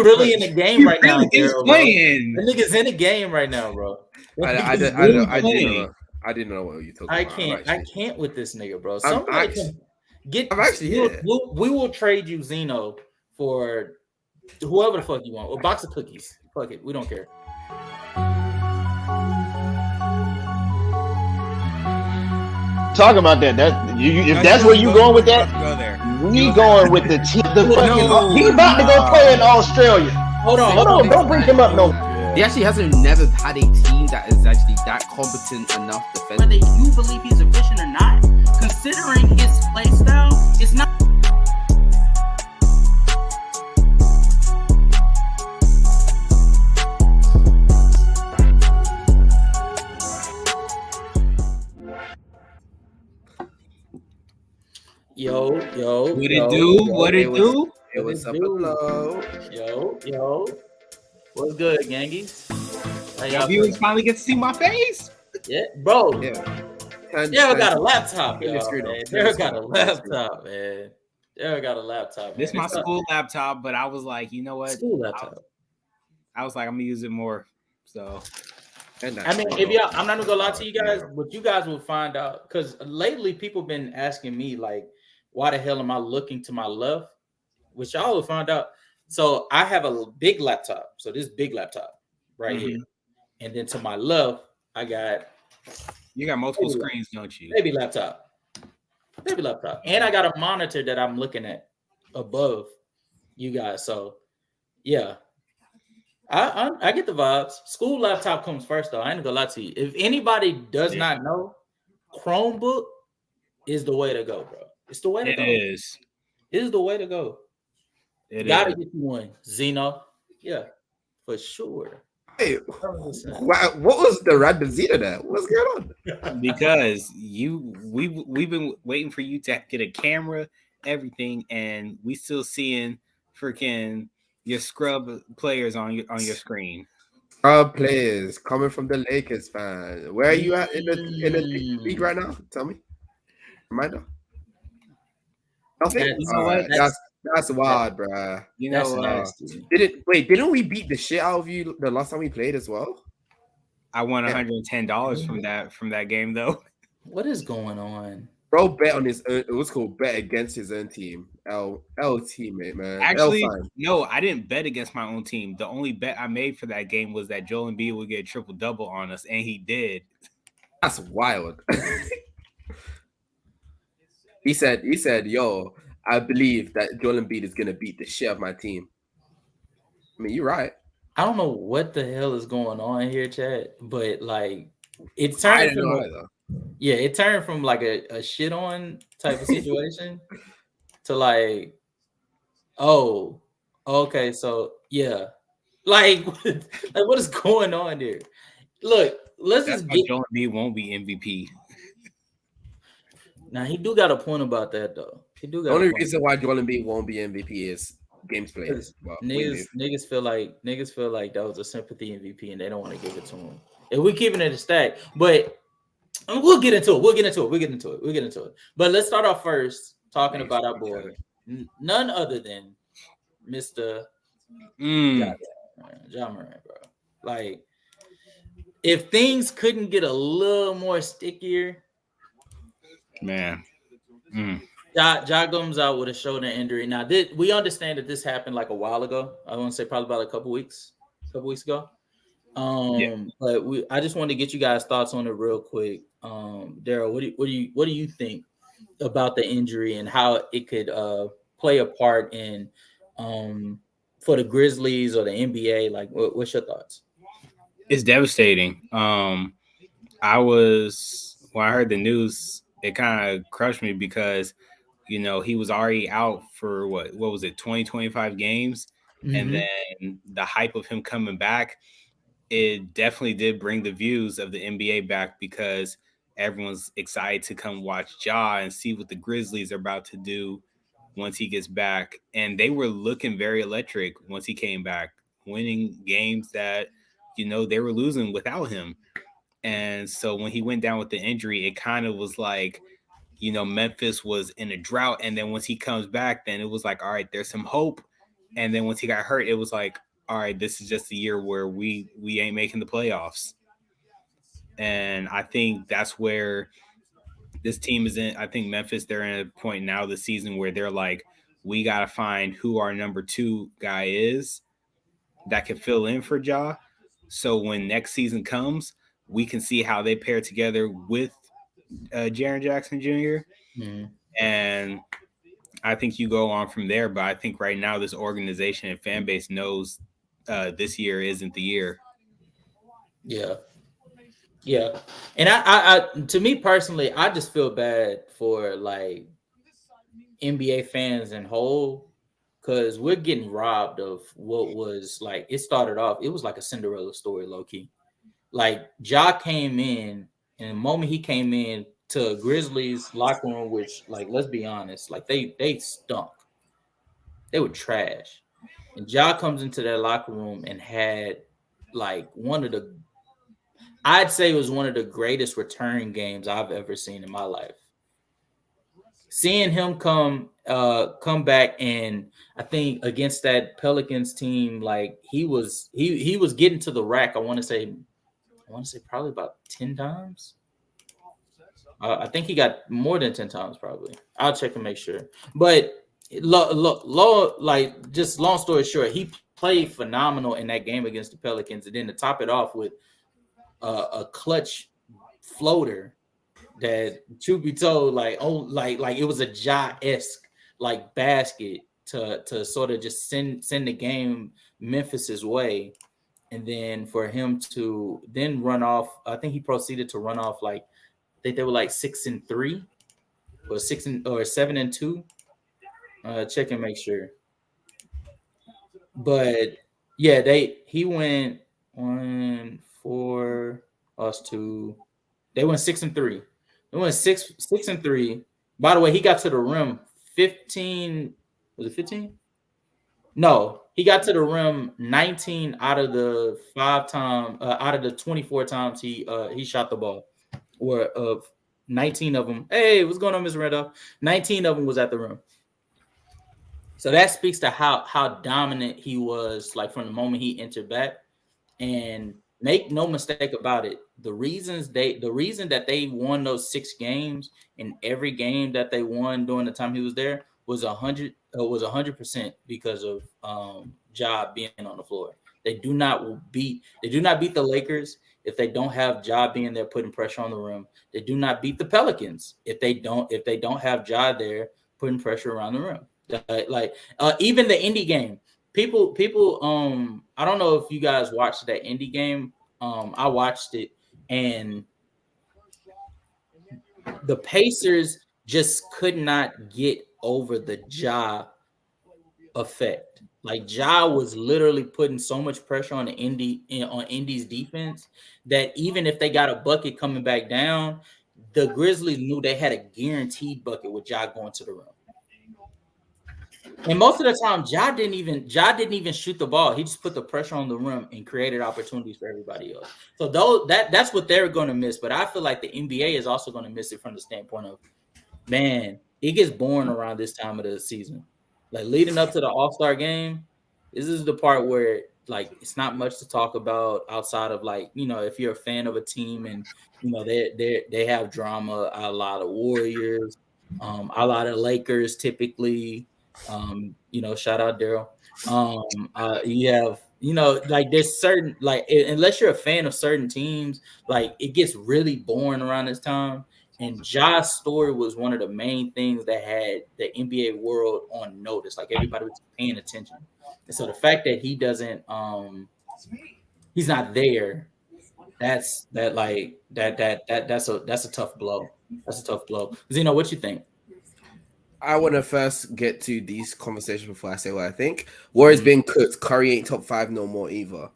really in the game right now, He's Daryl, bro. playing. The nigga's in the game right now, bro. I didn't know what you talking about. I can't with this nigga, bro. I'm Somebody actually, can get. I'm actually here. We will trade you Zeno for whoever the fuck you want. A box of cookies. Fuck it. We don't care. Talk about that. If that's where you going with that, we going with the team. He about to go play in Australia. Hold on. Don't bring him up no. He actually hasn't never had a team that is actually that competent enough defensively. Whether you believe he's efficient or not, considering his play style, it's not. Yo. What it do? It was up low. Yo. What's good, gangies? Y'all viewers finally get to see my face. Yeah, bro. Yeah. Daryl got a laptop, man. Daryl got a laptop, man. Daryl got a laptop. This is my school laptop, but I was like, you know what? School laptop. I was like, I'm gonna use it more. So, I mean, if y'all, I'm not gonna go lie to you guys, but you guys will find out because lately people been asking me like, why the hell am I looking to my left? Which y'all will find out. So I have a big laptop. So this big laptop right here, and then to my left, I got. You got multiple screens, don't you? Baby laptop, and I got a monitor that I'm looking at above you guys. So, yeah, I get the vibes. School laptop comes first, though. I ain't gonna lie to you. If anybody does not know, Chromebook is the way to go, bro. It's the way to go. It is the way to go. Gotta get you one, Zeno. Yeah, for sure. Hey, what was the random Zeno there? What's going on? Because we've been waiting for you to get a camera, everything, and we still seeing freaking your scrub players on your screen. Scrub players coming from the Lakers fan. Where are you at in the league right now? Tell me. Reminder. Nothing. That's wild, bro. You know, didn't we beat the shit out of you the last time we played as well? I won $110 from that game though. What is going on? Bro bet on his own. It was called bet against his own team. L teammate, man. Actually, no, I didn't bet against my own team. The only bet I made for that game was that Joel Embiid would get a triple double on us, and he did. That's wild. He said, yo, I believe that Joel Embiid is gonna beat the shit out of my team. I mean, you're right. I don't know what the hell is going on here, Chad, but like it turned it turned from like a shit on type of situation to like, oh, okay, so yeah. Like what is going on there? Look, let's just get Joel Embiid won't be MVP. Now he do got a point about that though. He do got the only reason why Joel Embiid won't be MVP is games played. Well, niggas feel like that was a sympathy MVP and they don't want to give it to him. And we're keeping it a stack, but we'll get into it. But let's start off first talking about our boy, none other than Mr. Ja Morant, bro. Like, if things couldn't get a little more stickier. Man, Ja comes out with a shoulder injury. Now, we understand that this happened like a while ago. I want to say probably about a couple weeks ago. But I just wanted to get you guys' thoughts on it real quick. Daryl, what do you think about the injury and how it could play a part in for the Grizzlies or the NBA? Like, what's your thoughts? It's devastating. When I heard the news, it kind of crushed me because, you know, he was already out for what was it, 25 games? Mm-hmm. And then the hype of him coming back, it definitely did bring the views of the NBA back because everyone's excited to come watch Ja and see what the Grizzlies are about to do once he gets back. And they were looking very electric once he came back, winning games that, you know, they were losing without him. And so when he went down with the injury, it kind of was like, you know, Memphis was in a drought. And then once he comes back, then it was like, all right, there's some hope. And then once he got hurt, it was like, all right, this is just a year where we ain't making the playoffs. And I think that's where this team is in. I think Memphis, they're in a point now this season where they're like, we got to find who our number 2 guy is that can fill in for Ja. So when next season comes, we can see how they pair together with Jaren Jackson Jr. Mm-hmm. And I think you go on from there. But I think right now this organization and fan base knows this year isn't the year. Yeah. Yeah. And I to me personally, I just feel bad for like NBA fans in whole, because we're getting robbed of what was like, it started off, it was like a Cinderella story, low key. Like Ja came in, and the moment he came in to Grizzlies locker room, which, like, let's be honest, like they stunk. They were trash. And Ja comes into that locker room and had like I'd say it was one of the greatest return games I've ever seen in my life. Seeing him come back, and I think against that Pelicans team, like he was getting to the rack. I want to say probably about 10 times. I think he got more than 10 times probably. I'll check and make sure. But like, just long story short, he played phenomenal in that game against the Pelicans, and then to top it off with a clutch floater that, truth be told, like it was a Ja-esque like basket to sort of just send the game Memphis's way, and then for him to then run off. I think he proceeded to run off, like, I think they were like 6-3 or 7-2. Check and make sure. But yeah, he went 1-4 us 2. They went 6-3. They went 6-3. By the way, he got to the rim 15. Was it 15? No, he got to the rim 19 out of the 24 times he shot the ball. Or of 19 of them. Hey, what's going on, Mr. Randolph? 19 of them was at the rim. So that speaks to how dominant he was, like, from the moment he entered back. And make no mistake about it, the reason that they won those 6 games, and every game that they won during the time he was there was 100% because of Ja being on the floor. They do not beat the Lakers if they don't have Ja being there putting pressure on the rim. They do not beat the Pelicans if they don't have Ja there putting pressure around the rim. Even the Indy game. People I don't know if you guys watched that Indy game. I watched it, and the Pacers just could not get over the Ja effect. Like, Ja was literally putting so much pressure on Indy's defense that even if they got a bucket coming back down, the Grizzlies knew they had a guaranteed bucket with Ja going to the rim. And most of the time, Ja didn't even shoot the ball. He just put the pressure on the rim and created opportunities for everybody else. So that's what they're going to miss. But I feel like the NBA is also going to miss it from the standpoint of, man, it gets boring around this time of the season. Like, leading up to the All-Star game, this is the part where, like, it's not much to talk about outside of, like, you know, if you're a fan of a team and, you know, they have drama, a lot of Warriors, a lot of Lakers typically. You know, shout out Daryl. You have, you know, like, there's certain, like, unless you're a fan of certain teams, like, it gets really boring around this time. And Ja's story was one of the main things that had the NBA world on notice. Like, everybody was paying attention. And so the fact that he doesn't, he's not there, that's a tough blow. That's a tough blow. Zeno, what you think? I want to first get to these conversations before I say what I think. Warriors being cooked. Curry ain't top 5 no more either.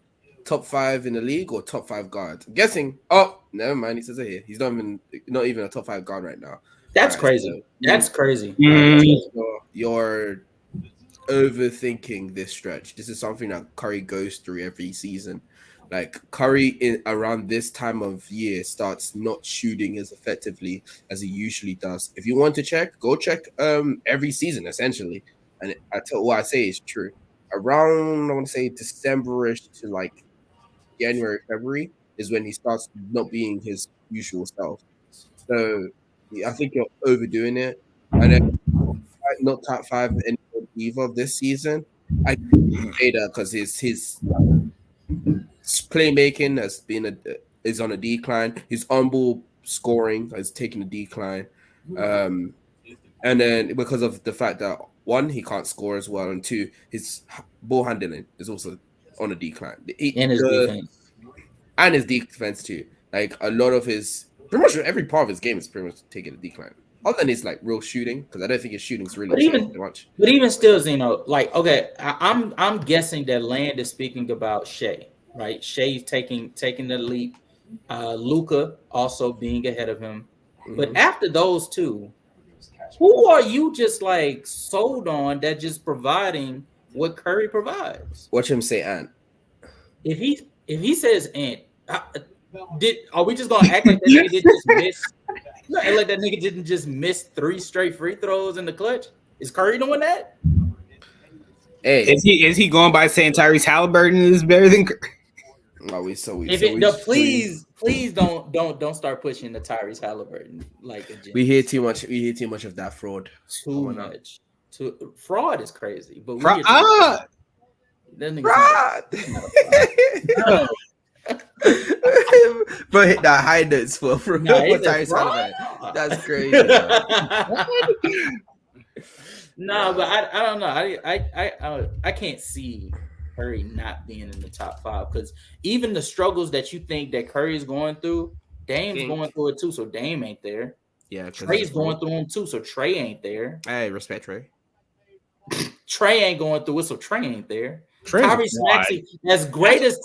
Top 5 in the league or top 5 guard? I'm guessing. Oh, never mind. He says it here. He's not even a top 5 guard right now. That's crazy. So, that's crazy. You're overthinking this stretch. This is something that Curry goes through every season. Like, Curry around this time of year starts not shooting as effectively as he usually does. If you want to check, go check every season essentially. And what I say is true. around I want to say December-ish to like January, February is when he starts not being his usual self. So I think you're overdoing it. And then not top five anymore either this season. I say that because his playmaking is on a decline. His on-ball scoring has taken a decline. And then because of the fact that one, he can't score as well, and two, his ball handling is also on a decline. And his defense. And his defense too. Like a lot of his, pretty much every part of his game is pretty much taking a decline. Other than his like real shooting, because I don't think his shooting's really changed much. But even still, Zeno, like okay, I'm guessing that Land is speaking about Shea, right? Shea's taking the leap. Luka also being ahead of him. But after those two, who are you just like sold on that just providing what Curry provides? Watch him say Ant. If he says Ant, are we just gonna act like that nigga didn't just miss? Like that nigga didn't just miss 3 straight free throws in the clutch? Is Curry doing that? Hey, is he going by saying Tyrese Halliburton is better than Curry? Please don't start pushing the Tyrese Halliburton like agenda. We hear too much of that fraud. Too much. Fraud is crazy, but fraud. But hit that high notes for Tyrese Halliburton. That's crazy. No, but I don't know. I can't see Curry not being in the top 5 because even the struggles that you think that Curry is going through, Dame's going through it too. So Dame ain't there. Yeah, Trey's going through them too. So Trey ain't there. Hey, respect Trey. Trey ain't going through it, so Trey ain't there. Tyrese Maxey, as great as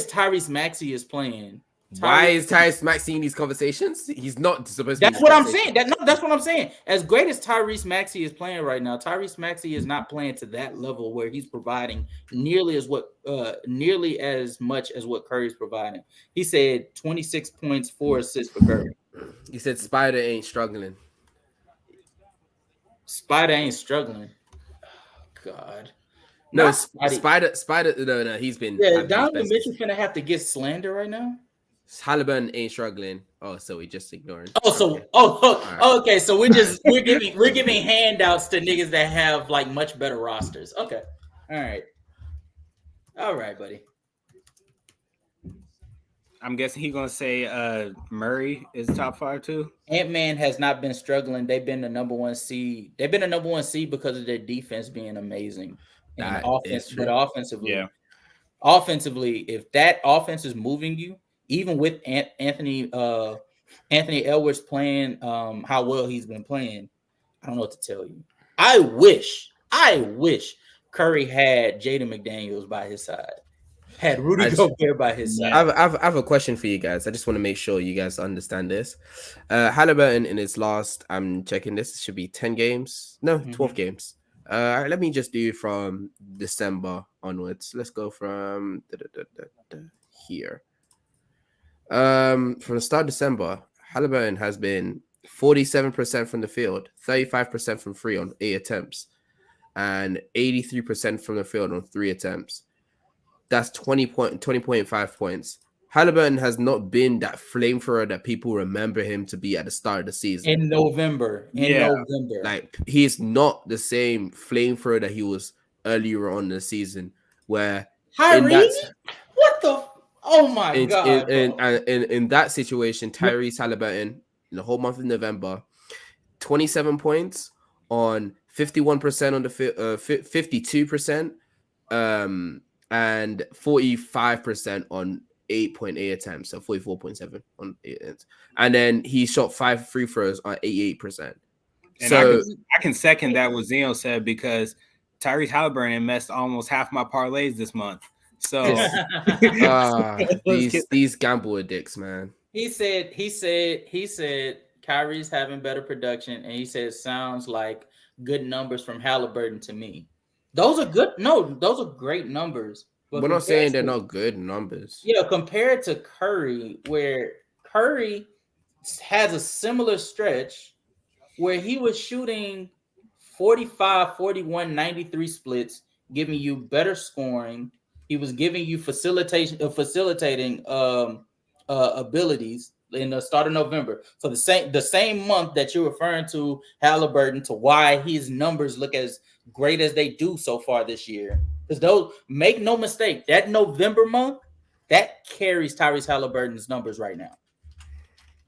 Tyrese Maxey is playing. Why is Tyrese Maxey in these conversations? He's not supposed to. That's what I'm saying. That's what I'm saying. As great as Tyrese Maxey is playing right now, Tyrese Maxey is not playing to that level where he's providing nearly as much as what Curry's providing. He said 26 points, 4 assists for Curry. He said Spider ain't struggling. Spider ain't struggling. God. No, Spider. No. He's been. Yeah, Donovan Mitchell finna have to get slander right now. Halliburton ain't struggling. Oh, so we just ignoring. Okay. So we're giving handouts to niggas that have like much better rosters. Okay, all right, buddy. I'm guessing he's gonna say Murray is top 5 too. Ant-Man has not been struggling. They've been the number 1 seed. They've been the number 1 seed because of their defense being amazing. And offensively, if that offense is moving you, even with Anthony Edwards playing how well he's been playing, I don't know what to tell you. I wish Curry had Jaden McDaniels by his side. Had Rudy Gobert by his side. I have a question for you guys. I just want to make sure you guys understand this. Halliburton in his last, I'm checking this, it should be 10 games. No, 12 games. Let me just do from December onwards. Let's go from here. From the start of December, Halliburton has been 47% from the field, 35% from 3 on 8 attempts, and 83% from the field on 3 attempts. That's 20.5 points. Halliburton has not been that flamethrower that people remember him to be at the start of the season. In November. Like, he's not the same flamethrower that he was earlier on in the season. Where what the? Oh my God! In that situation, Tyrese Halliburton in the whole month of November, 27 points on 51% on the 52%, and 45% on 8.8 attempts, so 44.7 on 8 attempts. And then he shot 5 free throws on 88%. And so I can second that what Zeno said, because Tyrese Halliburton messed almost half my parlays this month. So these gamble addicts, man. He said Kyrie's having better production, and he said sounds like good numbers from Halliburton to me. Those are good. No, those are great numbers. But we're not saying they're not good numbers. Yeah, compared to Curry, where Curry has a similar stretch where he was shooting 45, 41, 93 splits giving you better scoring. He was giving you facilitating abilities in the start of November. So the same month that you're referring to Halliburton, to why his numbers look as great as they do so far this year. Because those, make no mistake, that November month, that carries Tyrese Halliburton's numbers right now.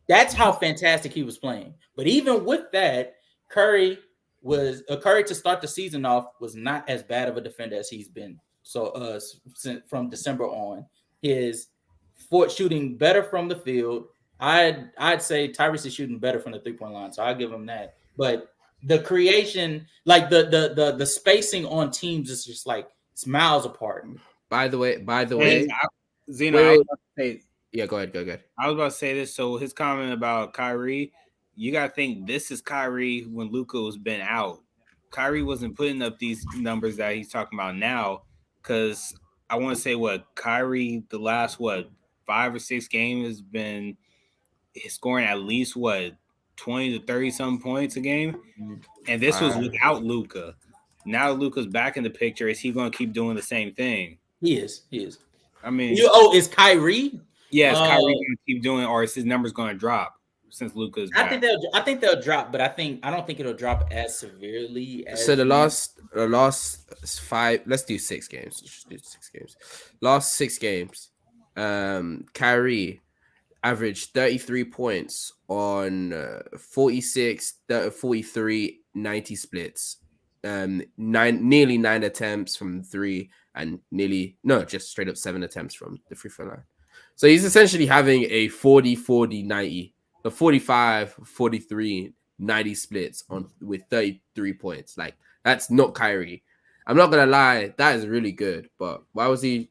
That's how fantastic he was playing. But even with that, Curry to start the season off was not as bad of a defender as he's been. So from December on, his shooting better from the field. I'd say Tyrese is shooting better from the 3-point line, so I'll give him that. But the creation, like the spacing on teams is just like it's miles apart. By the way, Zeno, yeah, go ahead. I was about to say this. So his comment about Kyrie, you got to think this is Kyrie when Luka was been out. Kyrie wasn't putting up these numbers that he's talking about now, because I want to say Kyrie the last 5 or 6 games has been scoring at least 20 to 30 some points a game, and this was without Luka. Now Luka's back in the picture. Is he going to keep doing the same thing? He is. I mean, is Kyrie? Yes, Kyrie going to keep doing, or is his numbers going to drop since Luka's back? I think they'll drop, but I don't think it'll drop as severely as. So the last 5, let's do 6 games. Let's do 6 games. Last 6 games, Kyrie averaged 33 points on 46, 43, 90 splits, nearly 9 attempts from 3, and just straight up 7 attempts from the free throw line. So he's essentially having a 40, 40, 90, a 45, 43, 90 splits with 33 points. Like, that's not Kyrie. I'm not gonna lie, that is really good. But why was he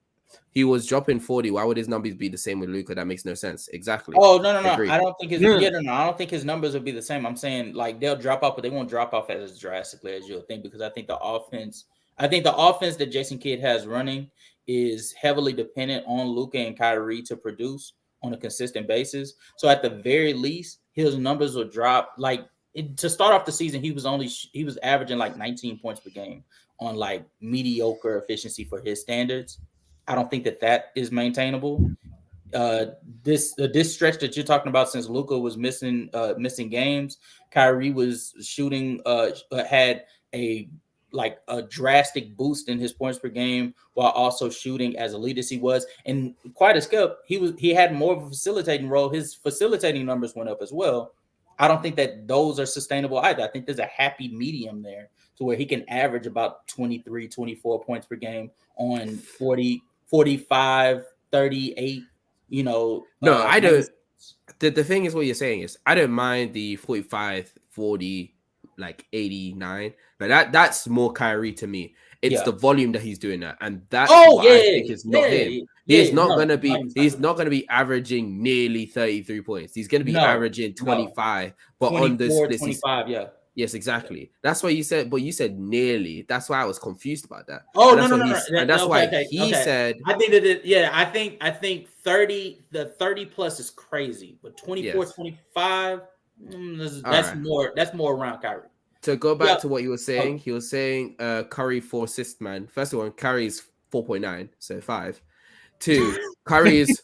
was dropping 40? Why would his numbers be the same with Luka? That makes no sense. Exactly. Oh, no. I don't think I don't think his numbers will be the same. I'm saying like they'll drop off, but they won't drop off as drastically as you'll think, because I think the offense that Jason Kidd has running is heavily dependent on Luka and Kyrie to produce on a consistent basis. So at the very least, his numbers will drop. Like to start off the season, he was averaging like 19 points per game on like mediocre efficiency for his standards. I don't think that is maintainable. This stretch that you're talking about, since Luka was missing games, Kyrie was shooting, had a drastic boost in his points per game while also shooting as elite as he was. And quite a skip, he had more of a facilitating role. His facilitating numbers went up as well. I don't think that those are sustainable either. I think there's a happy medium there to where he can average about 23, 24 points per game on 40, 45, 38, No, I don't. The thing is, what you're saying is, I don't mind the 45, 40, like 89. But that's more Kyrie to me. It's the volume that he's doing that, and that's I think it's not him. He's not gonna be averaging nearly 33 points. He's gonna be averaging 25, but on the split 25, Yes, exactly. That's what you said, but you said nearly. That's why I was confused about that. Oh, and no. And that's why he said. I think that I think 30. The 30 plus is crazy, but 24, 25. That's more. That's more around Kyrie. To go back to what he was saying, he was saying Curry 4 assist man. First of all, Curry is 4.9, so 5. 2, Curry is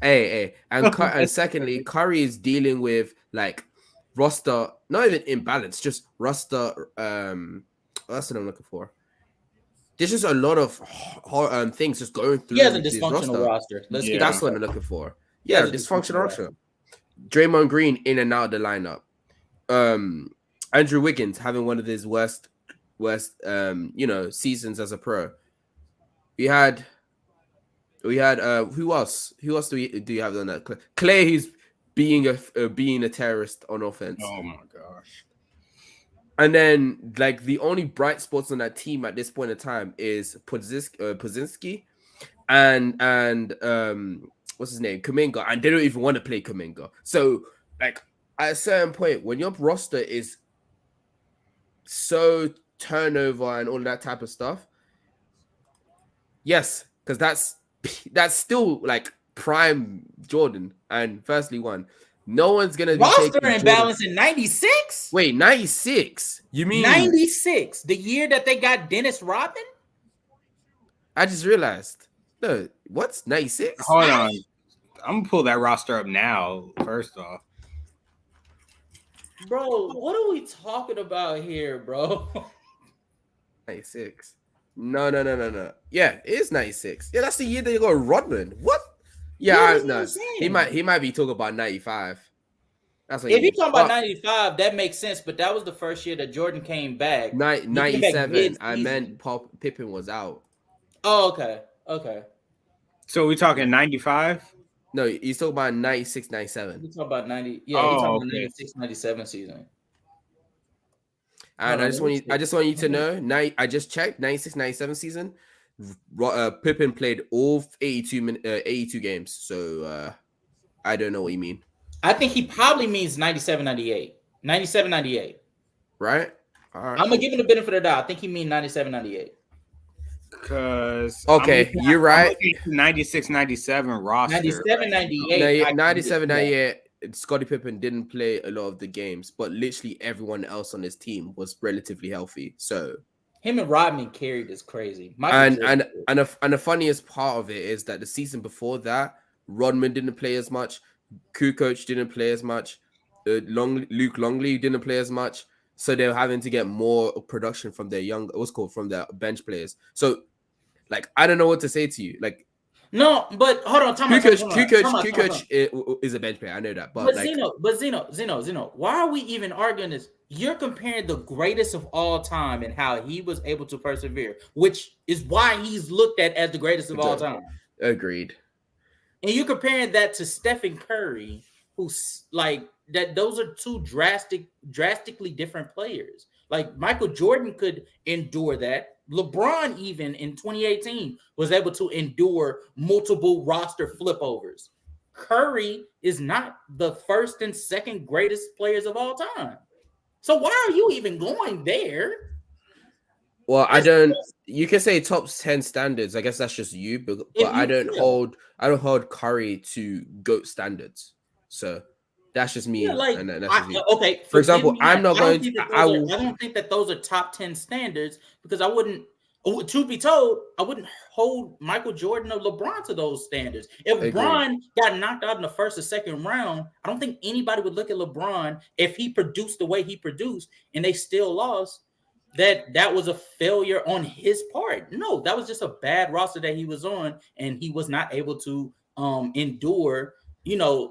and secondly, Curry is dealing with like roster, not even imbalance, just roster. That's what I'm looking for. There's just a lot of things just going through. He has a dysfunctional roster. That's what I'm looking for. Yeah, dysfunctional roster. Draymond Green in and out of the lineup. Andrew Wiggins having one of his worst seasons as a pro. We had who else? Who else do you have on that? Clay, who's being a terrorist on offense. Oh my gosh. And then like the only bright spots on that team at this point in time is Pozinski and what's his name? Kuminga, and they don't even want to play Kuminga. So like at a certain point, when your roster is so turnover and all that type of stuff, yes, because that's still like prime Jordan and firstly one. No one's gonna be roster imbalance in 96. Wait, 96? You mean 96? The year that they got Dennis Rodman? I just realized. No, what's 96? Hold on. I'm gonna pull that roster up now. First off, Bro, what are we talking about here, bro? 96. No. Yeah, it is 96. Yeah, that's the year they got Rodman. What? Yeah, no. He might be talking about 95. That's what if you're talking about but 95, that makes sense. But that was the first year that Jordan came back. 97. I meant Pippen was out. Oh, okay. So we're talking 95. No, he's talking about 96, 97. You're talking about 90. Yeah, Oh, you're talking about okay. 96, 97 season. And I just want you to know, I just checked 96, 97 season. Pippen played all 82 games. So I don't know what you mean. I think he probably means 97, 98. 97, 98. Right? All right. I'm going to give him the benefit of the doubt. I think he means 97, 98. Because you're right. 96, 97 roster. 97, 98. 97, 98. Scottie Pippen didn't play a lot of the games, but literally everyone else on his team was relatively healthy. So him and Rodman carried is crazy. And the funniest part of it is that the season before that, Rodman didn't play as much, Kukoc didn't play as much, Luke Longley didn't play as much. So they're having to get more production from their from their bench players. So, like, I don't know what to say to you. Like, no, but hold on. Kukoc is a bench player. I know that, but Zeno, why are we even arguing this? You're comparing the greatest of all time and how he was able to persevere, which is why he's looked at as the greatest of all time. Agreed. And you're comparing that to Stephen Curry, who's like that. Those are two drastically different players. Like Michael Jordan could endure that. LeBron, even in 2018, was able to endure multiple roster flipovers. Curry is not the first and second greatest players of all time. So why are you even going there? Well, you can say top 10 standards. I guess that's just you, but I don't hold Curry to GOAT standards. So that's just me. Okay. For example, I don't think that those are top 10 standards because I wouldn't. Truth be told, I wouldn't hold Michael Jordan or LeBron to those standards. If LeBron got knocked out in the first or second round, I don't think anybody would look at LeBron if he produced the way he produced and they still lost. That was a failure on his part. No, that was just a bad roster that he was on, and he was not able to endure.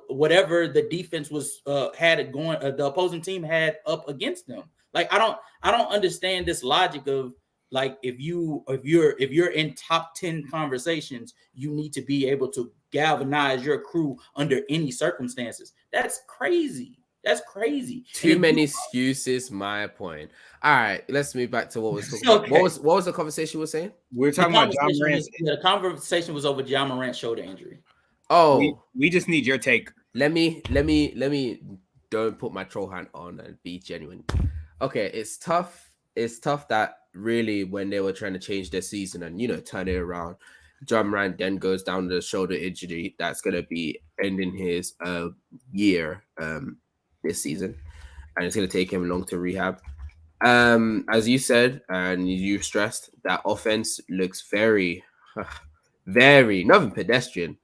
Whatever the defense was had it going, the opposing team had up against them. Like I don't understand this logic of like if you're in top 10 conversations, you need to be able to galvanize your crew under any circumstances. That's crazy. That's crazy. Too many excuses. My point. All right, let's move back to what was talking about. What was the conversation we were saying? We're talking about Ja Morant. The conversation was over Ja Morant's shoulder injury. Oh, we just need your take. Let me. Don't put my troll hand on and be genuine. Okay, it's tough. It's tough that really when they were trying to change their season and turn it around, Ja Morant then goes down the shoulder injury. That's gonna be ending his year this season, and it's gonna take him long to rehab. As you said and you stressed, that offense looks very, very not even pedestrian.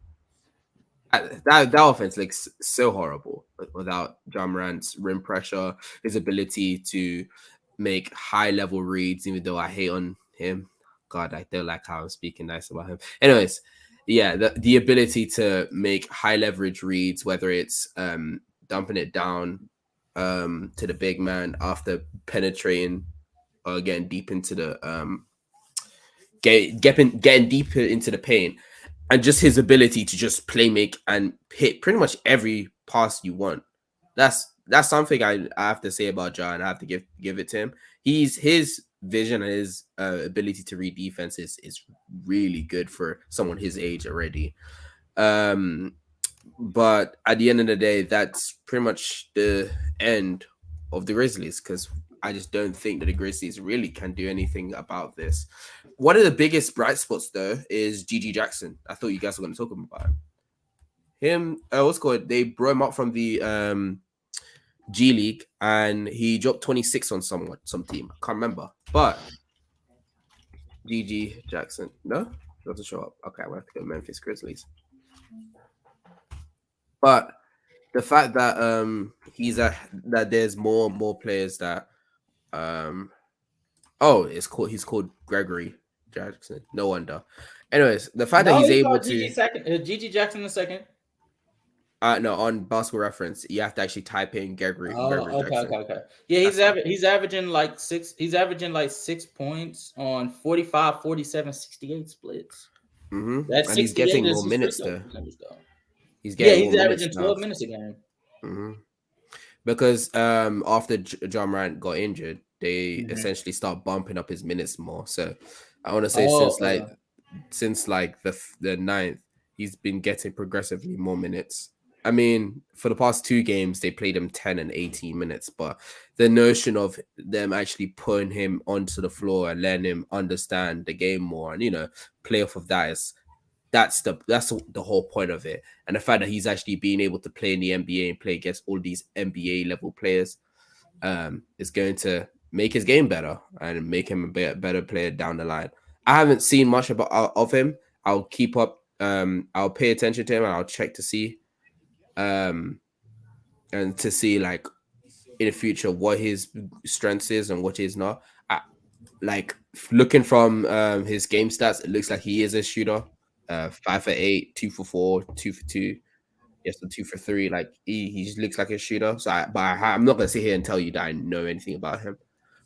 That offense looks so horrible without Ja Morant's rim pressure, his ability to make high level reads, even though I hate on him. God, I don't like how I'm speaking nice about him. Anyways, yeah, the ability to make high leverage reads, whether it's dumping it down to the big man after penetrating or getting deep into the getting deeper into the paint, and just his ability to just play make and hit pretty much every pass you want. That's something I have to say about Ja, and I have to give it to him. His vision and his ability to read defense is really good for someone his age already. But at the end of the day, that's pretty much the end of the Grizzlies, because I just don't think that the Grizzlies really can do anything about this. One of the biggest bright spots, though, is Gigi Jackson. I thought you guys were going to talk about him. They brought him up from the G League, and he dropped 26 on some team. I can't remember. But Gigi Jackson, no? Doesn't show up. Okay, we have to go Memphis Grizzlies. But the fact that that there's more and more players that he's called Gregory Jackson. No wonder. Anyways, the fact that he's able to Gigi Jackson the second. No, on Basketball Reference, you have to actually type in Gregory. Gregory Jackson. Okay. Yeah, he's averaging like 6 points on 45, 47, 68 splits. Mm-hmm. And he's getting more minutes though. He's averaging 12 minutes a game. Mm-hmm. Because after John Morant got injured, they essentially start bumping up his minutes more. So I want to say since the 9th, he's been getting progressively more minutes. I mean, for the past 2 games, they played him 10 and 18 minutes, but the notion of them actually putting him onto the floor and letting him understand the game more and, play off of that's the whole point of it. And the fact that he's actually being able to play in the NBA and play against all these NBA level players is going to make his game better and make him a better player down the line. I haven't seen much of him. I'll keep up. I'll pay attention to him and I'll check to see. And to see like in the future what his strengths is and what he's not. Like looking from his game stats, it looks like he is a shooter. 5 for 8, 2 for 4, 2 for 2. Yes, 2 for 3. Like he just looks like a shooter. So, I'm not gonna sit here and tell you that I know anything about him.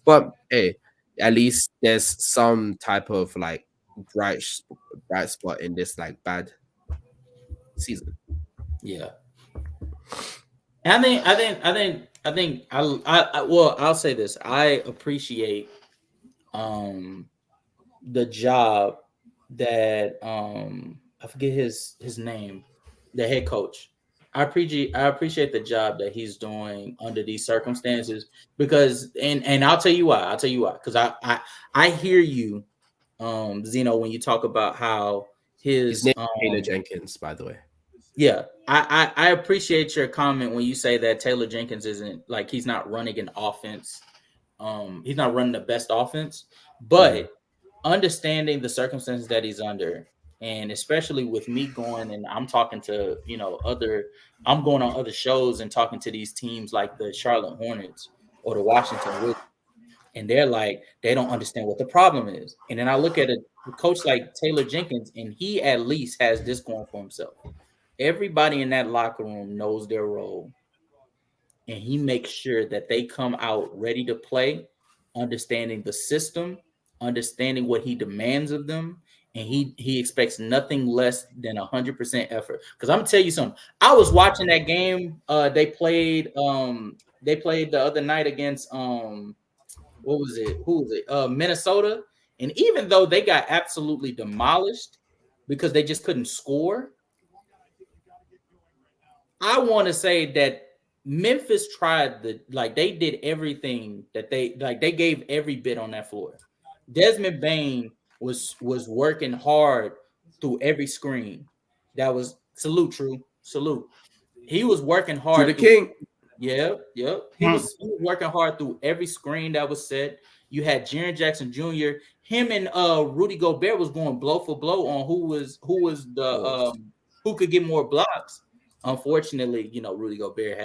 But hey, at least there's some type of like bright spot in this like bad season. Yeah. I think I'll say this. I appreciate the job that I forget his name, the head coach. I appreciate the job that he's doing under these circumstances because and I'll tell you why. Because I hear you, Zeno, when you talk about how his name is Taylor Jenkins, by the way. Yeah, I appreciate your comment when you say that Taylor Jenkins isn't like he's not running an offense. He's not running the best offense, but understanding the circumstances that he's under, and especially with me going and I'm talking to I'm going on other shows and talking to these teams like the Charlotte Hornets or the Washington Wizards, and they're like they don't understand what the problem is. And then I look at a coach like Taylor Jenkins, and he at least has this going for himself. Everybody in that locker room knows their role, and he makes sure that they come out ready to play, understanding the system, understanding what he demands of them, and he expects nothing less than 100% effort. Because I'm gonna tell you something. I was watching that game. They played the other night against Who was it? Minnesota. And even though they got absolutely demolished because they just couldn't score, I want to say that Memphis tried they did everything that they gave every bit on that floor. Desmond Bane was working hard through every screen. That was salute. He was working hard. To the king. Yep. He was working hard through every screen that was set. You had Jaren Jackson Jr. Him and Rudy Gobert was going blow for blow on who was the who could get more blocks. Unfortunately, Rudy Gobert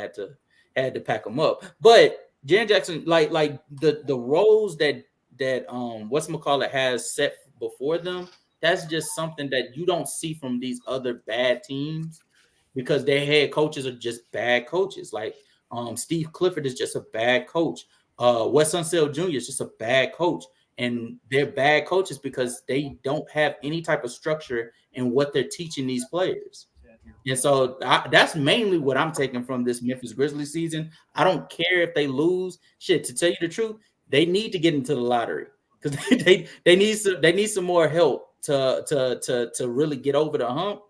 had to pack him up. But Jaren Jackson, like the roles that whatchamacallit has set before them, that's just something that you don't see from these other bad teams because their head coaches are just bad coaches. Like Steve Clifford is just a bad coach. Wes Unseld Jr. is just a bad coach. And they're bad coaches because they don't have any type of structure in what they're teaching these players. And so that's mainly what I'm taking from this Memphis Grizzlies season. I don't care if they lose. Shit, to tell you the truth, they need to get into the lottery because they need some more help to really get over the hump.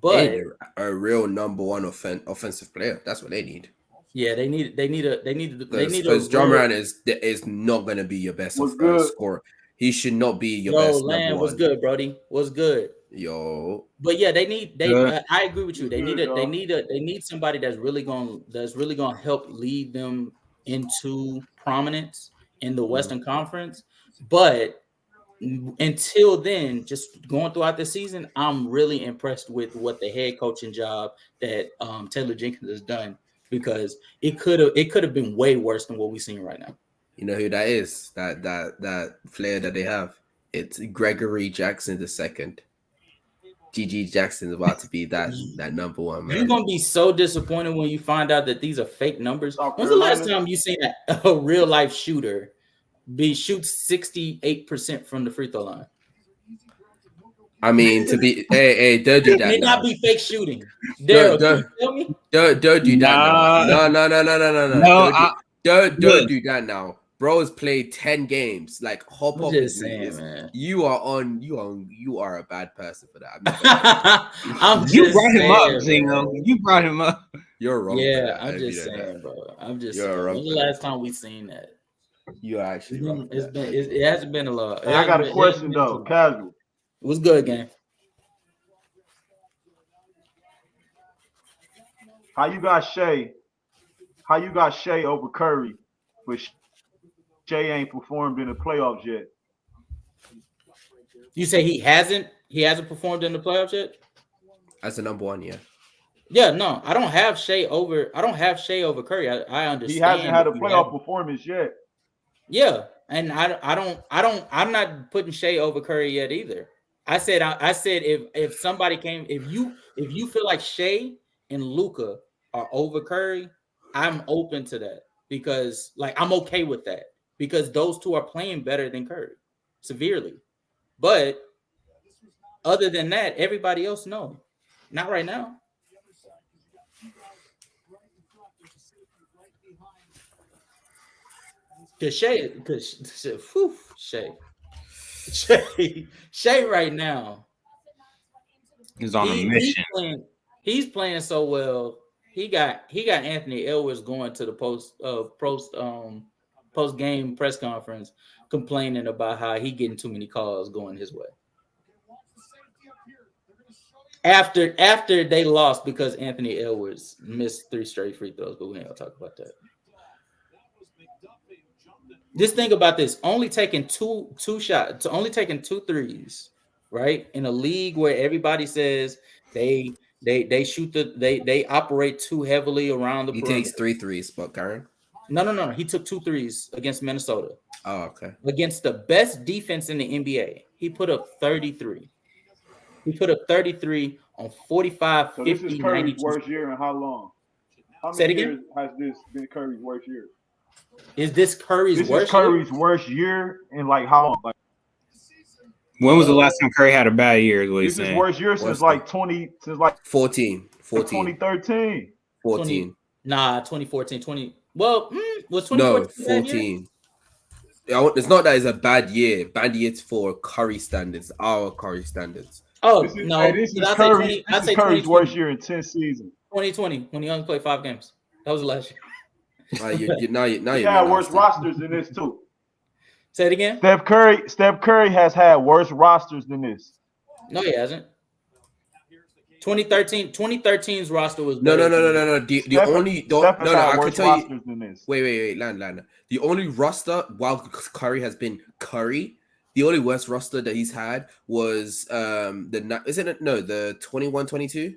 But a real number one offensive player. That's what they need. Yeah, they need because John Morant is not going to be your best scorer. He should not be your best. Lamb was good, Brody. Was good. Yo, but yeah, I agree with you. They need somebody that's really gonna help lead them into prominence in the Western Conference. But until then, just going throughout the season, I'm really impressed with what the head coaching job that Taylor Jenkins has done, because it could have been way worse than what we're seeing right now. You know who that is? That player that they have. It's Gregory Jackson II. GG Jackson is about to be that number one, man. You're gonna be so disappointed when you find out that these are fake numbers. South When's the last Carolina. time you seen a real life shooter shoots 68% from the free throw line? I mean, to be hey, don't do that. It may now. not be fake shooting. Daryl, can you tell me? Don't do that now. No. Don't do that now. Bro's played 10 games. Like hop up. Just saying, man. You are a bad person for that. You brought him up, Zingo. You brought him up. You're wrong. Yeah, I'm just saying, bro. I'm just saying. When's the last time we seen that? You are actually wrong. It hasn't been a lot. Hey, I got a question though, casual. What's good, gang? How you got Shea over Curry, but Shea ain't performed in the playoffs yet? You say he hasn't performed in the playoffs yet? As the number one, yeah. Yeah, no, I don't have Shea over Curry. I understand. He hasn't had a playoff performance yet. Yeah, and I'm not putting Shea over Curry yet either. I said if somebody came, if you feel like Shea and Luka are over Curry, I'm open to that, because like I'm okay with that, because those two are playing better than Curry severely. But other than that, everybody else, no, not right now. Shea right now, He's on a mission. He's playing so well. He got Anthony Edwards going to the post game press conference complaining about how he getting too many calls going his way. After they lost because Anthony Edwards missed 3 straight free throws, but we ain't gonna talk about that. Just think about this: only taking two shots, only taking 2 threes, right? In a league where everybody says they operate too heavily around the perimeter. He takes 3 threes, but Karen. No. He took 2 threes against Minnesota. Oh, okay. Against the best defense in the NBA, he put up 33. He put up 33 on 45, So 50, this is Curry's 92. worst year in how long? How Say it many again? years has this been Curry's worst year? Is this Curry's This worst is Curry's worst year in like how long? Like, When was the last time Curry had a bad year? Is what he's this is saying. worst year since like 14. 2013. 14. 2014, 20. Well, was 2014 No, a bad year? 14. It's not that it's a bad year. Bad year for Curry standards, our Curry standards. Oh, This is, no. hey, this is I Curry, say this is Curry's worst year in 10 seasons. 2020, when he only played 5 games. That was the last year. Now He you're had worse nasty. rosters than this too. Say it again. Steph Curry has had worse rosters than this. No, he hasn't. 2013's roster was No. better Steph has had I can worse tell you. rosters than this. Wait, land. The only roster, while Curry has been Curry, the only worst roster that he's had was the 21-22?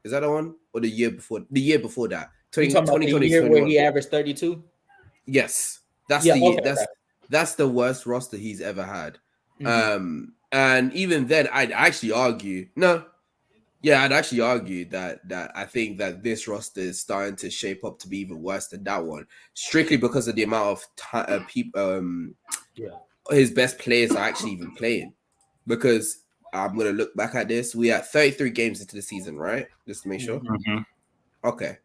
Is that the one? Or the year before? The year before that. You talking about the year where he averaged 32? Yes. That's that's the worst roster he's ever had. Mm-hmm. And even then, I'd actually argue that I think that this roster is starting to shape up to be even worse than that one, strictly because of the amount of people his best players are actually even playing. Because I'm gonna look back at this. We are 33 games into the season, right? Just to make sure. Mm-hmm. Okay.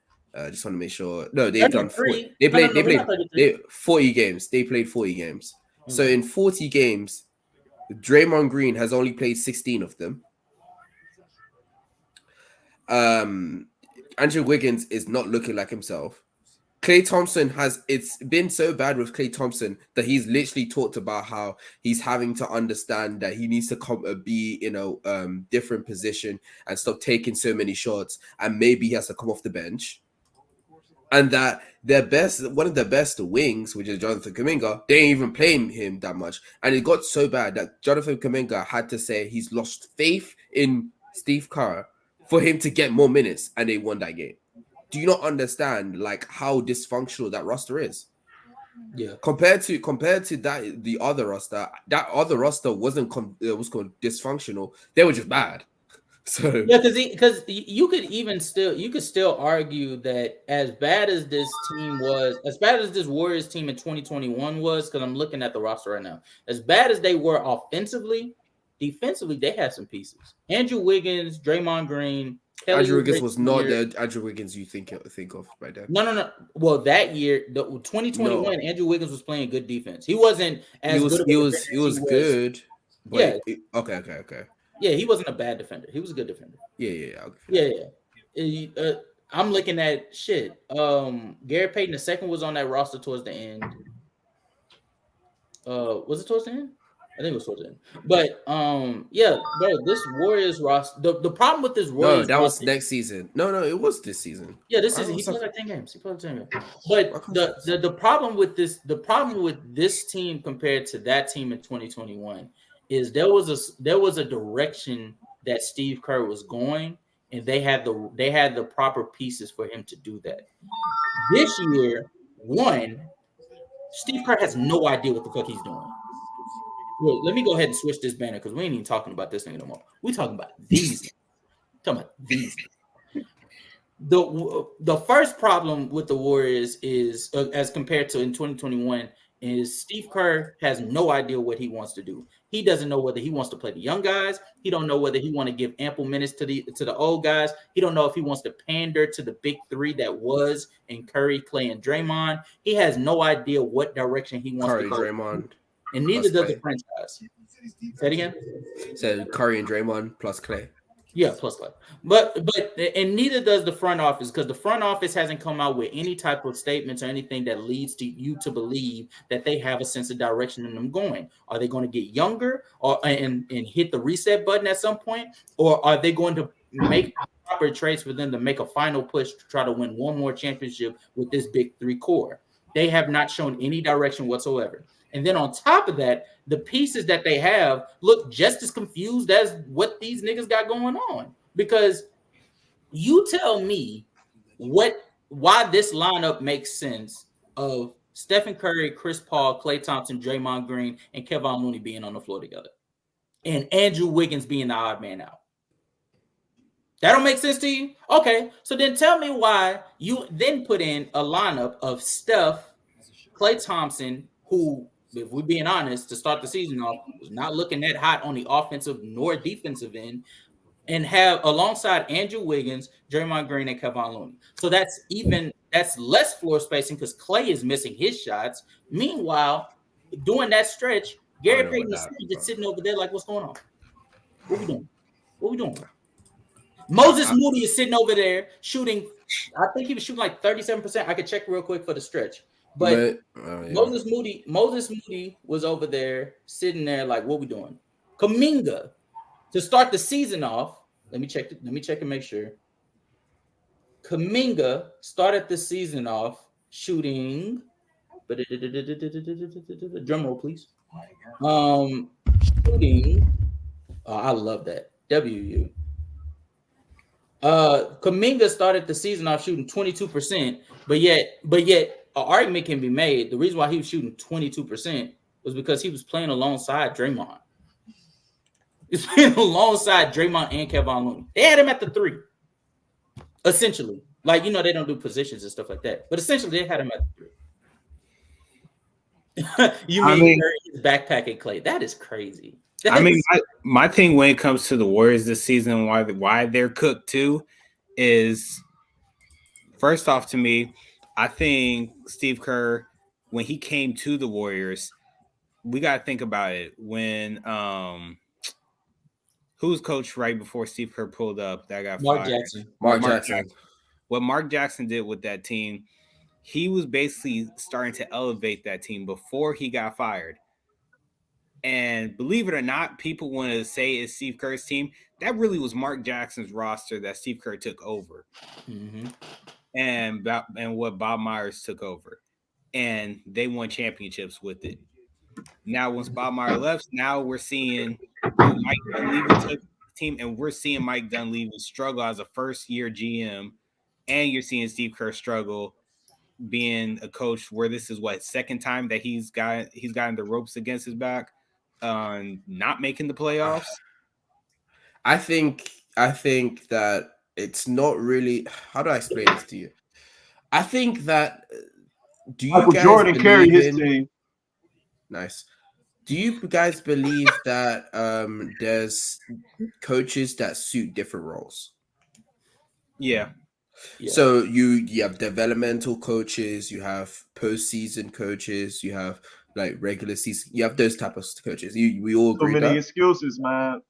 Just want to make sure. No, they've done 33. 40. They played 33. 40 games. They played 40 games. So in 40 games, Draymond Green has only played 16 of them. Andrew Wiggins is not looking like himself. Klay Thompson it's been so bad with Klay Thompson that he's literally talked about how he's having to understand that he needs to be in a different position and stop taking so many shots, and maybe he has to come off the bench. and that one of their best wings, which is Jonathan Kuminga, they didn't even play him that much, and it got so bad that Jonathan Kuminga had to say he's lost faith in Steve Kerr for him to get more minutes, and they won that game. Do you not understand like how dysfunctional that roster is? Yeah. Compared to that the other roster, that other roster wasn't dysfunctional. They were just bad. So yeah, because you could still argue that as bad as this team was, as bad as this Warriors team in 2021 was, because I'm looking at the roster right now, as bad as they were offensively, defensively they had some pieces. Andrew Wiggins, Draymond Green, Kelly Andrew Wiggins Oubre was not the Andrew Wiggins you think of right there. No. Well, that year, the 2021, Andrew Wiggins was playing good defense. He wasn't as good. He was good. But yeah. Okay. Yeah, he wasn't a bad defender. He was a good defender. Yeah. I'm looking at shit. Gary Payton II was on that roster towards the end. Was it towards the end? I think it was towards the end. But yeah, bro, this Warriors roster. The problem with this Warriors that was next season. No, it was this season. Yeah, this season he played like 10 games. But the problem with this team compared to that team in 2021 is there was a direction that Steve Kerr was going, and they had the proper pieces for him to do that. This year, Steve Kerr has no idea what the fuck he's doing. Well, let me go ahead and switch this banner because we ain't even talking about this thing no more. We talking about these. The first problem with the Warriors is, as compared to in 2021, is Steve Kerr has no idea what he wants to do. He doesn't know whether he wants to play the young guys. He don't know whether he want to give ample minutes to the old guys. He don't know if he wants to pander to the big three that was in Curry, Clay, and Draymond. He has no idea what direction he wants to go. Draymond. And neither does the franchise. Say it again. So Curry and Draymond plus Clay. Yeah, plus Clay. But neither does the front office, because the front office hasn't come out with any type of statements or anything that leads to you to believe that they have a sense of direction in them going. Are they going to get younger and hit the reset button at some point? Or are they going to make proper trades for them to make a final push to try to win one more championship with this big three core? They have not shown any direction whatsoever. And then on top of that, the pieces that they have look just as confused as what these niggas got going on. Because you tell me why this lineup makes sense of Stephen Curry, Chris Paul, Klay Thompson, Draymond Green, and Kevon Looney being on the floor together. And Andrew Wiggins being the odd man out. That don't make sense to you? Okay, so then tell me why you then put in a lineup of Steph, Klay Thompson, who, if we're being honest, to start the season off, was not looking that hot on the offensive nor defensive end, and have alongside Andrew Wiggins, Draymond Green, and Kevon Looney. So that's less floor spacing because Klay is missing his shots. Meanwhile, during that stretch, Gary Payton is just sitting over there like, what's going on? What we doing? Moses Moody is sitting over there shooting. I think he was shooting like 37%. I could check real quick for the stretch. But Moses Moody was over there sitting there like, what we doing? Kuminga, to start the season off, let me check and make sure. Kuminga started the season off shooting. Drum roll, please. Shooting. Oh, I love that. WU. Kuminga started the season off shooting 22%, but yet an argument can be made. The reason why he was shooting 22% was because he was playing alongside Draymond. He was playing alongside Draymond and Kevon Looney. They had him at the 3, essentially. Like, they don't do positions and stuff like that, but essentially they had him at the 3. You mean his backpack and Clay? That is crazy. My thing when it comes to the Warriors this season, why they're cooked too, is first off, to me, I think Steve Kerr, when he came to the Warriors, we got to think about it. When who was coach right before Steve Kerr pulled up? That got Mark fired. Jackson. Mark Jackson. What Mark Jackson did with that team, he was basically starting to elevate that team before he got fired. And believe it or not, people want to say it's Steve Kerr's team. That really was Mark Jackson's roster that Steve Kerr took over. Mm-hmm. and what Bob Myers took over, and they won championships with it. Now, once Bob Myers left, now we're seeing Mike Dunleavy took the team, and we're seeing Mike Dunleavy struggle as a first-year GM, and you're seeing Steve Kerr struggle being a coach. Where this is what second time that he's gotten the ropes against his back, not making the playoffs. I think that it's not really. How do I explain this to you? I think that do you Michael guys Jordan carried his in, team. Nice. Do you guys believe that there's coaches that suit different roles? Yeah. So you have developmental coaches, you have postseason coaches, you have like regular season. You have those type of coaches. We all agree. So many that? excuses, man.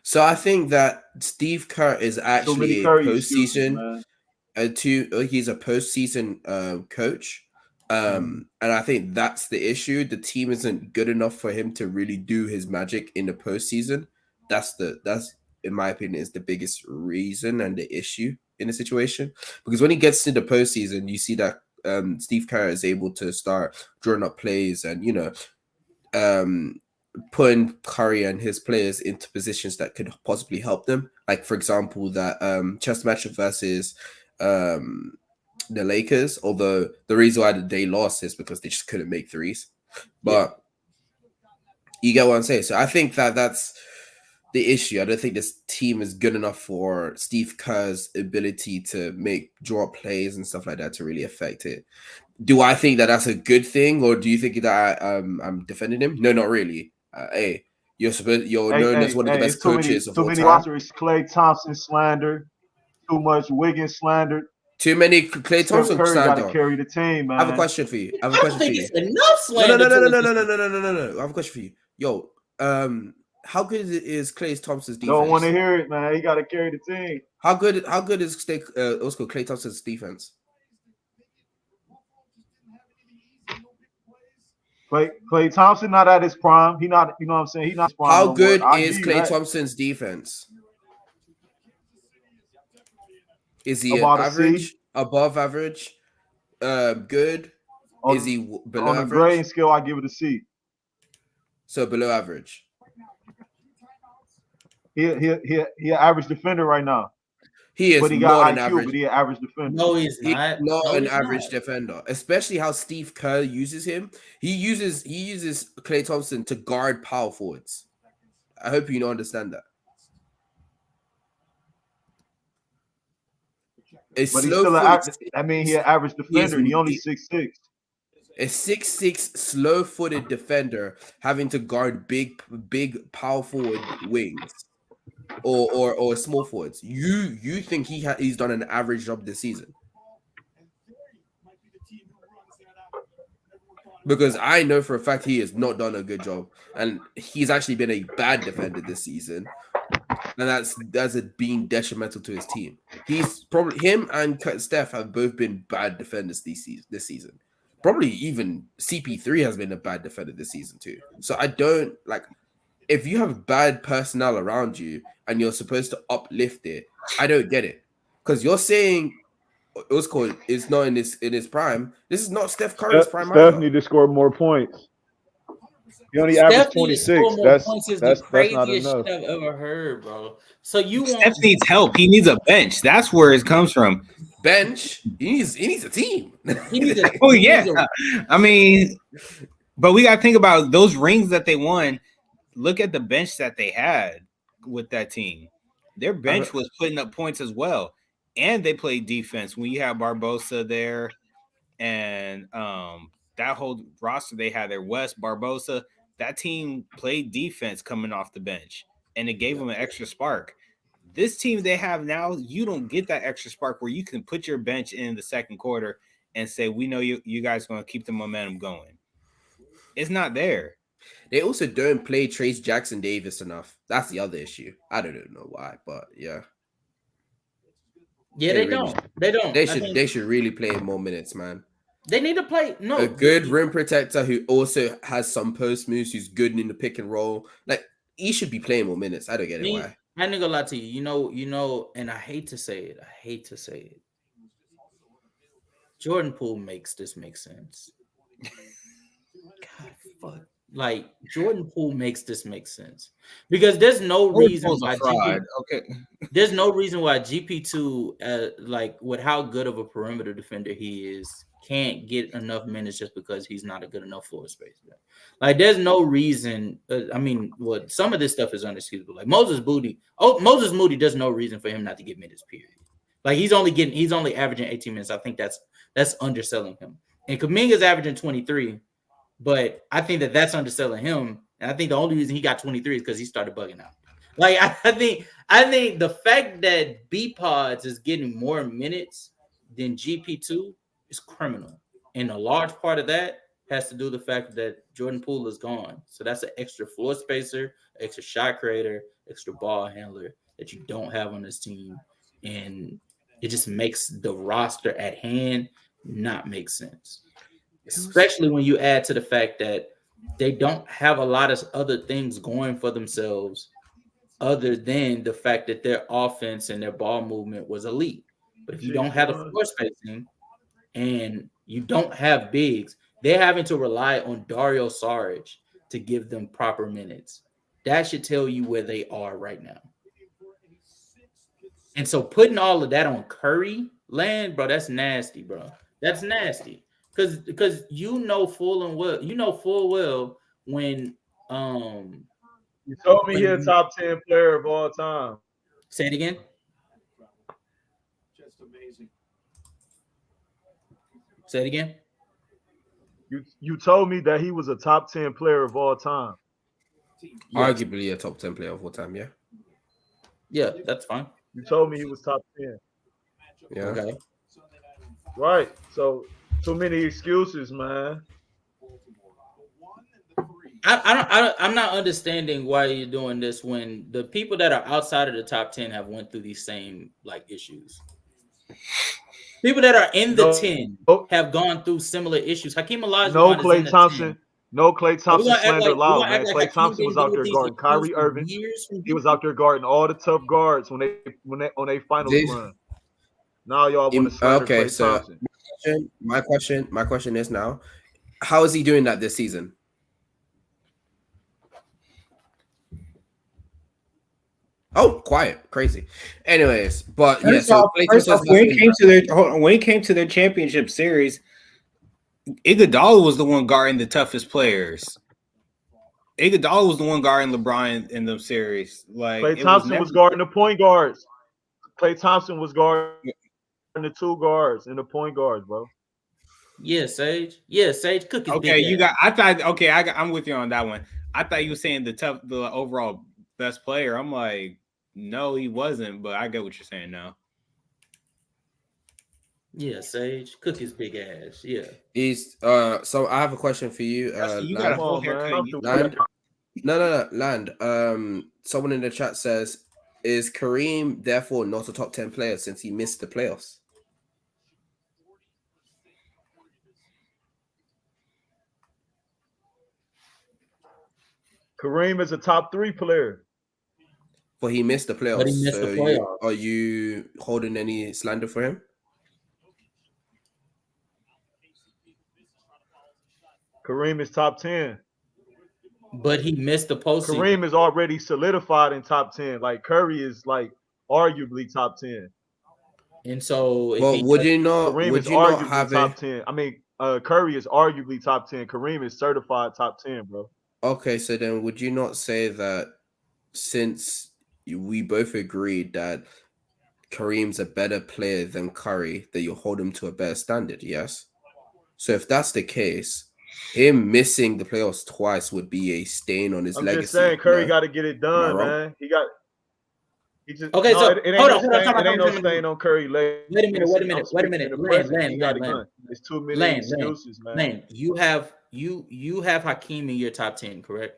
So I think that Steve Kerr is actually a postseason. He's a postseason coach. And I think that's the issue. The team isn't good enough for him to really do his magic in the postseason. That's in my opinion is the biggest reason and the issue in the situation. Because when he gets to the postseason, you see that Steve Kerr is able to start drawing up plays and putting Curry and his players into positions that could possibly help them. Like for example, that chess match versus the Lakers, although the reason why they lost is because they just couldn't make threes. But you get what I'm saying. So I think that that's the issue. I don't think this team is good enough for Steve Kerr's ability to draw plays and stuff like that to really affect it. Do I think that that's a good thing, or do you think that I'm defending him? No, not really. You're known as one of the best coaches of all time. Too many Klay Thompson slander, too much Wiggins slander. Too many Klay Thompson Curry slander. Got to carry the team, man. I have a question for you. I don't think it's enough slander. No. I have a question for you. Yo, how good is Klay Thompson's defense? Don't want to hear it, man. He got to carry the team. How good is Klay Thompson's defense? Klay Thompson not at his prime. He not, you know what I'm saying? He not. How good is Klay Thompson's defense? Is he average, above average, good? Is he below on average? On the grading scale, I give it a C. So below average. He an average defender right now. He is more than average. But he an average defender. No, he's not an average defender. Especially how Steve Kerr uses him. He uses Klay Thompson to guard power forwards. I hope you understand that. But he's still he an average defender. He only 6'6". A 6'6" slow-footed defender having to guard big power forward wings or small forwards. You think he's done an average job this season? Because I know for a fact he has not done a good job, and he's actually been a bad defender this season. And that's being detrimental to his team. He's probably him and Steph have both been bad defenders this season. Probably even CP3 has been a bad defender this season too. So I don't like if you have bad personnel around you and you're supposed to uplift it. I don't get it because you're saying Oscar is not in his prime. This is not Steph Curry's prime. Steph need to score more points. He only averaged 26. That's the craziest shit I've ever heard, bro. So Steph needs help. He needs a bench. That's where it comes from. Bench. He needs a team. I mean, but we got to think about those rings that they won. Look at the bench that they had with that team. Their bench was putting up points as well, and they played defense. When you have Barbosa there, and that whole roster they had there, West Barbosa. That team played defense coming off the bench, and it gave them an extra spark. This team they have now, you don't get that extra spark where you can put your bench in the second quarter and say, we know you guys are going to keep the momentum going. It's not there. They also don't play Trace Jackson Davis enough. That's the other issue. I don't know why, but yeah. Yeah, they don't. They don't. They should really play more minutes, man. They need to play a good rim protector who also has some post moves, who's good in the pick and roll. Like he should be playing more minutes. I don't get it why. I ain't gonna lie to you. You know, and I hate to say it. Jordan Poole makes this make sense. God, fuck. Like Jordan Poole makes this make sense because there's no reason why there's no reason why GP2, like with how good of a perimeter defender he is, can't get enough minutes just because he's not a good enough floor spacer. Like there's no reason. I mean, what some of this stuff is unexcusable. Like Moses Moody. Moses Moody. There's no reason for him not to get minutes. Period. Like he's only averaging 18 minutes. I think that's underselling him. And Kuminga's averaging 23. But I think that's underselling him, and I think the only reason he got 23 is because he started bugging out. Like I think the fact that B Pods is getting more minutes than GP2 is criminal, and a large part of that has to do with the fact that Jordan Poole is gone. So that's an extra floor spacer, extra shot creator, extra ball handler that you don't have on this team, and it just makes the roster at hand not make sense. Especially when you add to the fact that they don't have a lot of other things going for themselves other than the fact that their offense and their ball movement was elite. But if you don't have the floor spacing and you don't have bigs, they're having to rely on Dario Saric to give them proper minutes. That should tell you where they are right now. And so putting all of that on Curry land, bro, that's nasty, bro. That's nasty. Because you know full well when you told me he's a top 10 player of all time. Say it again. Say it again. You told me that he was a top 10 player of all time. Arguably a top 10 player of all time, yeah. Yeah, that's fine. You told me he was top 10. Yeah. Okay. Right. So too many excuses, man. I'm not understanding why you're doing this when the people that are outside of the top 10 have went through these same like issues. People that are in the 10 have gone through similar issues. Hakeem Olajuwon no is Klay in the Thompson. 10. No Klay Thompson slander allowed, man. Like Klay Thompson was out there guarding Kyrie Irving. He was out there guarding all the tough guards when they on their finals run. Now y'all want to slander Klay Thompson. My question is now, how is he doing that this season? Oh, quiet, crazy. Anyways, but yeah. So when it came to their championship series, Iguodala was the one guarding the toughest players. Iguodala was the one guarding LeBron in the series. Like Klay Thompson was guarding the point guards. Klay Thompson was guarding the two guards and the point guards, bro. Yeah, Sage. Yeah, Sage Cook is okay. You got. I thought. Okay, I'm with you on that one. I thought you were saying the overall best player. I'm like, no, he wasn't. But I get what you're saying now. Yeah, Sage Cook is big ass. Yeah. He's so I have a question for you. You got a full haircut. Land. Someone in the chat says, is Kareem therefore not a top 10 player since he missed the playoffs? Kareem is a top 3 player. But he missed the playoffs. But he missed the playoffs. Are you holding any slander for him? Kareem is top 10. But he missed the postseason. Kareem is already solidified in top 10. Like Curry is like arguably top 10. And so would you not have top 10? I mean, Curry is arguably top 10. Kareem is certified top 10, bro. Okay, so then would you not say that since we both agreed that Kareem's a better player than Curry, that you hold him to a better standard, yes? So if that's the case, him missing the playoffs twice would be a stain on his legacy. I'm just saying, Curry got to get it done, man. He just okay. So it ain't no stain on Curry. Wait a minute. Land. It's too many excuses, man. Land. You have Hakeem in your top 10, correct?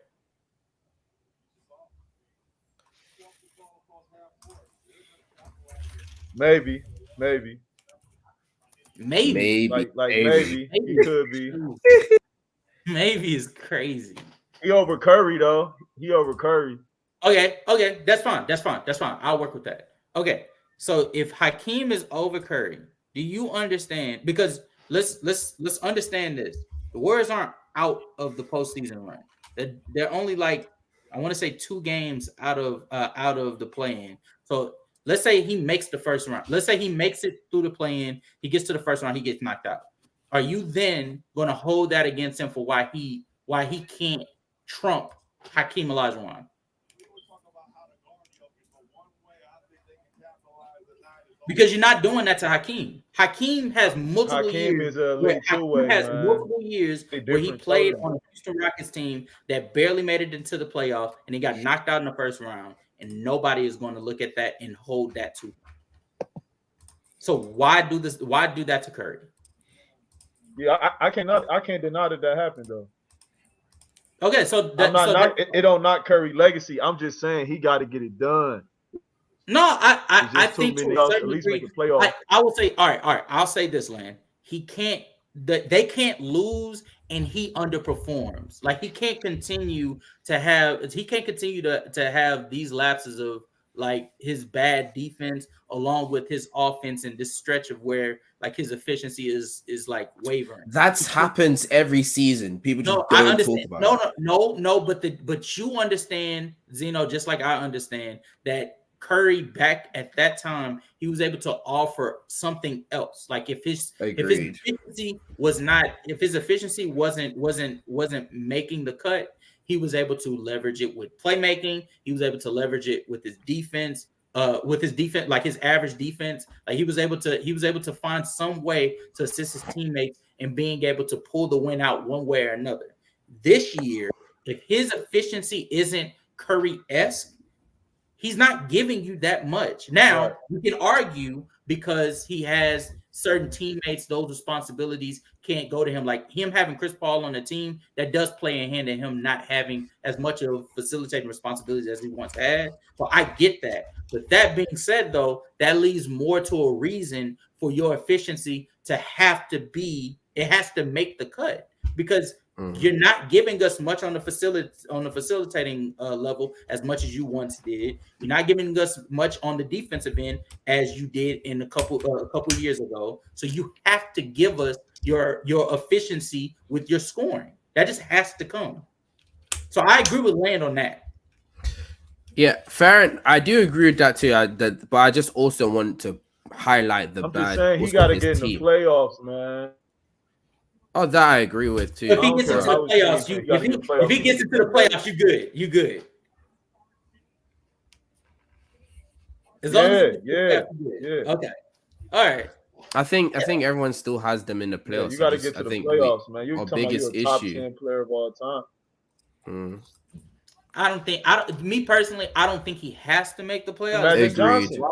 Maybe. Like maybe he could be. Maybe is crazy. He over Curry though. He over Curry. Okay, that's fine. I'll work with that. Okay, so if Hakeem is over Curry, do you understand? Because let's understand this. The Warriors aren't out of the postseason run. They're only like, I want to say 2 games out of the play-in. So let's say he makes the first round. Let's say he makes it through the play-in. He gets to the first round. He gets knocked out. Are you then going to hold that against him for why he can't trump Hakeem Olajuwon? Because you're not doing that to Hakeem. Hakeem has multiple years. Is a elite two-way, has man. multiple years where he played on a Houston Rockets team that barely made it into the playoffs, and he got knocked out in the first round. And nobody is going to look at that and hold that to him. So why do this? Why do that to Curry? Yeah, I can't deny that happened though. Okay, so it don't knock Curry legacy. I'm just saying he got to get it done. No, I think to a certain degree, I will say, all right. I'll say this, Land. He can't. They can't lose, and he underperforms. Like he can't continue to have these lapses of like his bad defense along with his offense and this stretch of where like his efficiency is like wavering. That happens every season. People just don't talk about it. No, but you understand, Zeno, just like I understand that Curry back at that time, he was able to offer something else. Like if his efficiency wasn't making the cut, he was able to leverage it with playmaking. He was able to leverage it with his defense, like his average defense. Like he was able to find some way to assist his teammates and being able to pull the win out one way or another. This year, if his efficiency isn't Curry-esque, he's not giving you that much. Now, you can argue because he has certain teammates, those responsibilities can't go to him. Like him having Chris Paul on the team, that does play in hand in him not having as much of facilitating responsibilities as he once had. So I get that. But that being said, though, that leads more to a reason for your efficiency to have to be, it has to make the cut because you're not giving us much on the facilitating level as much as you once did. You're not giving us much on the defensive end as you did in a couple years ago. So you have to give us your efficiency with your scoring. That just has to come. So I agree with Land on that. Yeah, fair. I do agree with that too. But I just also want to highlight the I'm bad. Just saying he got to get in the playoffs, man. Oh, that I agree with too. If he gets into the playoffs, if he gets into the playoffs, you good. You good. As long as yeah. Okay. All right. I think everyone still has them in the playoffs. Yeah, you got to get to the playoffs, man. You're talking about a top 10 player of all time. Me personally, I don't think he has to make the playoffs. Magic Johnson.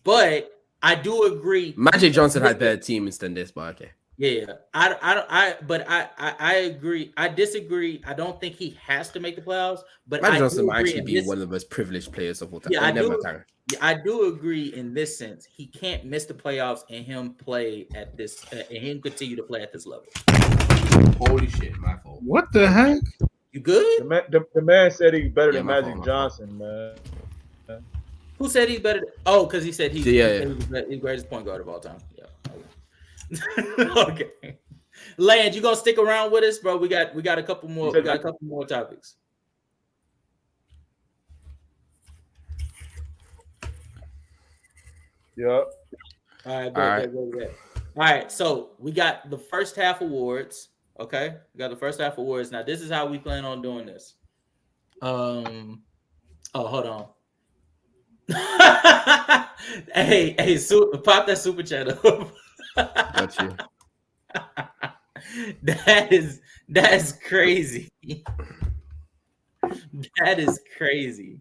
But I do agree. Magic Johnson had better teams than this, but okay. Yeah, I agree. I disagree. I don't think he has to make the playoffs, but Magic Johnson might actually be one of the most privileged players of all time. Yeah, I do agree in this sense. He can't miss the playoffs and him play at this and him continue to play at this level. Holy shit, my fault. What the heck? You good? The man said he's better than Magic Johnson, man. Who said he's better? Because he said he's the greatest point guard of all time. Yeah. Okay. Land, you gonna stick around with us, bro? We got a couple more. We got a couple more topics. Yep. All right. So we got the first half awards. Okay, we got the first half awards. Now this is how we plan on doing this. Oh, hold on. hey, pop that super chat up. Got you. That is crazy. That is crazy.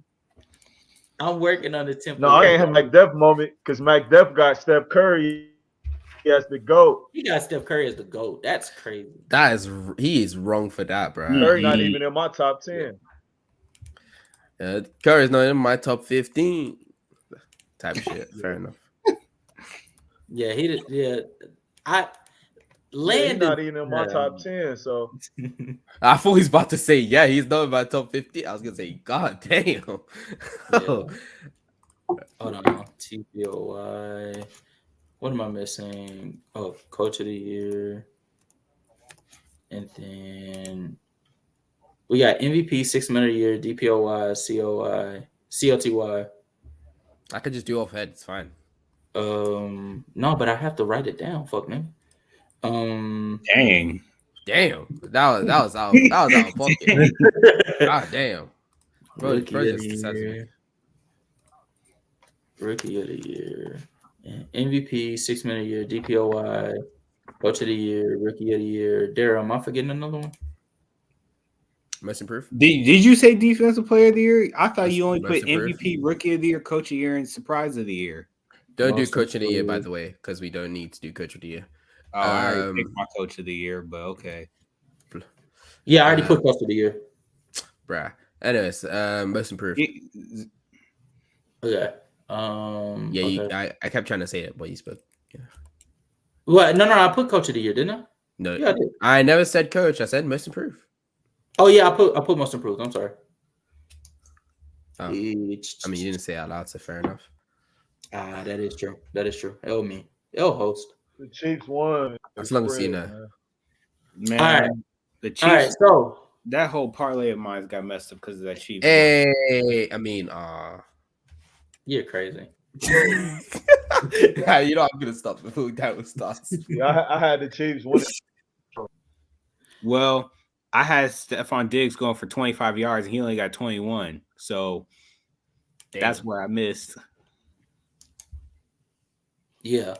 I'm working on the tempo. No, I ain't have McDuff moment because McDuff got Steph Curry as the GOAT. He got Steph Curry as the GOAT. That's crazy. He is wrong for that, bro. Curry not even in my top 10. Curry's not in my top 15. Type shit. Fair enough. Yeah, he did. Yeah, He's not even in my top 10. So I thought he's about to say, yeah, he's not in my top 50. I was gonna say, God damn. Yeah. Hold on, TPOY. What am I missing? Oh, Coach of the Year, and then we got MVP, 6 Man of the Year, DPOY, COI, CLTY. I could just do off head. It's fine. No, but I have to write it down. Fuck man. Dang. That was out of pocket. God damn. Bro, Rookie of the Year. MVP, 6 Man of the Year, DPOY, Coach of the Year, Rookie of the Year. Daryl, am I forgetting another one? Most improved. Did you say Defensive Player of the Year? I thought you only most put MVP, Rookie of the Year, Coach of the Year, and Surprise of the Year. Don't do Coach of the Year, by the way, because we don't need to do Coach of the Year. Oh, I already picked my Coach of the Year, but okay. Yeah, I already put Coach of the Year. Bruh. Anyways, most improved. Okay. Okay. I kept trying to say it, but you spoke. Yeah. What? No, I put Coach of the Year, didn't I? No, yeah, I did. I never said coach. I said most improved. Oh yeah, I put most improved. I'm sorry. Oh. I mean, you didn't say it out loud, so fair enough. That is true. L me. L host. The Chiefs won. As long as you know. Man, all right. The Chiefs. All right, so that whole parlay of mine got messed up because of that Chiefs. Hey, I mean, you're crazy. Yeah, you know I'm gonna stop before that was starts. Yeah, I had the Chiefs win. Well, I had Stephon Diggs going for 25 yards, and he only got 21. So that's where I missed. Yeah.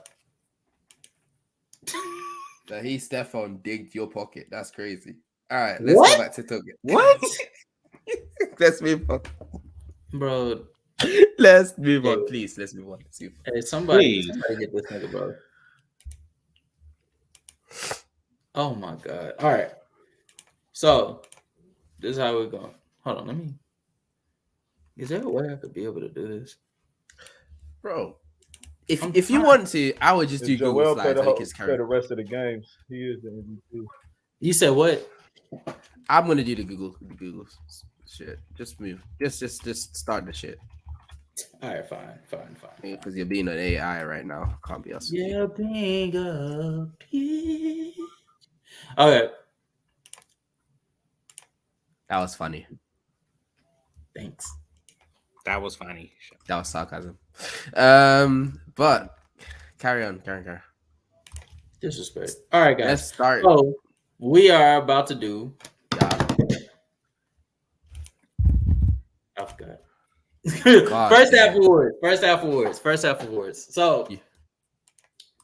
That he Stephon digged your pocket. That's crazy. All right, let's go back to Toget. What? Let's move on. Bro. Let's move on, please. Let's move on. Hey, somebody get this nigga, bro. Oh my god. All right. So this is how we're going. Hold on, let me. Is there a way I could be able to do this? Bro. If you want to, I would just do Google Slides like his play the rest of the games. He is the MVP. You said what? I'm gonna do the Google shit. Just move. Just start the shit. All right, fine. Because you're being an AI right now. Can't be us. Yeah, being a bitch. Okay. That was funny. Thanks. That was funny. That was sarcasm. But carry on. Disrespect. All right, guys. Let's start. So we are about to do. I forgot. First half awards. So,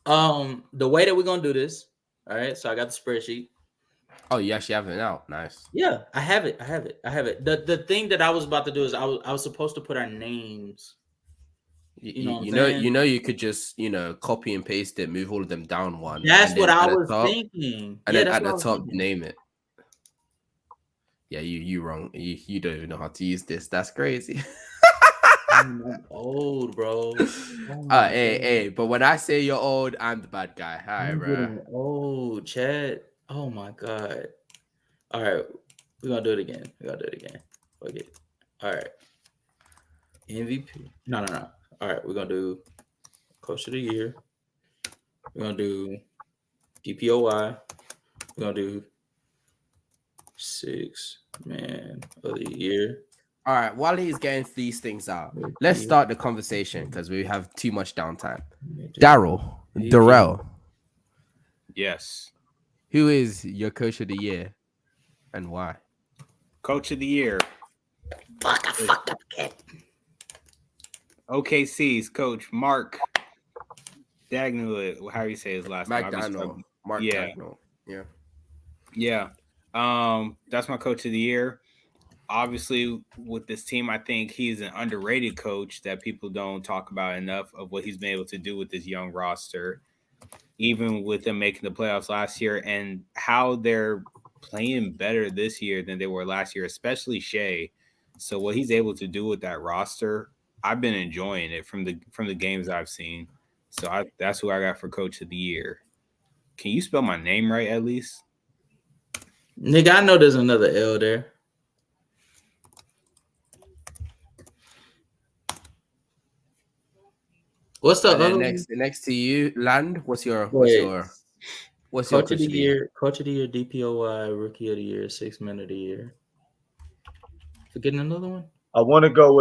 the way that we're gonna do this. All right. So I got the spreadsheet. Oh, you actually have it out. Nice. Yeah, I have it. The thing that I was about to do is I was supposed to put our names. You know, you could just copy and paste it, move all of them down one. That's what I was thinking. And then at the top, name it. Yeah, you wrong. You don't even know how to use this. That's crazy. I'm old, bro. Hey, but when I say you're old, I'm the bad guy. Hi, bro. Oh, Chad. Oh my god. All right, we're gonna do it again. Fuck it. All right. MVP. No. All right, we're gonna do Coach of the Year. We're gonna do DPOY. We're gonna do 6 Man of the Year. All right, while he's getting these things out, let's start the conversation because we have too much downtime. Darrell. Yes. Who is your Coach of the Year and why? Coach of the Year. Fuck up, kid. OKC's coach, Mark Dagnall. How do you say his last name? Mark Dagnall. Yeah. That's my Coach of the Year. Obviously, with this team, I think he's an underrated coach that people don't talk about enough of what he's been able to do with this young roster, even with them making the playoffs last year, and how they're playing better this year than they were last year, especially Shea. So what he's able to do with that roster, I've been enjoying it from the games I've seen. So that's who I got for Coach of the Year. Can you spell my name right at least? Nigga, I know there's another L there. What's the other next to you, Land? What's your Coach your of the year? Coach of the year, DPOY, Rookie of the Year, 6 Man of the Year. Forgetting another one? I want to go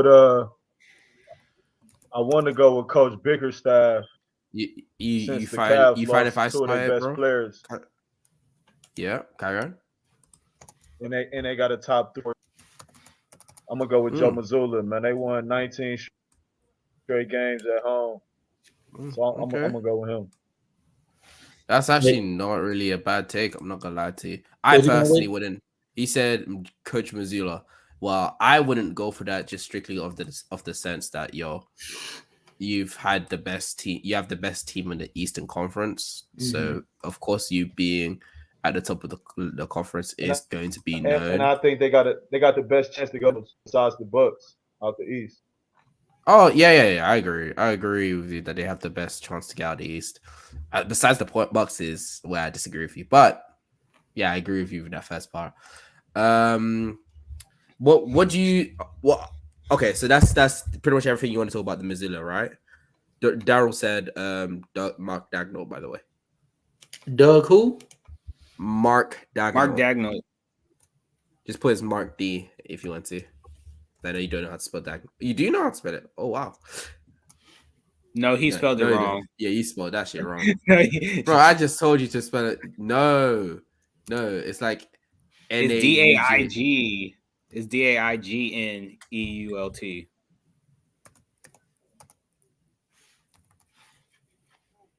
with Coach Bickerstaff. You the find Cavs you find lost if I two of their best players. Yeah, carry on. And they got a top 3. I'm gonna go with Joe Mazzulla, man. They won 19 straight games at home, so I'm gonna go with him. That's actually not really a bad take. I'm not gonna lie to you. I personally wouldn't. He said Coach Mazzulla. Well, I wouldn't go for that just strictly of the sense that you've had the best team. You have the best team in the Eastern Conference, so of course you being at the top of the conference is going to be known. And I think they got the best chance to go besides the Bucks out the East. Oh yeah. I agree with you that they have the best chance to get out the East. Besides the Bucks is where I disagree with you, but yeah, I agree with you with that first part. Okay, so that's pretty much everything you want to talk about the Mozilla, right? Daryl said Mark Dagnall, by the way. Doug who? Mark Dagnall. Mark Dagnall. Just put his Mark D if you want to. I know you don't know how to spell Dagnall. You do know how to spell it. Oh wow. No, he spelled it wrong. Yeah, you spelled that shit wrong. Bro, I just told you to spell it. No, it's like It's DAIG. It's DAIGNEULT.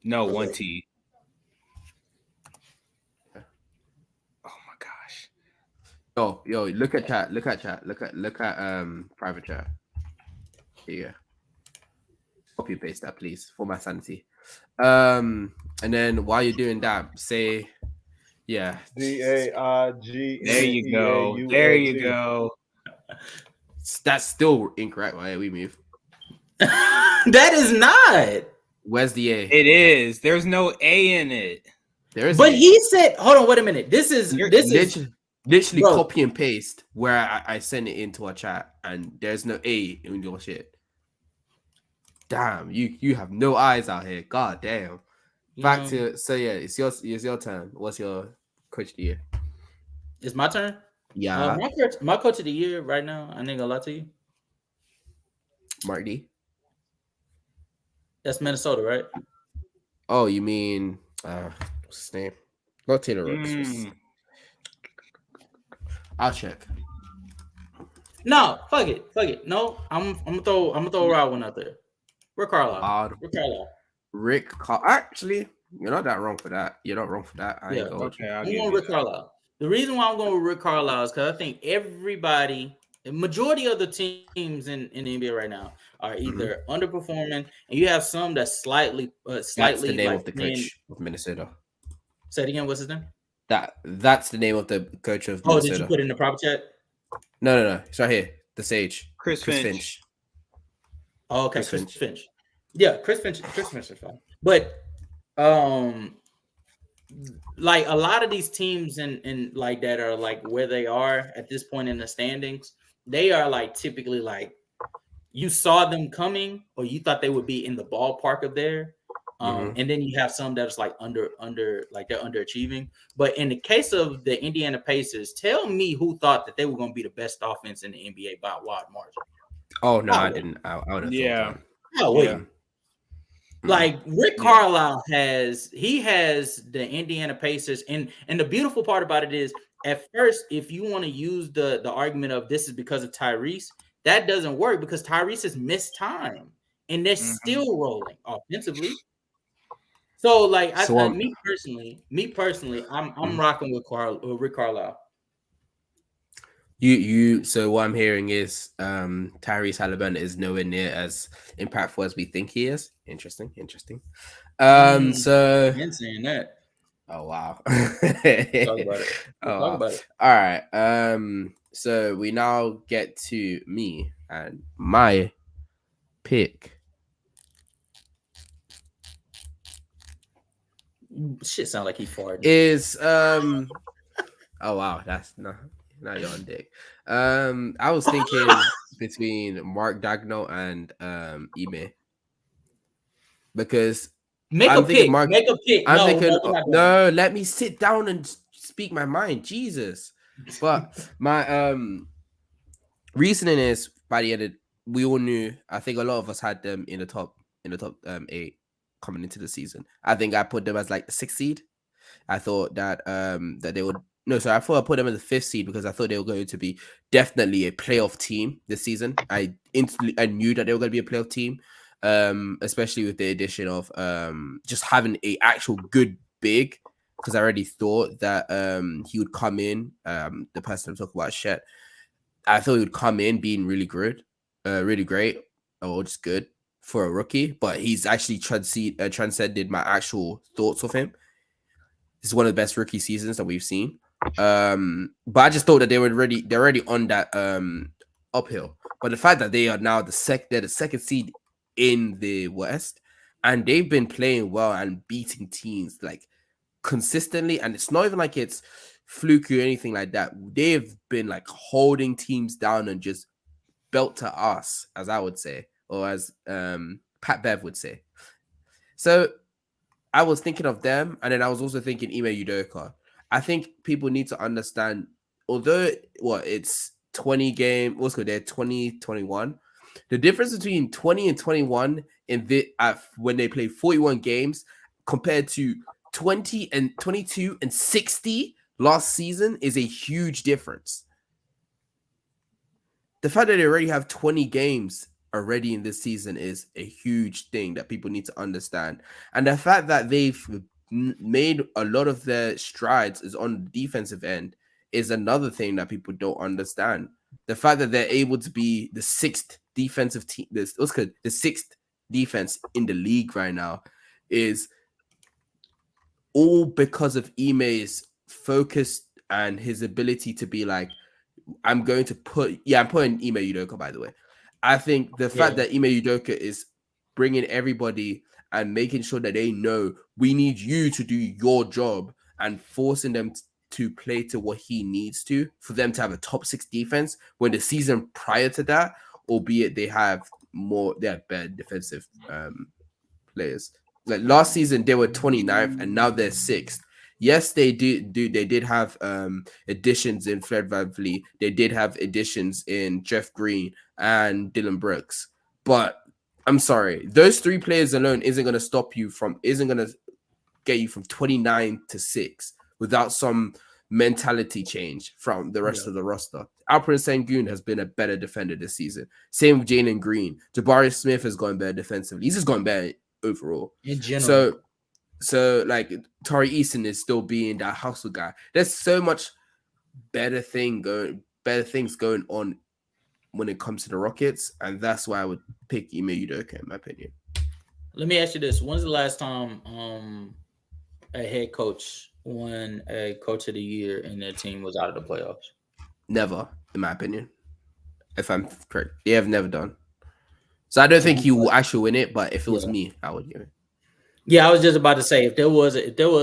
No, one T. Oh my gosh. Yo, look at chat. Look at private chat. Here you go. Copy and paste that, please, for my sanity. And then while you're doing that, say, yeah. DAIG. There you go. There you go. That's still incorrect, right? We move. That is not. Where's the A? It is. There's no A in it. There is. But he said, hold on, wait a minute. This is literally copy and paste where I send it into our chat, and there's no A in your shit. Damn, you have no eyes out here. God damn. Back to it's your turn. What's your coach of the year? It's my turn. Yeah. My coach of the year right now, I ain't gonna lie to you. Mark D. That's Minnesota, right? Oh, you mean what's his name? Not Taylor Rooks. I'll check. No, fuck it. No, I'm gonna throw a raw one out there. Rick Carlisle. Actually, you're not that wrong for that. You're not wrong for that. I'm going Rick Carlisle. The reason why I'm going with Rick Carlisle is because I think the majority of the teams in the NBA right now are either underperforming, and you have some that's slightly. That's the name of the coach of Minnesota. Say it again. What's his name? That's the name of the coach of Minnesota. Did you put it in the prop chat? No. It's right here. The Sage. Chris Finch. Oh, okay. Chris Finch. Yeah, Chris Finch is fine. But like a lot of these teams in like that are like where they are at this point in the standings, they are like typically like you saw them coming or you thought they would be in the ballpark of there. And then you have some that's like under like they're underachieving. But in the case of the Indiana Pacers, tell me who thought that they were going to be the best offense in the NBA by a wide margin. Oh no, I didn't. I would have thought that. Oh wait. Yeah. Like Rick Carlisle has the Indiana Pacers, and the beautiful part about it is at first, if you want to use the argument of this is because of Tyrese, that doesn't work because Tyrese has missed time and they're still rolling offensively. So like me personally, I'm rocking with Rick Carlisle. So what I'm hearing is Tyrese Halliburton is nowhere near as impactful as we think he is. Interesting. So I'm saying that. Oh wow. Talk about it. Talk about it. All right. So we now get to me and my pick. Shit sound like he farted. Is oh wow, that's not you're on dick. I was thinking between Mark Dagnall and Ime, because Make I'm a thinking pick. Mark. Make a pick. I'm No, thinking we're not doing no. Let me sit down and speak my mind, Jesus. But my reasoning is by the end of, we all knew. I think a lot of us had them in the top 8 coming into the season. I think I put them as like the 6th seed. I thought that that they would no, so I thought I put them in the 5th seed because I thought they were going to be definitely a playoff team this season. I knew that they were going to be a playoff team, especially with the addition of just having a actual good big. Because I already thought that he would come in. The person I'm talking about, Shet, I thought he would come in being really good, really great, or just good for a rookie. But he's actually transcended my actual thoughts of him. This is one of the best rookie seasons that we've seen. But I just thought that they're already on that uphill. But the fact that they are now they're the 2nd seed in the West, and they've been playing well and beating teams like consistently, and it's not even like it's fluky or anything like that. They've been like holding teams down and just belt to us, as I would say, or as Pat Bev would say. So I was thinking of them, and then I was also thinking Ime Udoka. I think people need to understand, although it's 20 game, what's good, they're 2021. The difference between 20 and 21 when they play 41 games compared to 20 and 22 and 60 last season is a huge difference. The fact that they already have 20 games already in this season is a huge thing that people need to understand. And the fact that they've made a lot of their strides is on the defensive end is another thing that people don't understand. The fact that they're able to be the 6th defensive team, the 6th defense in the league right now is all because of Ime's focus and his ability to be like, I'm putting Ime Udoka, by the way. I think the fact that Ime Udoka is bringing everybody and making sure that they know we need you to do your job and forcing them to play to what he needs to for them to have a top 6 defense when the season prior to that, albeit they have better defensive players. Like last season, they were 29th and now they're 6th. Yes, they did have additions in Fred VanVleet. They did have additions in Jeff Green and Dylan Brooks. But I'm sorry, those 3 players alone isn't going to get you from 29 to 6 without some mentality change from the rest of the roster. Alperen Sengun has been a better defender this season. Same with Jalen Green. Jabari Smith has gone better defensively. He's just gone better overall. In general. So like Tari Eason is still being that hustle guy. There's so much better things going on when it comes to the Rockets, and that's why I would pick Ime Udoka in my opinion. Let me ask you this: when's the last time a head coach won a Coach of the Year and their team was out of the playoffs? Never, in my opinion. If I'm correct, they have never done. So I don't think he will actually win it, but if it was me, I would give it. Yeah, I was just about to say if there was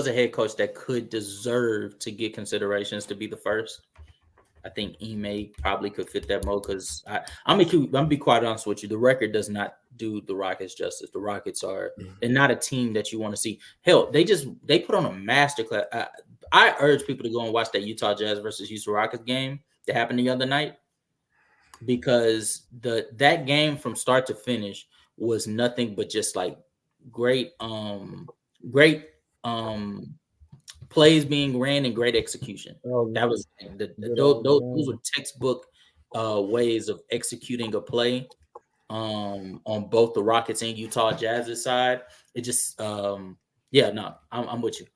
a head coach that could deserve to get considerations to be the first, I think Ime probably could fit that mold. Because I'm gonna be quite honest with you, the record does not do the Rockets justice. The Rockets they're not a team that you want to see. Hell, they put on a masterclass. I urge people to go and watch that Utah Jazz versus Houston Rockets game that happened the other night, because that game from start to finish was nothing but just like great plays being ran and great execution. That was those were textbook ways of executing a play on both the Rockets and Utah Jazz's side. It just I'm with you.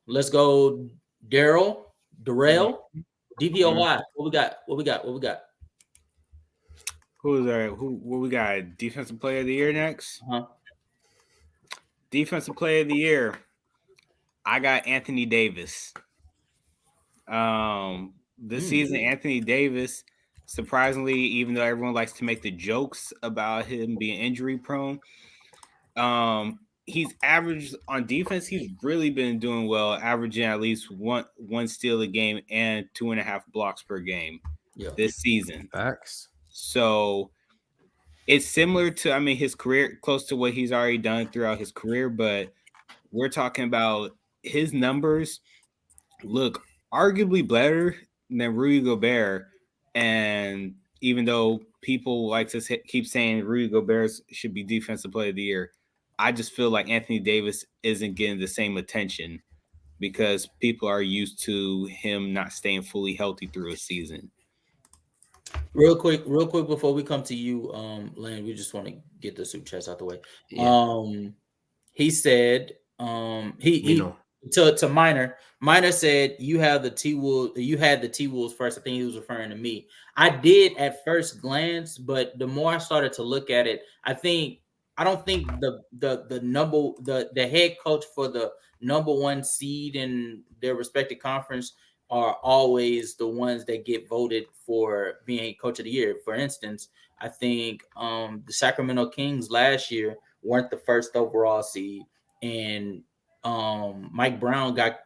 Let's go Darrell, DPOY. What we got? What we got? Defensive player of the year next? Defensive player of the year. I got Anthony Davis. This season, Anthony Davis, surprisingly, even though everyone likes to make the jokes about him being injury prone, he's averaged on defense. He's really been doing well, averaging at least one steal a game and 2.5 blocks per game this season. Facts. So it's similar to, I mean, his career, close to what he's already done throughout his career, but we're talking about his numbers look arguably better than Rudy Gobert. And even though people like to keep saying Rudy Gobert should be Defensive Player of the Year, I just feel like Anthony Davis isn't getting the same attention because people are used to him not staying fully healthy through a season. Real quick before we come to you, Lane, we just want to get the super chats out the way. Yeah. He said, to Minor said you had the T-Wolves first. I think he was referring to me. I did at first glance, but the more I started to look at it, I don't think the head coach for the number one seed in their respective conference are always the ones that get voted for being coach of the year. For instance, I think the Sacramento Kings last year weren't the first overall seed, and Mike Brown got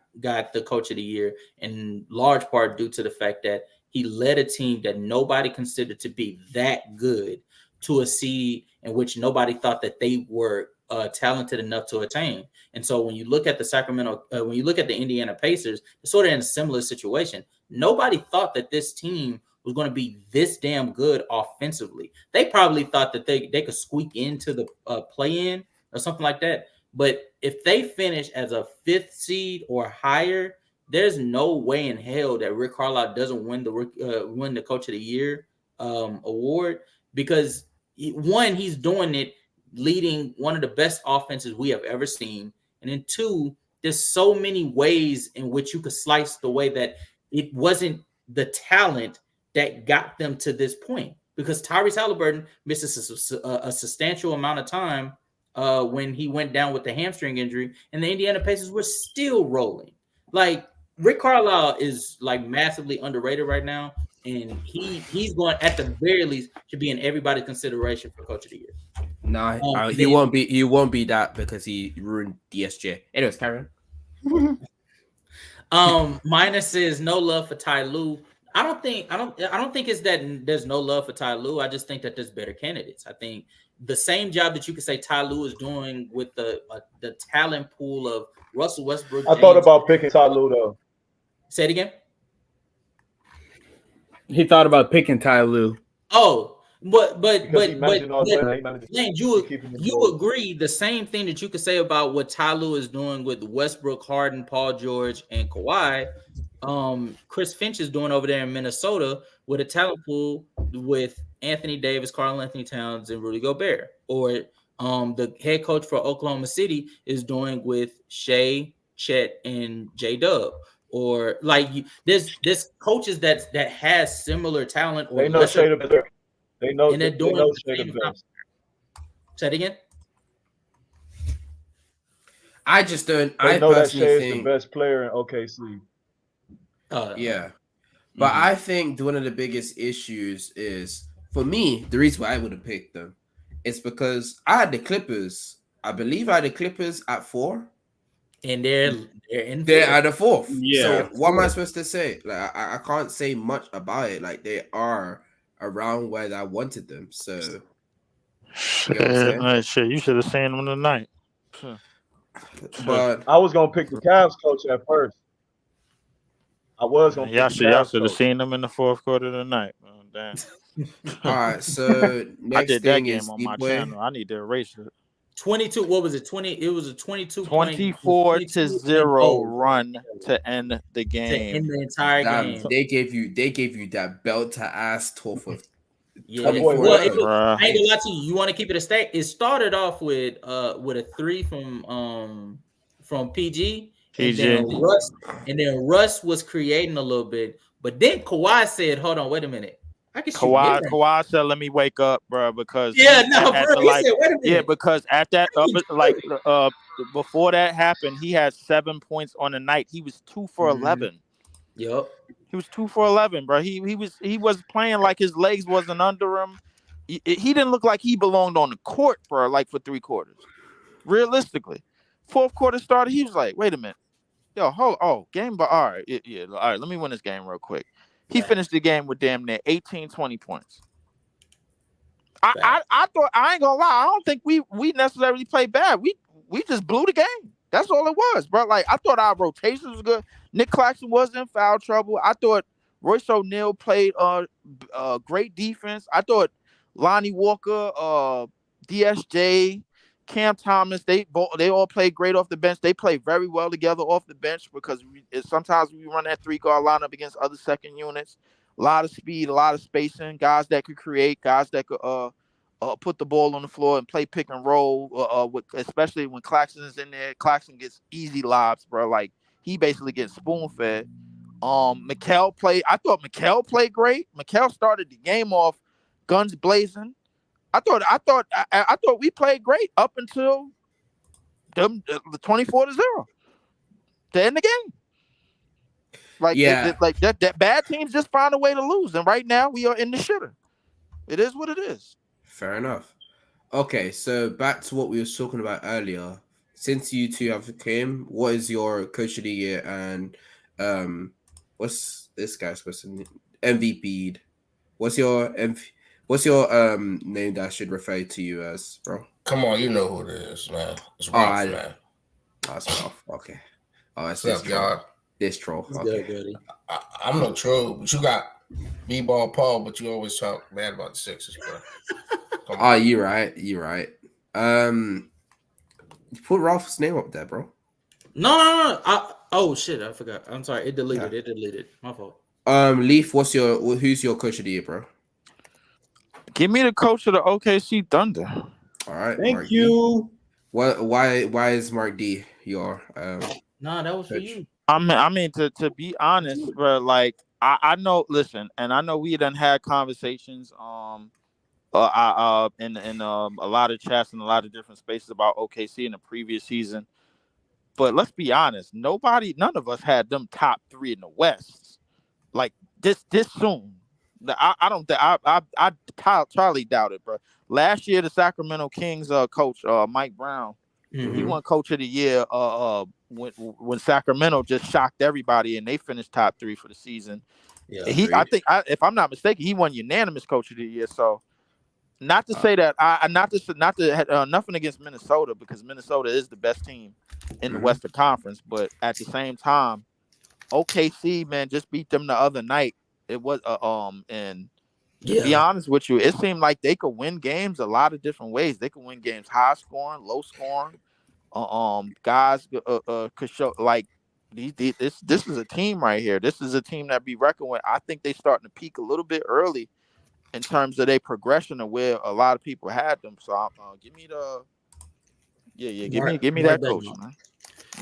the coach of the year in large part due to the fact that he led a team that nobody considered to be that good to a seed in which nobody thought that they were talented enough to attain. And so when you look at the Indiana Pacers, they're sort of in a similar situation. Nobody thought that this team was going to be this damn good offensively. They probably thought that they could squeak into the play-in or something like that. But if they finish as a 5th seed or higher, there's no way in hell that Rick Carlisle doesn't win the Coach of the Year award, because one, he's doing it leading one of the best offenses we have ever seen, and then two, there's so many ways in which you could slice the way that it wasn't the talent that got them to this point, because Tyrese Halliburton misses a substantial amount of time when he went down with the hamstring injury, and the Indiana Pacers were still rolling. Like, Rick Carlisle is like massively underrated right now, and he's going, at the very least, should be in everybody's consideration for Coach of the Year. No, he won't be. He won't be that because he ruined DSJ. Anyways, Karen. Minor says no love for Ty Lue. I don't think it's that there's no love for Ty Lue. I just think that there's better candidates. I think the same job that you could say Ty Lue is doing with the talent pool of Russell Westbrook. I thought about picking Ty Lue though. Say it again. He thought about picking Ty Lue. Oh, but Lane, you agree the same thing that you could say about what Ty Lue is doing with Westbrook, Harden, Paul George, and Kawhi. Chris Finch is doing over there in Minnesota with a talent pool with Anthony Davis, Karl-Anthony Towns, and Rudy Gobert. Or the head coach for Oklahoma City is doing with Shea, Chet, and J-Dub. Or like there's coaches that has similar talent. Or they know Shea the best. They know Shea the best. Say it again. I just don't. I know that Shea think is the best player in OKC. Yeah, but I think one of the biggest issues is, for me, the reason why I would have picked them is because I had the Clippers. I believe I had the Clippers at 4. And they're at the 4th. Yeah. So what am I supposed to say? Like I can't say much about it. Like they are around where I wanted them. So shit, you should have seen them tonight. But I was gonna pick the Cavs coach at first. I was gonna. Y'all should have seen them in the 4th quarter tonight. Oh, damn. All right. So next I did that thing game is on my channel. I need to erase it. 22. What was it? 20. It was a 22. 24-0 run to end the game. To end the entire game. They gave you that belt to ass tough of. Yeah. Well, I ain't gonna lie to you. You want to keep it a stack? It started off with a 3 from PG. And then Russ was creating a little bit, but then Kawhi said, "Hold on, wait a minute." Kawhi said, "Let me wake up, bro." Because he said, "Wait a minute." Yeah, because at that before that happened, he had 7 points on the night. He was 2 for 11. Yep, he was 2 for 11, bro. He was playing like his legs wasn't under him. He didn't look like he belonged on the court for 3 quarters. Realistically, fourth quarter started. He was like, "Wait a minute, yo, game, but all right, yeah, all right. Let me win this game real quick." He finished the game with damn near 18, 20 points. I thought, I ain't gonna lie, I don't think we necessarily played bad. We just blew the game. That's all it was, bro. Like, I thought our rotation was good. Nick Claxton wasn't in foul trouble. I thought Royce O'Neal played great defense. I thought Lonnie Walker, DSJ, Cam Thomas, they all played great off the bench. They played very well together off the bench because sometimes we run that 3-guard lineup against other second units. A lot of speed, a lot of spacing, guys that could create, guys that could put the ball on the floor and play pick and roll, especially when Claxton is in there. Claxton gets easy lobs, bro. Like, he basically gets spoon-fed. Mikal played. I thought Mikal played great. Mikal started the game off guns blazing. I thought we played great up until the 24-0 to end the game. Like, that bad teams just find a way to lose, and right now we are in the shitter. It is what it is. Fair enough. Okay, so back to what we were talking about earlier. Since you two have came, what is your coach of the year and what's this guy's question? MVP? What's your name that I should refer to you as, bro? Come on, you know who it is, man. It's Ralph, man. Oh, it's Ralph. Okay. Oh, it's What's up, y'all? This troll. Okay. I'm no troll, but you got B-ball Paul, but you always talk bad about the Sixers, bro. Oh, you're right. Put Ralph's name up there, bro. No. Oh shit, I forgot. I'm sorry. It deleted. My fault. Leaf, who's your coach of the year, bro? Give me the coach of the OKC Thunder. All right. Thank Mark you. D. Why is Mark D your Nah, that was coach? for you. I mean to be honest, bro, like I know, listen, and I know we done had conversations in a lot of chats and a lot of different spaces about OKC in the previous season. But let's be honest, none of us had them top 3 in the West like this soon. I don't think I totally doubt it, bro. Last year, the Sacramento Kings coach Mike Brown, he won Coach of the Year when Sacramento just shocked everybody and they finished top 3 for the season. Yeah, I think if I'm not mistaken, he won unanimous Coach of the Year. So, not to say that nothing against Minnesota, because Minnesota is the best team in the Western Conference, but at the same time, OKC, man, just beat them the other night. It was and to be honest with you, it seemed like they could win games a lot of different ways. They could win games high scoring, low scoring. Guys could show like this is a team right here. This is a team that be reckoned with. I think they starting to peak a little bit early in terms of their progression of where a lot of people had them. So give me that coach, man.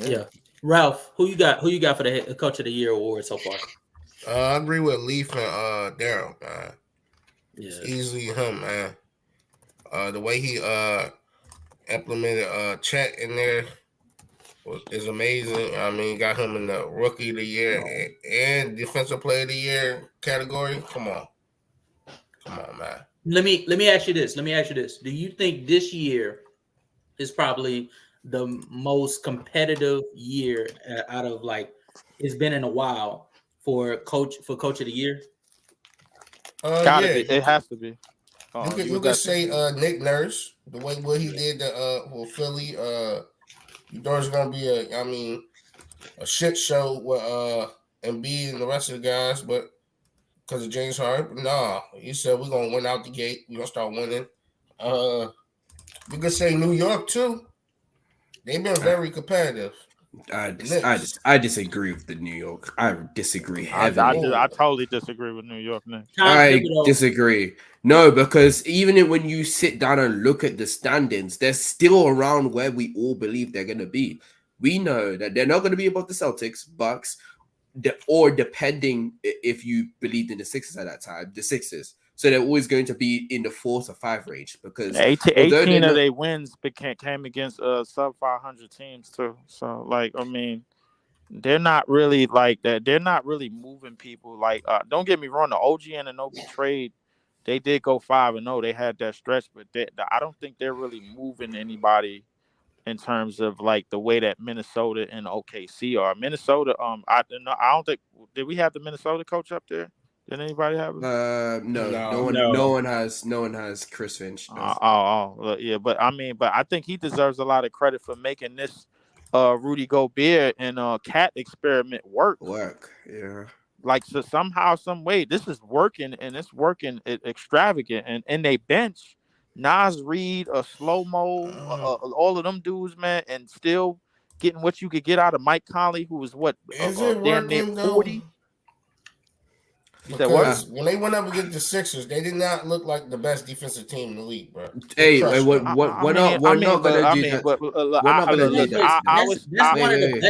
Yeah. Ralph, who you got for the Coach of the Year award so far? I agree with Leaf and Daryl, man. Yeah. It's easily him, man. The way he implemented Chet in there is amazing. I mean, got him in the Rookie of the Year and Defensive Player of the Year category. Come on, man. Let me ask you this. Do you think this year is probably the most competitive year out of, like, it's been in a while for Coach of the Year? It has to be. You could say Nick Nurse, the way what he did for Philly. You know it's gonna be a shit show with Embiid and the rest of the guys, but because of James Harden, he said we're gonna win out the gate. We're gonna start winning. We could say New York too. They've been very competitive. I disagree with the New York. I disagree heavily. I totally disagree with New York, man. I disagree. No, because even when you sit down and look at the standings, they're still around where we all believe they're going to be. We know that they're not going to be above the Celtics, Bucks, or depending if you believed in the Sixers at that time, the Sixers. So they're always going to be in the 4 to 5 range because 18 of their wins came against sub 500 teams too. So, like, I mean, they're not really like that. They're not really moving people. Like, don't get me wrong, the OG and the Nobi trade, they did go 5-0. They had that stretch, but I don't think they're really moving anybody in terms of like the way that Minnesota and OKC are. Minnesota, I don't think did we have the Minnesota coach up there? Did anybody have him? No one has Chris Finch. No. Yeah, but I think he deserves a lot of credit for making this Rudy Gobert and Cat experiment work. Yeah. Like, so somehow, some way, this is working, and it's working extravagant. And they bench Nas Reed, Slow Mo, all of them dudes, man, and still getting what you could get out of Mike Conley, who was damn near 40. Because when they went up against the Sixers, they did not look like the best defensive team in the league, bro. Hey, we're not gonna do that. We're not gonna do that.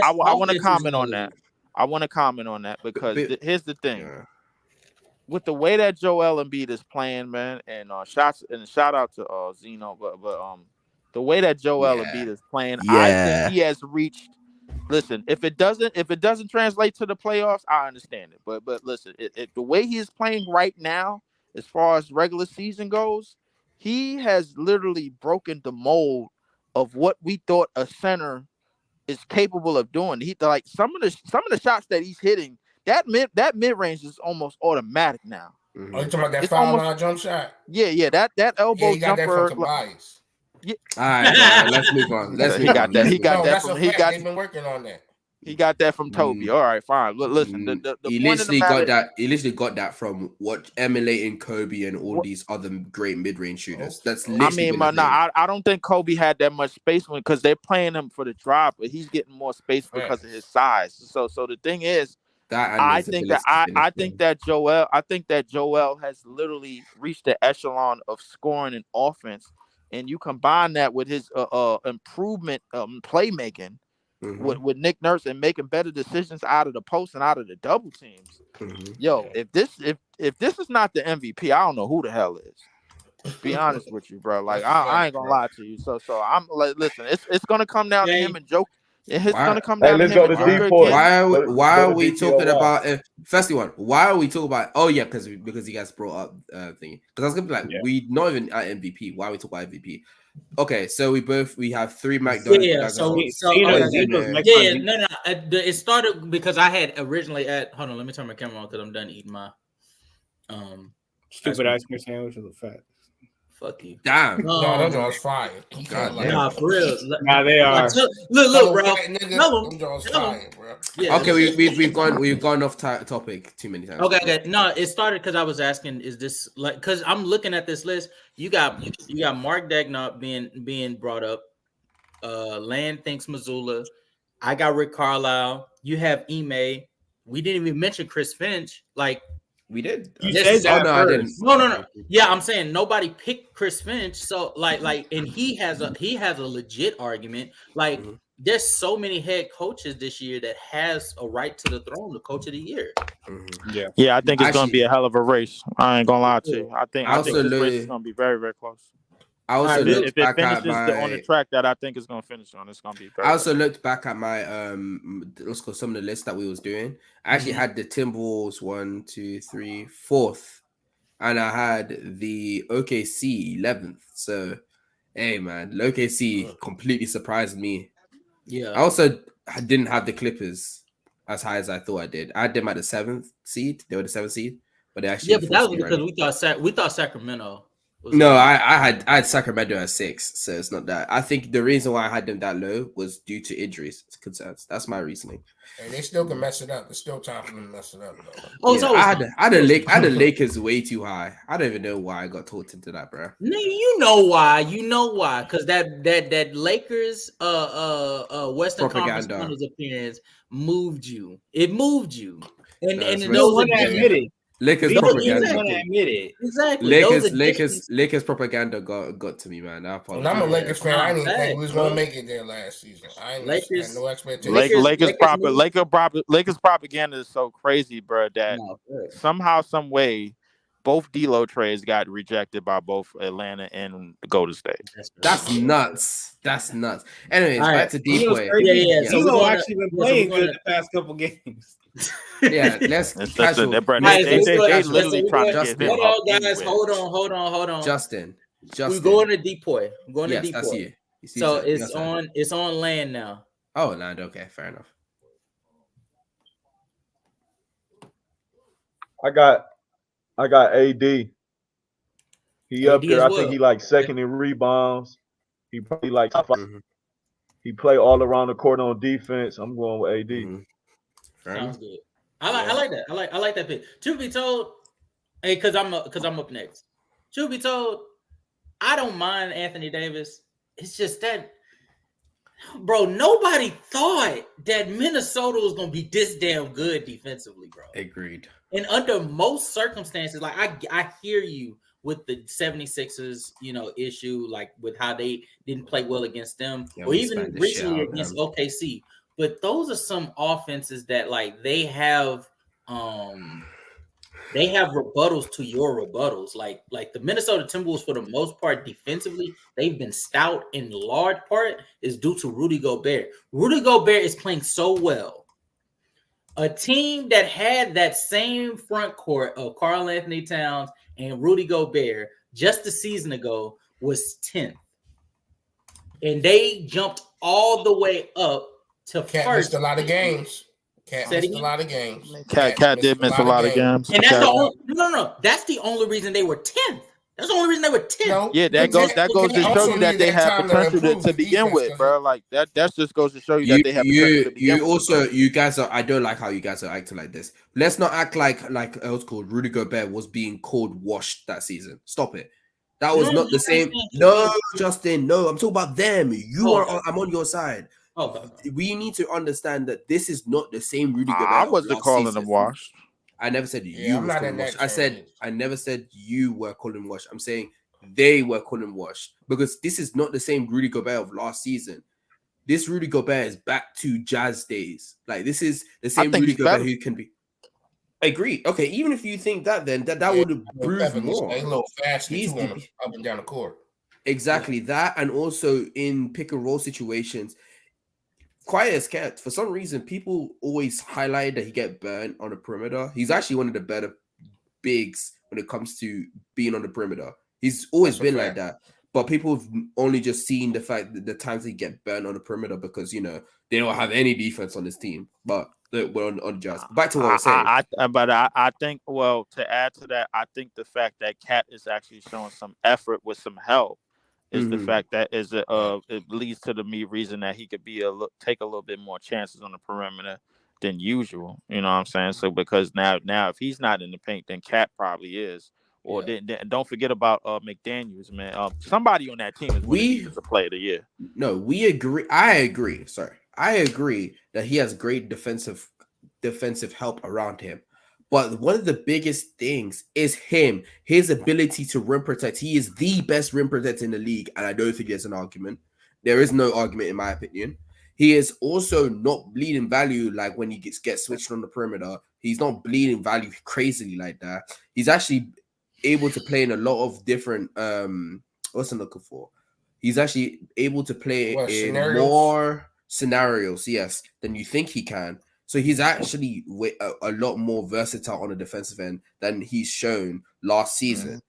I want to comment on that. I want to comment on that because here's the thing. Yeah. With the way that Joel Embiid is playing, man, and shout out to Zeno, but the way that Joel Embiid is playing, I think he has reached. Listen, if it doesn't translate to the playoffs, I understand it. But listen, the way he is playing right now, as far as regular season goes, he has literally broken the mold of what we thought a center is capable of doing. He like some of the shots that he's hitting, that mid range is almost automatic now. Mm-hmm. Oh, you talking about that foul line jump shot? Yeah, that elbow jumper. That from Tobias. Yeah. All right, let's move on. He got that. They've been working on that. He got that from Toby. All right, fine. Listen, he literally got that. He literally got that from emulating Kobe and all these other great mid-range shooters. That's literally. I don't think Kobe had that much space because they're playing him for the drop, but he's getting more space because of his size. So the thing is, I think that Joel has literally reached the echelon of scoring and offense. And you combine that with his improvement playmaking with Nick Nurse and making better decisions out of the post and out of the double teams. Yo, if this is not the MVP, I don't know who the hell is. Be honest with you, bro. Like I ain't gonna lie to you. So I'm like, listen, it's gonna come down to him and Joe. It's gonna come down to him and Joker. Why are we talking about? Firstly, why are we talking about? Oh yeah, because you guys brought up thingy. Because I was gonna be like, we not even at MVP. Why are we talking about MVP? Okay, so we have three McDonald's. It started because I had originally hold on, let me turn my camera on because I'm done eating my stupid ice cream sandwich with fat. Fuck you. Damn. No, those jaws fire. Nah, for real. Nah, they are. Look, bro. Them jaws fire, bro. Yeah, okay, we've gone off topic too many times. Okay. No, it started because I was asking, is this like? Because I'm looking at this list. You got Mark Dagnall being brought up. Land thinks Missoula. I got Rick Carlisle. You have Ime. We didn't even mention Chris Finch. Like. We did. You said that first. No. Yeah, I'm saying nobody picked Chris Finch. So like, and he has a legit argument. Like, there's so many head coaches this year that has a right to the throne, the coach of the year. Yeah. I think it's going to be a hell of a race. I ain't gonna lie to you. I think this race is going to be very, very close. I also if it finishes on the track that I think it's going to finish on, it's going to be very. I also looked back at my let's go some of the lists that we was doing. I actually had the Timberwolves 1, 2, 3, 4th, and I had the OKC 11th. So, hey man, OKC completely surprised me. Yeah. I also didn't have the Clippers as high as I thought I did. I had them at the 7th seed. They were the 7th seed, but they actually but that was because we thought Sacramento. No, I had Sacramento at 6, so it's not that. I think the reason why I had them that low was due to injuries concerns. That's my reasoning. And they still can mess it up. There's still time for them to mess it up, though. I had the Lakers way too high. I don't even know why I got talked into that, bro. No, you know why? Because that Lakers Western Conference Finals appearance moved you. It moved you, and no one admitted. Lakers propaganda. Exactly. Lakers propaganda got to me, man. I'm a Lakers fan. I didn't think we was gonna make it there last season. I ain't had no expectations. Lakers propaganda is so crazy, bro. That somehow, some way, both D-Lo trades got rejected by both Atlanta and Golden State. That's nuts. Anyways, back to D-Boy. Yeah. So D-Lo actually been playing good the past couple games. Yeah, let's casual. They literally trying to get hold on, guys. Hold on. Justin. We're going to Depoy. That's you. So it's on land now. Oh, land. Okay, fair enough. I got AD. He AD up there. as I think well. he like second in rebounds. He probably like top 5. Mm-hmm. He play all around the court on defense. I'm going with AD. Mm-hmm. Sounds good. I like that. I like that pick. Truth be told, hey, because I'm up next. Truth be told, I don't mind Anthony Davis. It's just that, bro, nobody thought that Minnesota was gonna be this damn good defensively, bro. Agreed. And under most circumstances, like I hear you with the 76ers, issue, like with how they didn't play well against them, or even recently against OKC. But those are some offenses that like they have rebuttals to your rebuttals. Like the Minnesota Timberwolves, for the most part, defensively, they've been stout in large part is due to Rudy Gobert. Rudy Gobert is playing so well. A team that had that same front court of Karl Anthony Towns and Rudy Gobert just a season ago was 10th. And they jumped all the way up to Cat first. missed a lot of games. Cat did miss a lot of games. And that's the only no. That's the only reason they were 10th. That's the only reason they were 10th. No, yeah, that goes to show you that they have potential to begin with, bro. Like that just goes to show you that they have potential to begin with. You guys are. I don't like how you guys are acting like this. Let's not act like it was called Rudy Gobert was being called washed that season. Stop it. That was not the same. No, Justin. No, I'm talking about them. I'm on your side. We need to understand that this is not the same Rudy Gobert. I wasn't calling them washed. I never said you were calling washed. I never said you were calling washed. I'm saying they were calling washed because this is not the same Rudy Gobert of last season. This Rudy Gobert is back to Jazz days. Like this is the same Rudy Gobert who can be. I agree. Okay, even if you think that, then that would have proved more. He's a little faster up and down the court. Exactly that, and also in pick and roll situations. Quiet as kept. For some reason, people always highlight that he get burned on the perimeter. He's actually one of the better bigs when it comes to being on the perimeter. He's always been like that. But people have only just seen the fact that the times he get burned on the perimeter because, they don't have any defense on this team. But we're on Jazz. Back to what I was saying. I think, well, to add to that, I think the fact that Cat is actually showing some effort with some help is the fact that it leads to the reason that he could take a little bit more chances on the perimeter than usual. You know what I'm saying? So because now if he's not in the paint, then Cat probably is. Or then don't forget about McDaniels, man. Somebody on that team is the player of the year. No, we agree. I agree. Sorry, I agree that he has great defensive help around him. But one of the biggest things is his ability to rim protect. He is the best rim protector in the league, and I don't think there's an argument. There is no argument, in my opinion. He is also not bleeding value like when he gets switched on the perimeter. He's not bleeding value crazily like that. He's actually able to play in a lot of different what's I'm looking for? He's actually able to play in more scenarios, yes, than you think he can. So he's actually a lot more versatile on the defensive end than he's shown last season.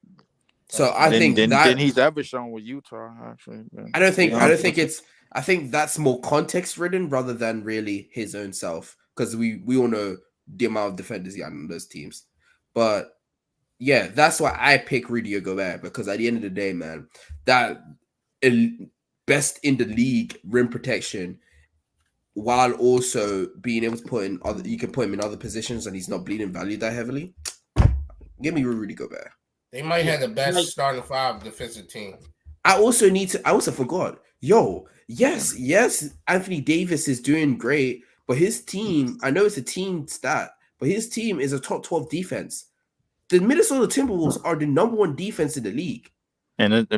So I think he's ever shown with Utah. Actually, I think that's more context ridden rather than really his own self because we all know the amount of defenders he had on those teams. But yeah, that's why I pick Rudy Gobert because at the end of the day, man, that best in the league rim protection. While also being able to you can put him in other positions and he's not bleeding value that heavily. Give me Rudy Gobert. They might have the best starting 5 defensive team. I also forgot. Yes, Anthony Davis is doing great, but his team, I know it's a team stat, but his team is a top 12 defense. The Minnesota Timberwolves are the number 1 defense in the league. And they've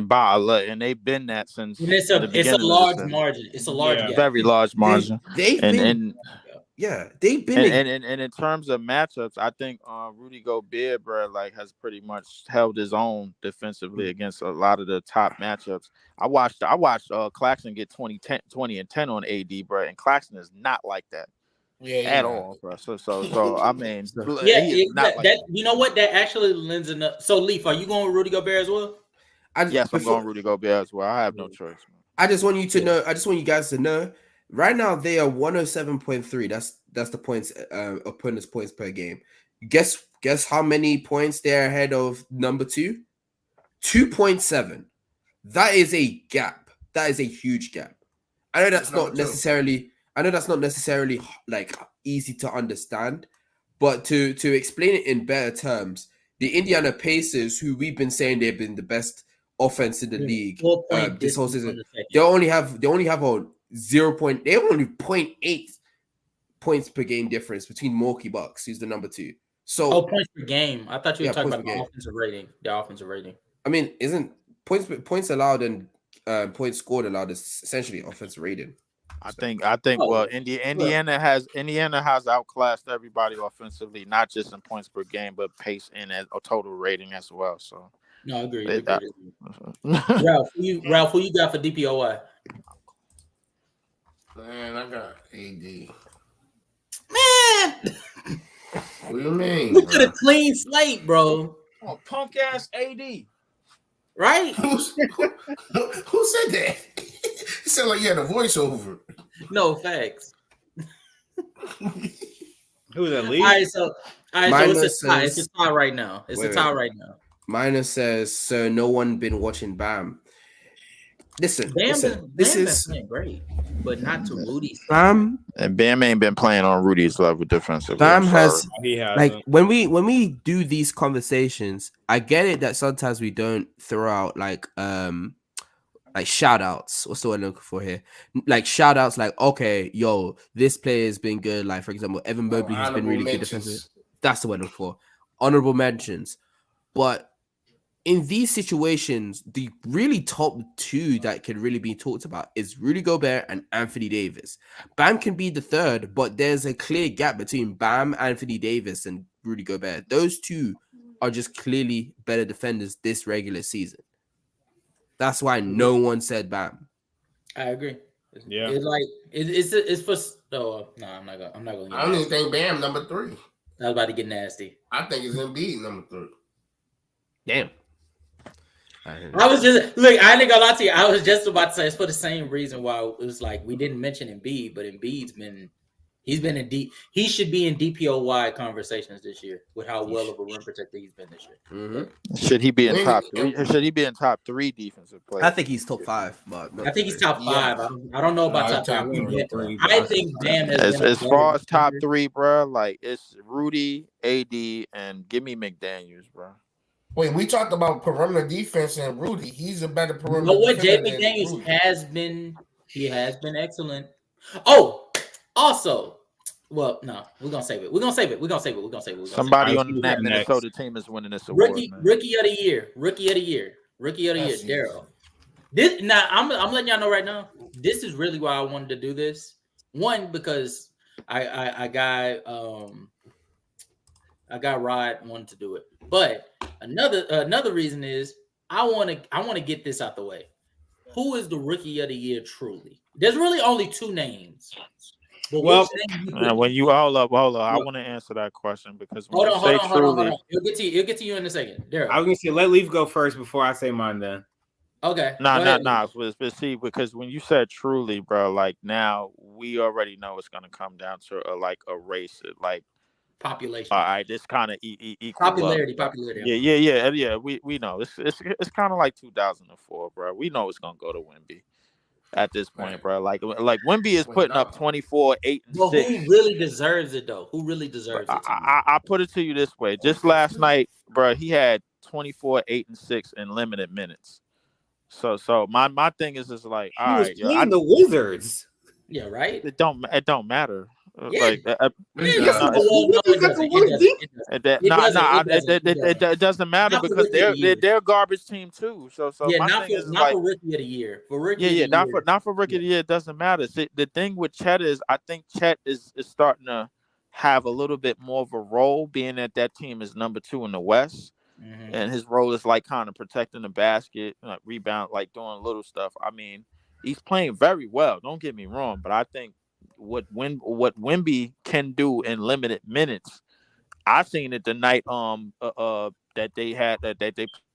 been that since. It's a large margin. It's a large, very large margin. They've been in terms of matchups, I think Rudy Gobert, bro, has pretty much held his own defensively against a lot of the top matchups. I watched Claxton get 20 and 10 on AD, bro, and Claxton is not like that. At all, bro. So I mean, you know what? That actually lends enough. So Leaf, are you going with Rudy Gobert as well? I'm going Rudy Gobert as well. I have no choice. I just want you to know. I just want you guys to know. Right now, they are 107.3. That's the points. Opponents' points per game. Guess how many points they're ahead of number 2? 2.7. That is a gap. That is a huge gap. I know that's not necessarily. I know that's not necessarily like easy to understand, but to explain it in better terms, the Indiana Pacers, who we've been saying they've been the best offense in the league this whole season, they only have a 0.8 points per game difference between Milwaukee Bucks, who's the number 2. So points per game. I thought you were talking about the offensive rating. The offensive rating. I mean, isn't points allowed and points scored allowed is essentially offensive rating. I think. Well, Indiana has outclassed everybody offensively, not just in points per game, but pace and a total rating as well. So no, I agree. Ralph, who you got for DPOY? Man, I got AD. Man, what do you mean? Look at a clean slate, bro. Oh, punk ass AD. Right? Who said that? It sounded like you had a voiceover. No, facts. Who's that lead? All right, so it's a tie. It's a tie right now. It's a tie right now. Minor says, so no one been watching Bam. Listen, this is playing great, but not to Rudy's. Bam and Bam ain't been playing on Rudy's level defensively. Bam has like when we do these conversations, I get it that sometimes we don't throw out like shout outs. What's the word I'm looking for here? Like shout outs, like okay, yo, this player has been good. Like for example, Evan Mobley has been really good defensively. That's the word I'm looking for. Honorable mentions, but in these situations, the really top 2 that can really be talked about is Rudy Gobert and Anthony Davis. Bam can be the third, but there's a clear gap between Bam, Anthony Davis, and Rudy Gobert. Those 2 are just clearly better defenders this regular season. That's why no one said Bam. I agree. Yeah, it's like it's for. Oh no, I'm not gonna. I don't even think Bam number 3. I was about to get nasty. I think it's Embiid number 3. Damn. I was just look. I ain't gonna lie to you. I was just about to say it's for the same reason why it was like we didn't mention Embiid, but Embiid's been he should be in DPOY conversations this year with how well of a rim protector he's been this year. Mm-hmm. Should he be in top 3? Should he be in top 3 defensive players? I think he's top 5, but I think he's top 5. Yeah. I don't know about top 5. I think Bam as far as top 3, bro. Like it's Rudy, AD, and give me McDaniels, bro. Wait, we talked about perimeter defense and Rudy. He's a better perimeter. You know what Jay McDaniels has been? He has been excellent. Oh, also, well, no, we're gonna save it. Somebody on that Minnesota team is winning this award. Rookie of the year, Daryl. This now, I'm letting y'all know right now. This is really why I wanted to do this. One, because I got Rod wanted to do it, but another reason is I want to get this out the way. Who is the rookie of the year truly? There's really only 2 names. Well, when you hold up, I want to answer that question because when hold on. It'll get to you in a second. Daryl. I was gonna say let Leaf go first before I say mine. Then. Okay. Nah. But see, because when you said truly, bro, like now we already know it's gonna come down to a race, like population. All right, this kind of equal popularity. Yeah. We know it's kind of like 2004, bro. We know it's gonna go to Wemby at this point, bro. Like Wemby is putting up 24, 8, and 6. Who really deserves it though? Who really deserves it? I put it to you this way: just last night, bro, he had 24, 8, and 6 in limited minutes. So my thing is just like, all right, the Wizards. Yeah, right. It don't matter. Yeah. It doesn't matter because they're a garbage team too. So yeah, my not thing is for rookie of the year. For rookie, not for rookie of the year. It doesn't matter. See, the thing with Chet is, I think Chet is starting to have a little bit more of a role, being that team is number 2 in the West, and his role is like kind of protecting the basket, rebound, like doing little stuff. I mean, he's playing very well. Don't get me wrong, but I think what Wemby can do in limited minutes, I've seen it the night that they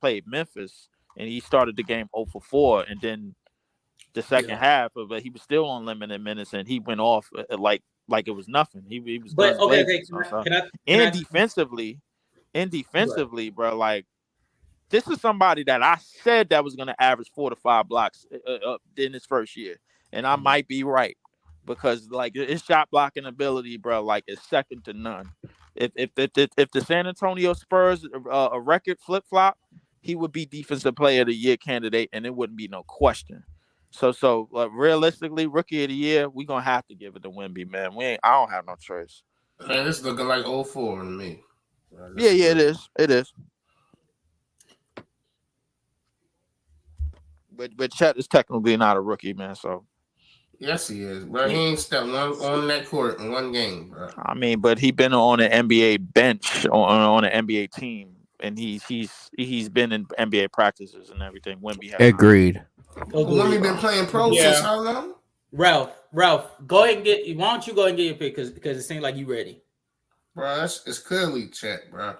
played Memphis and he started the game 0 for 4 and then the second half, but he was still on limited minutes, and he went off like it was nothing. He was. But okay, and defensively, bro, like this is somebody that I said that was going to average 4 to 5 blocks in his first year, and I might be right because like his shot blocking ability, bro, like is second to none. If the San Antonio Spurs a record flip flop, he would be defensive player of the year candidate, and it wouldn't be no question. So realistically, rookie of the year, we're gonna have to give it to Wemby, man. I don't have no choice. Man, this looking like 04 to me. Yeah, it is. It is. But Chet is technically not a rookie, man. So yes, he is, bro. He ain't stepped on that court in one game, bro. I mean, but he been on an NBA bench on an NBA team, and he's been in NBA practices and everything. Wemby has agreed. Wemby been playing pro since how long? Ralph, go ahead and get. Why don't you go ahead and get your pick because it seems like you ready, bro. It's clearly Chet, bro.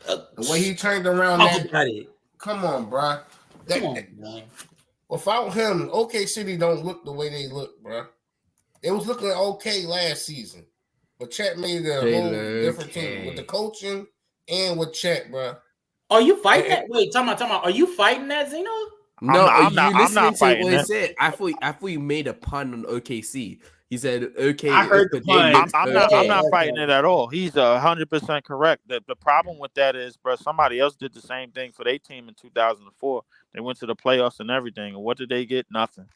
The way he turned around that. Come on, bro. Come on, man. Without him, OK City don't look the way they look, bro. It was looking okay last season, but Chet made a whole different team with the coaching and with Chet, bro. Are you fighting that? Wait, talking about. Are you fighting that, Zeno? No, I'm not fighting what that. he said. I thought you made a pun on OKC. He said, "Okay." I heard the pun. I'm not fighting it at all. He's 100% correct. The problem with that is, bro, somebody else did the same thing for their team in 2004. They went to the playoffs and everything, and what did they get? Nothing.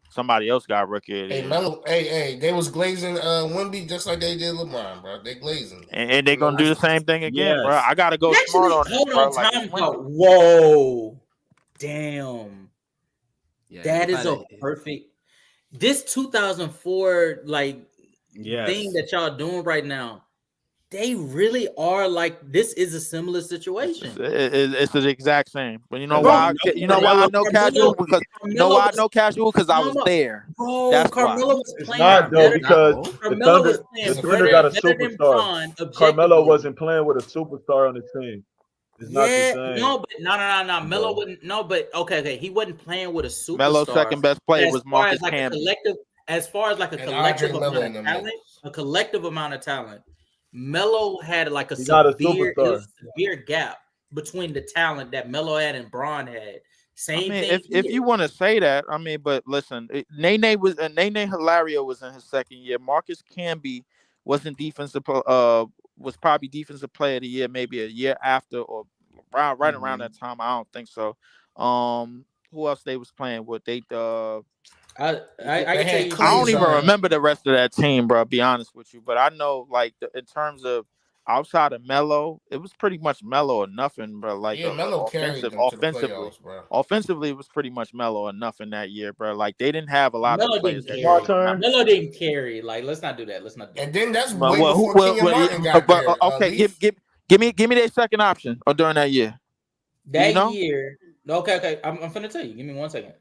Somebody else got rookie of the year. Melo, they was glazing Wemby just like they did LeBron, bro. They glazing, and they gonna do the same thing again, bro. I gotta go smart on it, bro. Whoa, damn, Yeah, that is a perfect. This 2004 thing that y'all doing right now, they really are like this is a similar situation. It's the exact same. But you know why? You know why I know casual because I was there. Bro, that's Carmelo why. was It's playing. not though because Carmelo was the playing Thunder got a better than superstar. Bron, Carmelo wasn't playing with a superstar on the team. It's not the same. No, Melo wouldn't. No, but okay. He wasn't playing with a superstar. Melo's second best player was Marcus Camby. As far as like a collective amount of talent, Melo had like a severe gap between the talent that Melo had and Bron had. Same thing. If you want to say that, I mean, but listen, Nene Hilario was in his second year. Marcus Camby wasn't was probably defensive player of the year, maybe a year after or right around that time. I don't think so. Who else they was playing with? I don't even remember the rest of that team, bro. I'll be honest with you, but I know like in terms of outside of Melo, it was pretty much Melo or nothing, bro. Like Melo offensively, offensively, it was pretty much Melo or nothing that year, bro. Like they didn't have a lot of players. Melo didn't carry. Like let's not do that. And then that's way before Kenyon Martin got there. Okay, give me their second option or during that year. Year. Okay. I'm finna tell you. Give me 1 second.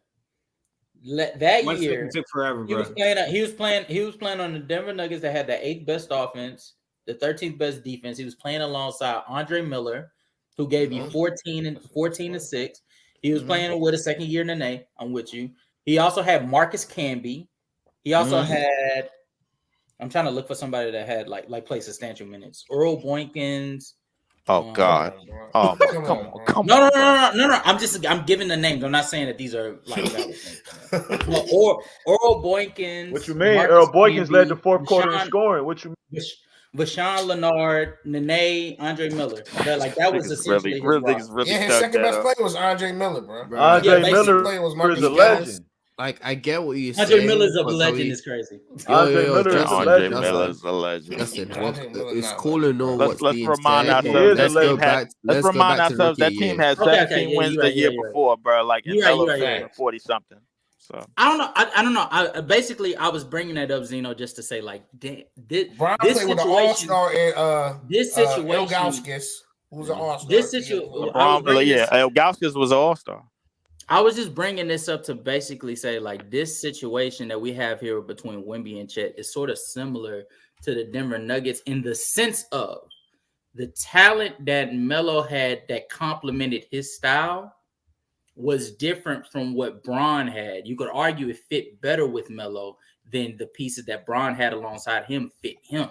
That year took forever, bro. He was playing on the Denver Nuggets that had the 8th best offense, the 13th best defense. He was playing alongside Andre Miller, who gave you 14 and 6. He was playing with a second year Nene. I'm with you. He also had Marcus Camby. He also had. I'm trying to look for somebody that had like play substantial minutes. Earl Boykins. Oh God! Oh come on! No! I'm giving the names. I'm not saying that these are like or Earl Boykins. What you mean? Marcus Earl Boykins led the fourth quarter in scoring. What you mean? Vashawn Leonard, Nene, Andre Miller. That was essentially his second best player was Andre Miller, bro. Andre Miller was a legend. Like I get what you're saying. Andre Miller's a legend. Is crazy. Andre Miller's a legend. Listen, it's cool to know what's let's being remind said. ourselves. Let's remind ourselves that team had 17 wins the year before, bro. Like in 40 something. So I don't know. I was bringing that up, Zeno, just to say like this situation with an all-star and this situation. Ilgauskas, who's an all-star. This situation, Ilgauskas was an all-star. I was just bringing this up to basically say like this situation that we have here between Wemby and Chet is sort of similar to the Denver Nuggets in the sense of the talent that Melo had that complemented his style was different from what Bron had. You could argue it fit better with Melo than the pieces that Bron had alongside him fit him,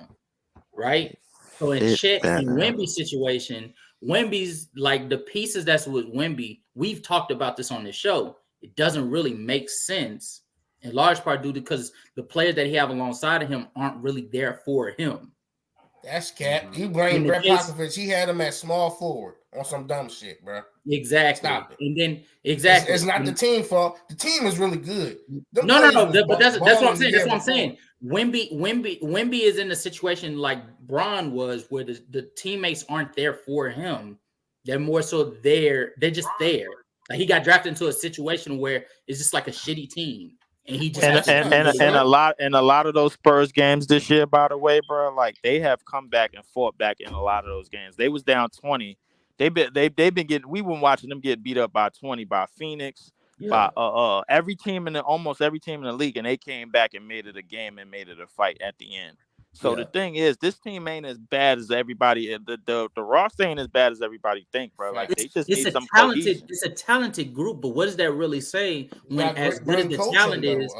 right? So in Chet and Wemby's situation, Wemby's like the pieces that's with Wemby, we've talked about this on the show. It doesn't really make sense in large part due to because the players that he have alongside of him aren't really there for him. That's cap. You blame Brett Popovich. He had him at small forward on some dumb shit, bro. Exactly. Stop it. And then exactly, it's not the team fault. The team is really good. No. But that's what I'm saying. That's what I'm saying. Wemby is in a situation like Bron was, where the teammates aren't there for him. They're more so there. They're just there. Like he got drafted into a situation where it's just like a shitty team. And he just and a lot of those Spurs games this year, by the way, bro, like they have come back and fought back in a lot of those games. They was down 20. They've been getting. We've been watching them get beat up by 20 by Phoenix, by almost every team in the league, and they came back and made it a game and made it a fight at the end. So the thing is, this team ain't as bad as everybody. The roster ain't as bad as everybody think, bro. Like they just need some cohesion. It's a talented group, but what does that really say when as good as the talent is?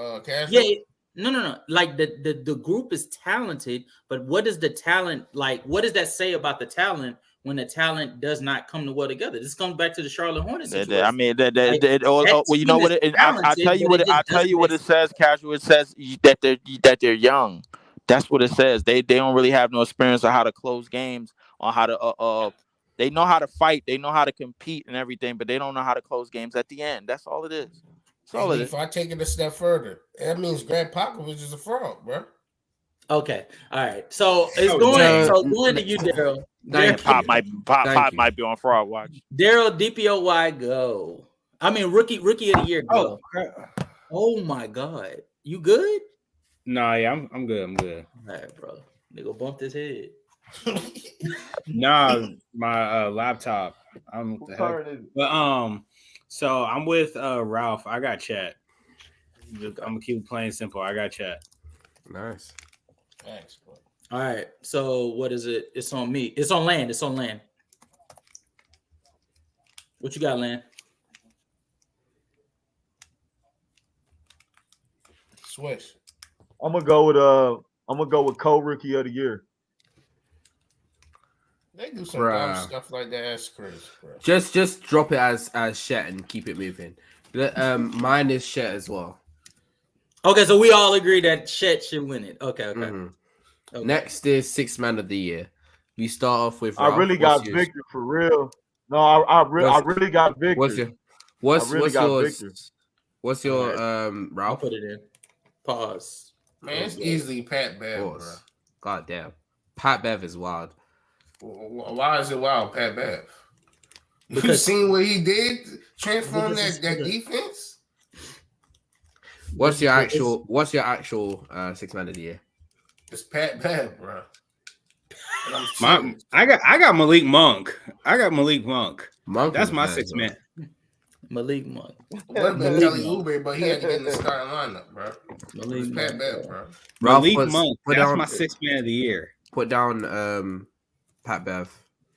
No. Like the group is talented, but what does the talent like? What does that say about the talent when the talent does not come well together? This comes back to the Charlotte Hornets situation. I mean, well, you know what? I'll tell you what it says. Casual. It says that they're young. That's what it says. They don't really have no experience on how to close games, on how to they know how to fight, they know how to compete and everything, but they don't know how to close games at the end. That's all it is. That's all it is. If I take it a step further, that means Greg Popovich is a fraud, bro. Okay, all right. So it's going to you, Daryl. Pop might be on fraud watch. Daryl, DPOY go. I mean, rookie of the year go. Oh my God, you good? No, yeah, I'm good. I'm good. All right, bro. Nigga bumped his head. Nah, my laptop. So I'm with Ralph. I got chat. I'm gonna keep it plain simple. I got chat. Nice. Thanks, bro. All right. So what is it? It's on me. It's on land. What you got, Land? Swish. I'm gonna go with co-rookie of the year. They do some dumb stuff like that. That's crazy, bro. Just drop it as Shet and keep it moving. Mine is Shet as well. Okay, so we all agree that Shet should win it. Okay. Okay. Next is Sixth Man of the Year. We start off with Ralph. I really got Victor for real. No, I really got Victor. What's your Ralph? I'll put it in. Pause. Man, it's easily Pat Bev, bro. God damn. Pat Bev is wild. Why is it wild, Pat Bev? You seen what he did? Transform that defense? What's your actual Sixth Man of the Year? It's Pat Bev, bro. I got Malik Monk. That's my sixth man. Malik Monk. What been Kelly Oubre, but he had to get in the starting lineup, bro. It's Pat Bev, bro. Malik Monk. That's my sixth man of the year. Put down Pat Bev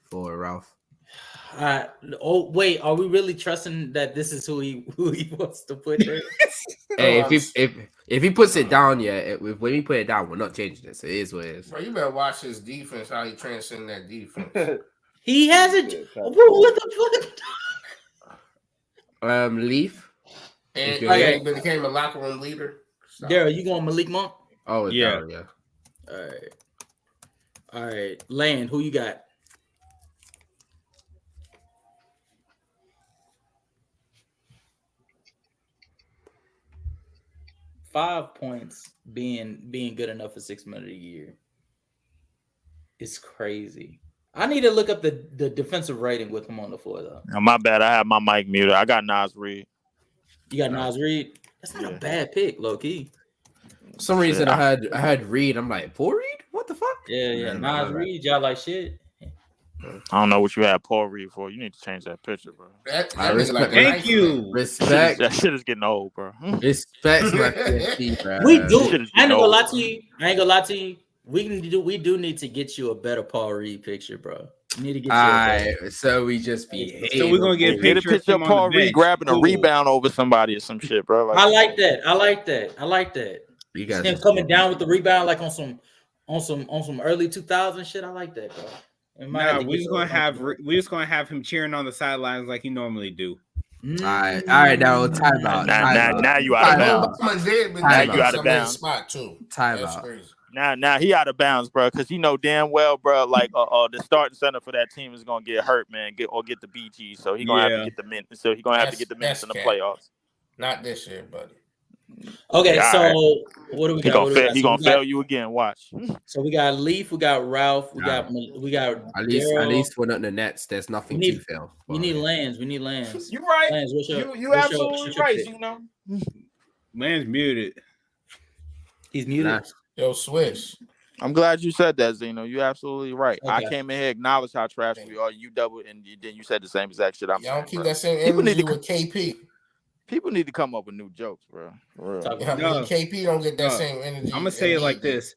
for Ralph. Wait, are we really trusting that this is who he wants to put there? Hey, if he puts it down, when he put it down, we're not changing it. So it is what it is. Bro, you better watch his defense, how he transcend that defense. He hasn't. What the fuck? Leaf. And he became a locker room leader. Daryl, you going Malik Monk? Oh, yeah. Daryl, yeah. All right. Land, who you got? $5 points being good enough for 6 months of the year. It's crazy. I need to look up the defensive rating with him on the floor, though. Oh, my bad. I have my mic muted. I got Nas Reed. You got Nas Reed? That's not a bad pick, low key. For some reason, I had Reed. I'm like, Paul Reed? What the fuck? Yeah. Nas Reed, y'all like shit. I don't know what you had Paul Reed for. You need to change that picture, bro. Thank you. Respect. That shit is getting old, bro. Respect my PSP, bro. We do. I ain't gonna lie to you. We do need to get you a better Paul Reed picture, bro. You need to get All right, so we just be hating. So we're gonna get Get a picture of Paul Reed grabbing a rebound over somebody or some shit, bro. I like that. I like that. You guys him coming down with the rebound like on some early 2000 shit. I like that, bro. Nah, we're just gonna have him cheering on the sidelines like he normally do. All right, now time out. Now you out of bounds. Now you out of bounds. Spot too. Time out. Now he out of bounds, bro, because he know damn well, bro, like the starting center for that team is gonna get hurt, man, get the BG, so he gonna have to get the minutes. So he gonna have to get the minutes in the playoffs. Not this year, buddy. Okay, Yeah, so right. what do we got? He gonna fail you again. Watch. So we got Leaf, we got Ralph, we got at least we're not in the Nets. There's nothing to fail. We need Lands. You're right. Lance, you absolutely right. You know, Lands muted. He's muted. Yo, Swish. I'm glad you said that, Zeno. You're absolutely right. Okay. I came in here, acknowledged how trash we are. You doubled, and then you said the same exact shit. Y'all don't keep that same energy with KP. People need to come up with new jokes, bro. For real. KP don't get that same energy. I'm gonna say it like this.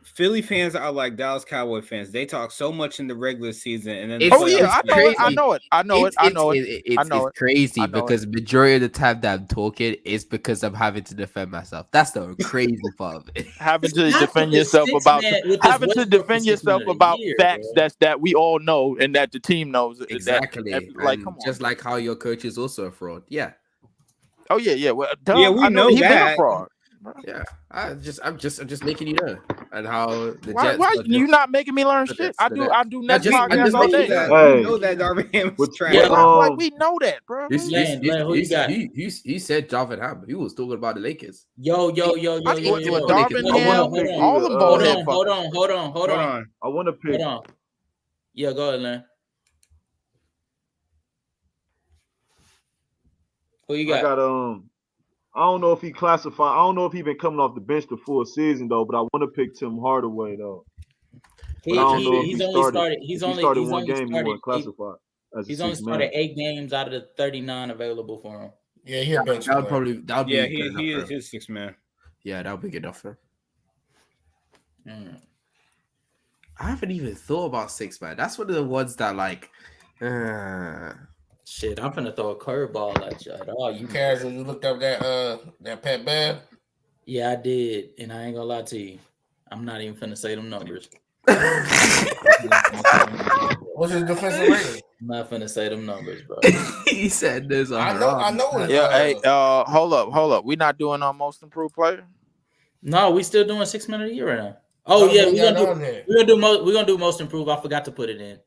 Philly fans are like Dallas Cowboy fans. They talk so much in the regular season, and then I know it. It's crazy because majority of the time that I'm talking is because I'm having to defend myself. That's the crazy part of it. Having to defend yourself about facts that we all know and that the team knows. Exactly. Like, come on. Just like how your coach is also a fraud. Yeah. Oh yeah. Well, we know he's that. been a fraud. Yeah, I'm just making you know, and how the why, Jets. Why you not making me learn shit? I do next podcast all day. We know that Darvin Ham was trash. Like we know that, bro. He said Jarvin Ham. He was talking about the Lakers. Yo. Darvin Ham, all the ball. Hold on. I want to pick. Hold on. Yeah, go ahead, man. Who you got? I got I don't know if he classified. I don't know if he been coming off the bench the full season though. But I want to pick Tim Hardaway though. He's only started one game. He wasn't classified. He's only started 8 games out of the 39 available for him. Yeah, he is his 6 man. Yeah, that would be good enough for him. I haven't even thought about 6 man. That's one of the ones that like. Shit, I'm finna throw a curveball at you. You cares when you looked up that Pat Bev? Yeah, I did, and I ain't gonna lie to you. I'm not even finna say them numbers. What's his defensive rating? I'm not finna say them numbers, bro. He said this. I know. Yeah, hey, hold up. We not doing our most improved player. No, we still doing 6 man of the year right now. Oh yeah, we're gonna do most improved. I forgot to put it in.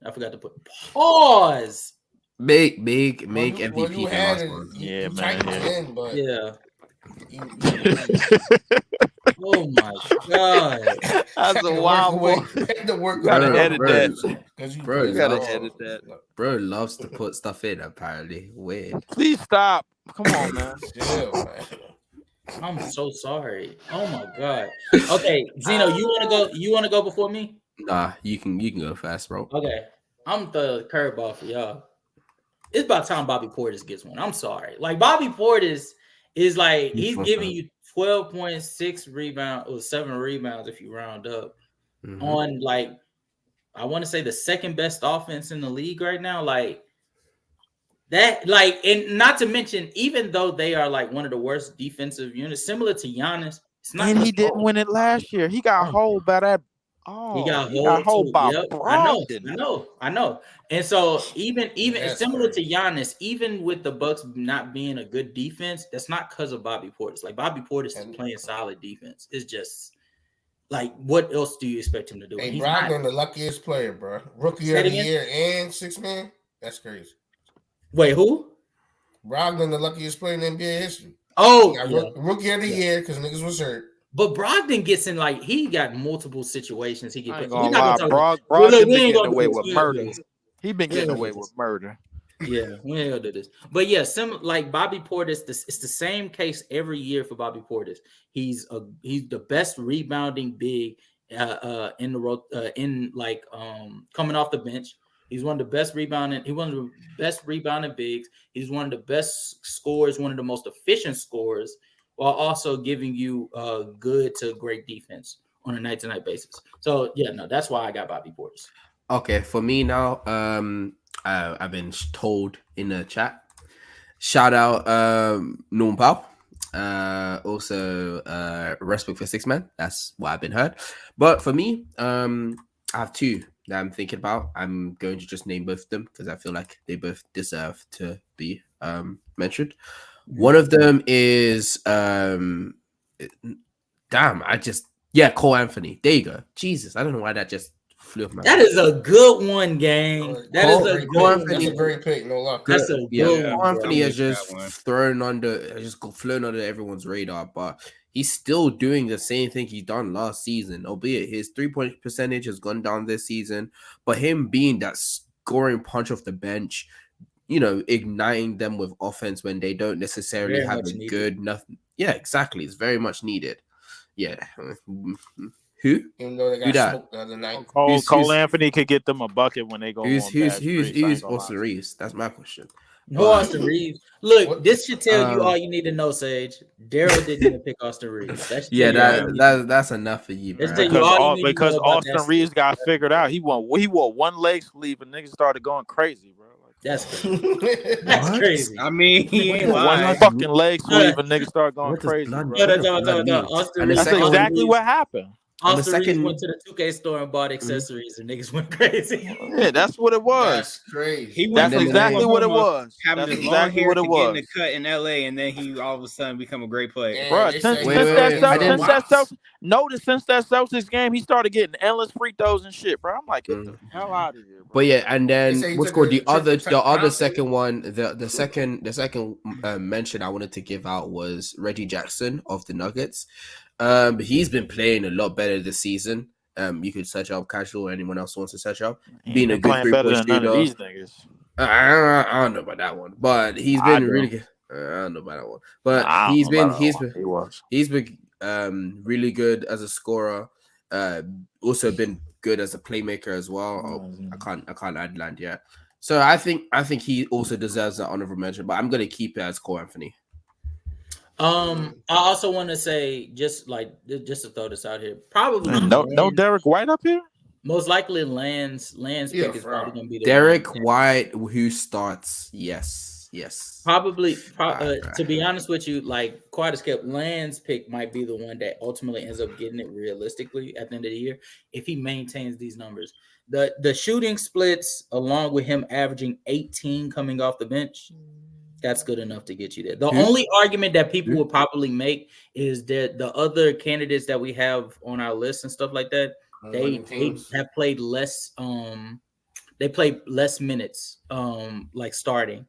Pause. Make MVP. Yeah, man. Oh my god, that's a wild one. Gotta edit that. Bro, gotta edit that. Bro loves to put stuff in. Apparently, weird. Please stop. Come on, man. I'm so sorry. Oh my god. Okay, Zeno, you wanna go before me? Nah, you can go fast, bro. Okay, I'm the curveball for y'all. It's about time Bobby Portis gets one. I'm sorry. Like Bobby Portis is like he's giving you 12.6 rebounds or 7 rebounds if you round up on like I want to say the second best offense in the league right now. Like that, like, and not to mention, even though they are like one of the worst defensive units, similar to Giannis, it's not. And he didn't win it last year. He got hold by that. He got hold by I know. And so even similar to Giannis, even with the Bucks not being a good defense, that's not because of Bobby Portis. Like Bobby Portis is playing solid defense. It's just like what else do you expect him to do? Hey, Brogdon, the luckiest player, bro. Rookie of the year and 6 man. That's crazy. Wait, who? Brogdon, the luckiest player in NBA history. Oh, rookie of the year because niggas was hurt. But Brogdon gets in like he got multiple situations. He get. Brogdon been getting away with murder. He been getting away with murder. Yeah, we ain't gonna do this. But yeah, like Bobby Portis, it's the same case every year for Bobby Portis. He's the best rebounding big in coming off the bench. He's one of the best rebounding. He's one of the best rebounding bigs. He's one of the best scorers, one of the most efficient scorers, while also giving you good to great defense on a night-to-night basis. So, yeah, no, that's why I got Bobby Portis. Okay, for me now, I've been told in the chat. Shout out Norm Pao. Also respect for Six Man. That's what I've been heard. But for me, I have two that I'm thinking about. I'm going to just name both of them because I feel like they both deserve to be mentioned. One of them is Cole Anthony. There you go. Jesus, I don't know why that just flew off my That head. is a good one, gang. That is a good one. That's a great pick. No lie. That's a good one. Cole Anthony has I'm just with flown under everyone's radar, but he's still doing the same thing he done last season, albeit his 3-point percentage has gone down this season. But him being that scoring punch off the bench, igniting them with offense when they don't necessarily Very have much a needed. good nothing. Yeah, exactly. It's very much needed. Yeah. Who? Even though they Who got that? smoked the other night. Cole Anthony could get them a bucket when they go on bad streaks. Who's Austin Reeves? That's my question. No, Austin Reeves. Look, What? this should tell you all you need to know, Sage. Daryl didn't even pick Austin Reeves. That's that's enough for you, Let's bro. tell you all you need to Because know about Austin that Reeves shit. got figured out. He wore one leg sleeve and niggas started going crazy, bro. That's crazy. That's What? crazy. I mean, he ain't One lying. fucking leg sleeve and niggas started going What does crazy, blood- bro. what does blood mean? Austin And the Reeves. That's second one- exactly what happened. And the Austin Reeves second- went to the 2K store and bought accessories, and niggas went crazy. Yeah, that's what it was. That's crazy. He went That's from exactly what it was. having That's his long exactly hair what to it getting was. the cut in LA, and then he all of a sudden become a great player. Yeah, Bro, they since say- that Celtics game, he started getting endless free throws and shit, bro. I'm like, get the hell out of here, bro. But yeah, and They say then he what's took called a the trip other to the other Compton. second one, the second mention I wanted to give out was Reggie Jackson of the Nuggets. He's been playing a lot better this season. You could search up Casual, or anyone else wants to search up. Being a good playing better 3-point than none of shooter. these niggas. I don't know about that one, but he's I been do. really good. I don't know about that one, but I don't he's know been about that one. He was. he's been really good as a scorer. Also been good as a playmaker as well. I can't add land yet. So I think he also deserves an honorable mention, but I'm gonna keep it as Cole Anthony. I also want to say, just to throw this out here, probably No Derek White up here? most likely Land's Yeah, pick is bro. probably going to be the Derek one. White, who starts? Yes. Probably, to be honest with you, like quite a skip, Land's pick might be the one that ultimately ends up getting it realistically at the end of the year if he maintains these numbers. The shooting splits, along with him averaging 18 coming off the bench, that's good enough to get you there. The only argument that people will probably make is that the other candidates that we have on our list and stuff like that, they have played less. They played less minutes, like starting.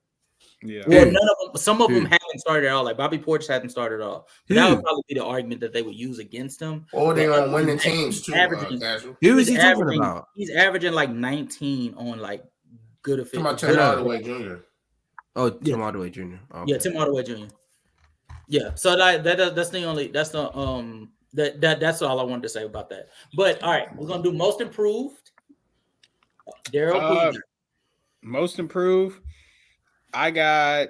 Yeah. Well, none of them. Some of them haven't started at all. Like Bobby Portis hasn't started at all. But that would probably be the argument that they would use against him. Or they on winning teams too. Averaging, Who is he talking about? He's averaging like 19 on like good Talking about efficiency. Tim Hardaway Jr. Oh, Tim Hardaway Jr. Oh, okay. Yeah, Tim Hardaway Jr. Yeah, so that's all I wanted to say about that. But all right, we're gonna do most improved. Daryl, most improved. I got.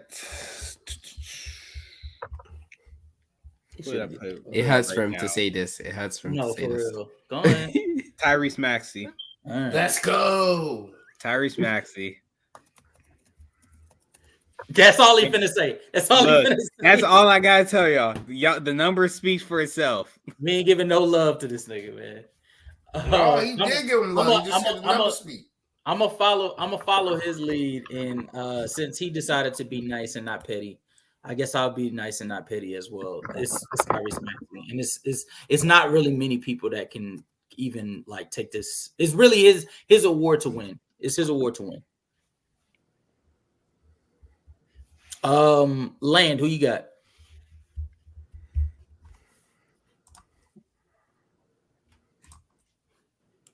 It hurts for him to say this. It hurts for him to say this. Real. Go ahead. Tyrese Maxey. Right. Let's go. Tyrese Maxey. That's all he finna say. That's all he finna say. That's all I gotta tell y'all. The number speaks for itself. We ain't giving no love to this nigga, man. Oh, he did give him love. He just said the number speak. I'm gonna follow his lead, and since he decided to be nice and not petty, I guess I'll be nice and not petty as well. It's Tyrese Maxey, and it's not really many people that can even like take this. It's really his award to win. It's his award to win. Land, who you got?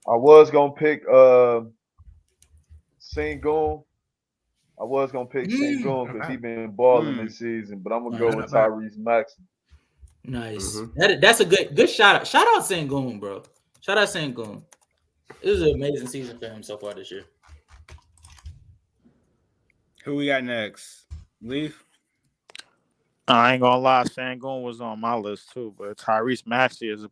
I was gonna pick Sengun. I was gonna pick Sengun because he been balling this season, but I'm gonna go with Tyrese Maxey. Nice. That's a good shout out. Shout out Sengun, bro. Shout out Sengun. It was an amazing season for him so far this year. Who we got next? Leaf. I ain't gonna lie, Sengun was on my list too, but Tyrese Maxey is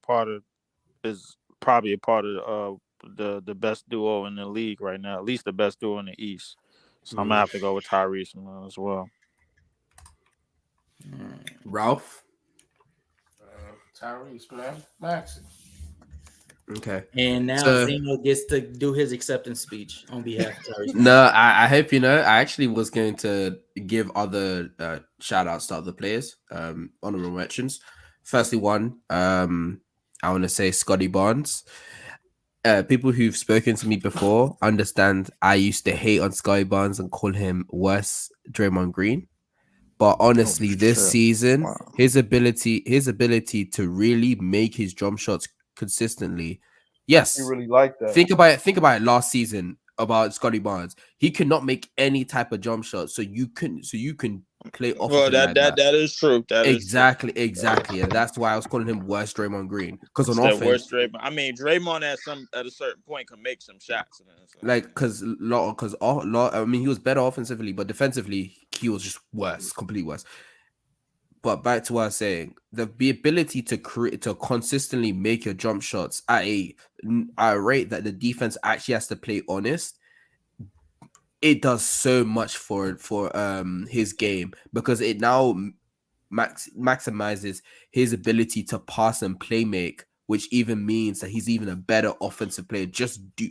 probably a part of the best duo in the league right now, at least the best duo in the East. So I'm gonna have to go with Tyrese as well. Ralph. Tyrese, man, Maxi. Okay. And now So- Zeno gets to do his acceptance speech on behalf of Tyrese. No, I hope you know. I actually was going to give other shout outs to other players, honorable mentions. Firstly, one, I want to say Scotty Barnes. People who've spoken to me before understand I used to hate on Scotty Barnes and call him worse Draymond Green. But honestly, this season, his ability to really make his jump shots consistently. Yes, He really like that. Think about it last season about Scotty Barnes. He could not make any type of jump shot, so you can play off. Well, of him that is true. That exactly, and that's why I was calling him worse Draymond Green, because on offense, worst Draymond. I mean, Draymond at a certain point can make some shots. Man, so. like because I mean, he was better offensively, but defensively he was just worse, completely worse. But back to what I was saying, the ability to consistently make your jump shots at a rate that the defense actually has to play honest, it does so much for his game, because it now maximizes his ability to pass and play make, which even means that he's even a better offensive player. Just do,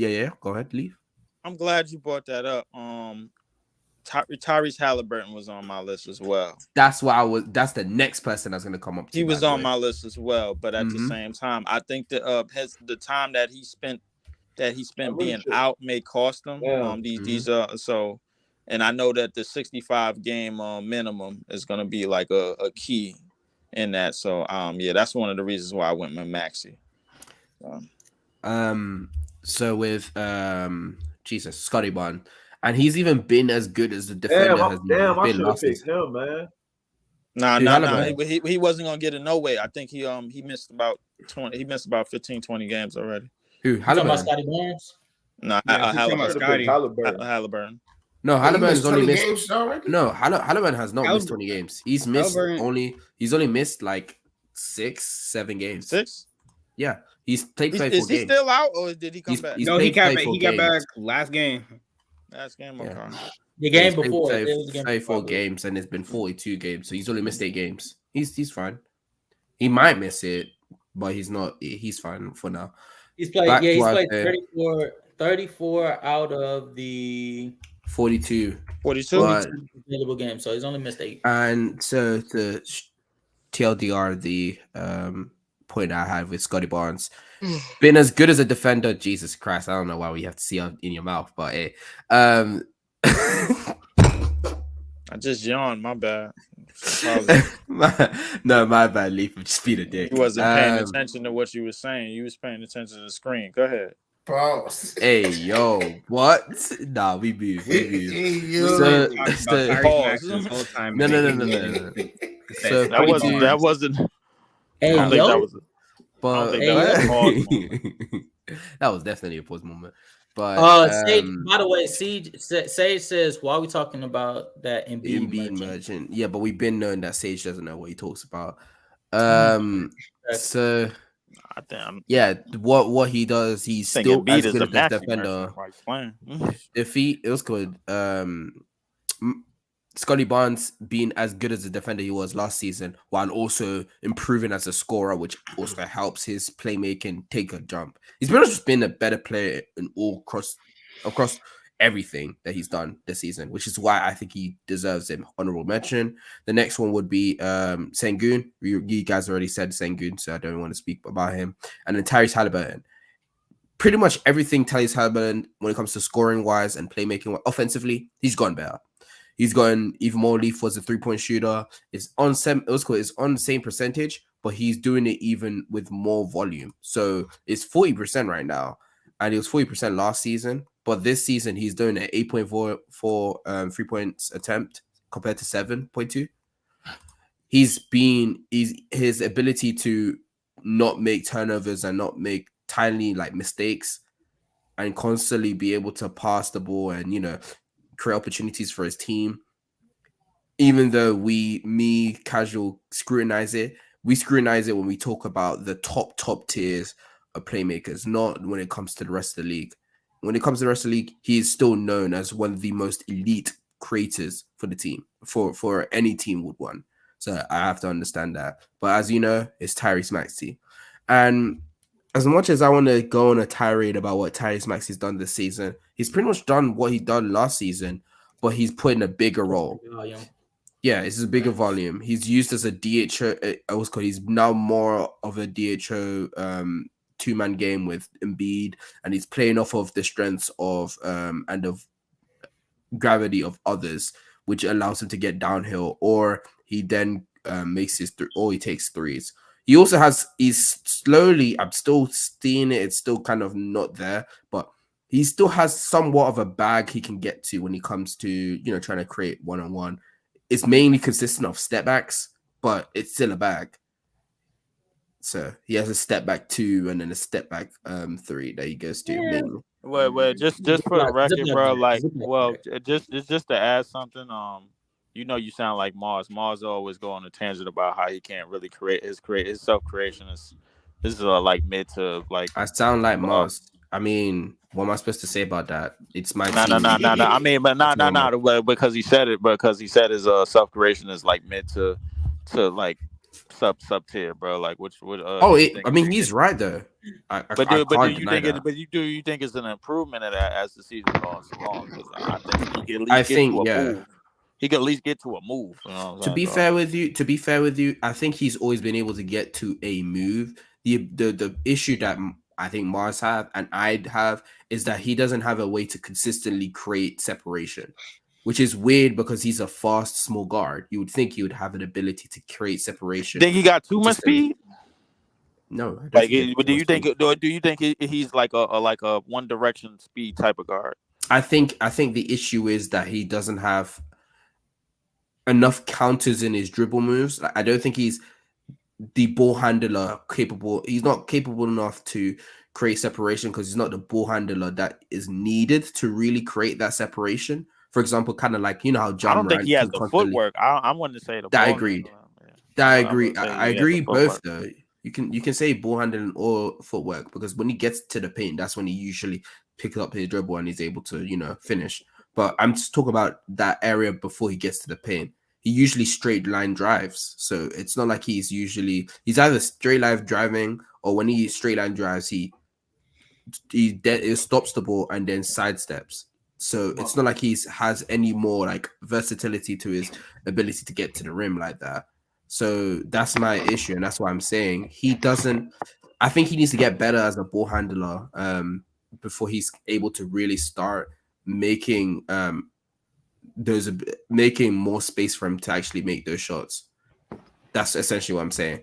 go ahead, leave. I'm glad you brought that up. Tyrese Halliburton was on my list as well. That's the next person that's going to come up to. He was on my list as well, but at the same time, I think that the time that he spent being out may cost him. So, and I know that the 65 game minimum is going to be like a key in that. So that's one of the reasons why I went with Maxi. So with Scotty Barnes. And he's even been as good as the defender has been I should have last picked season. him, man. Nah. He wasn't gonna get it no way. I think he missed about 20. He missed about 15, 20 games already. Who? Talking about Scotty Barnes? Nah, Halliburton. No, Halliburton has only missed. Games already? No, Halliburton has not missed 20 games. He's missed He's only missed like 6-7 games. 6? Yeah, he's played 4 games. Is he still out, or did he come back? No, he got back. He got back last game. Last game, okay. Yeah. The game He's before. played 4 games, and it's been 42 games, so he's only missed 8 games. He's fine. He might miss it, but he's not. He's fine for now. He's played. He's played 34 out of the 42 available games. So he's only missed 8. And so the TLDR, the point I had with Scotty Barnes, been as good as a defender. Jesus Christ, I don't know why we have to see it in your mouth, but hey, I just yawned. My bad. my bad, Leaf. Just being a dick. You wasn't paying attention to what you were saying. You was paying attention to the screen. Go ahead. Pause. Hey, yo, what? Nah, we move. No. So that wasn't. Hey, I don't think yo. that was. But that was definitely a pause moment. But Sage, by the way, Sage says, why are we talking about that Embiid merchant? Yeah, but we've been knowing that Sage doesn't know what he talks about. So yeah, what he does, he's still as good as a defender. If it was good. Scotty Barnes being as good as a defender he was last season, while also improving as a scorer, which also helps his playmaking take a jump. He's just been a better player in all across everything that he's done this season, which is why I think he deserves an honorable mention. The next one would be Sengun. You guys already said Sengun, so I don't want to speak about him. And then Tyrese Halliburton. Pretty much everything Tyrese Halliburton, when it comes to scoring wise and playmaking offensively, he's gone better. He's gotten even more lethal as a 3-point shooter. It's on the same percentage, but he's doing it even with more volume. So it's 40% right now, and it was 40% last season. But this season, he's doing an 8.4 3-point attempt compared to 7.2. His ability to not make turnovers and not make tiny mistakes, and constantly be able to pass the ball and create opportunities for his team. Even though casual scrutinize it, we scrutinize it when we talk about the top tiers playmakers, not when it comes to the rest of the league. When it comes to the rest of the league, he is still known as one of the most elite creators for the team, for any team would want. So I have to understand that. But as you know, it's Tyrese Maxey. And as much as I want to go on a tirade about what Tyrese Maxey's done this season, he's pretty much done what he done last season, but he's put in a bigger role. Yeah, it's a bigger volume. He's used as a DHO. He's now more of a DHO two-man game with Embiid, and he's playing off of the strengths of and of gravity of others, which allows him to get downhill, or he then makes he takes threes. He also he's slowly, I'm still seeing it, it's still kind of not there, but he still has somewhat of a bag he can get to when it comes to, trying to create one-on-one. It's mainly consistent of step backs, but it's still a bag. So he has a step back 2 and then a step back 3 that he goes to. Yeah. Well, just for the record, bro, just to add something, you sound like Mars. Mars always go on a tangent about how he can't really create his self-creation is like mid to like. I sound like Mars. I mean, what am I supposed to say about that? It's my team. No. I mean, but no. Because he said it. Because he said his self-creation is like mid to like sub tier, bro. Like which would. I mean, he's right though. Do you think it's an improvement of that as the season goes along? Because I think he can at least move. He could at least get to a move. To be fair with you, I think he's always been able to get to a move. The issue that I think Mars have and I'd have is that he doesn't have a way to consistently create separation, which is weird because he's a fast small guard. You would think he would have an ability to create separation. Think he got too much speed? No. Do you think he's like a one direction speed type of guard? I think the issue is that he doesn't have enough counters in his dribble moves. I don't think he's the ball handler capable. He's not capable enough to create separation because he's not the ball handler that is needed to really create that separation. For example, kind of like how John. I don't think he has the footwork. I wanted to say the. I agreed. I agree both though. You can say ball handling or footwork because when he gets to the paint, that's when he usually picks up his dribble and he's able to finish. But I'm just talking about that area before he gets to the paint. He usually straight line drives. So it's not like he's either straight line driving or when he straight line drives, he stops the ball and then sidesteps. So it's not like he has any more like versatility to his ability to get to the rim like that. So that's my issue. And that's why I'm saying I think he needs to get better as a ball handler before he's able to really start making more space for him to actually make those shots. That's essentially what I'm saying.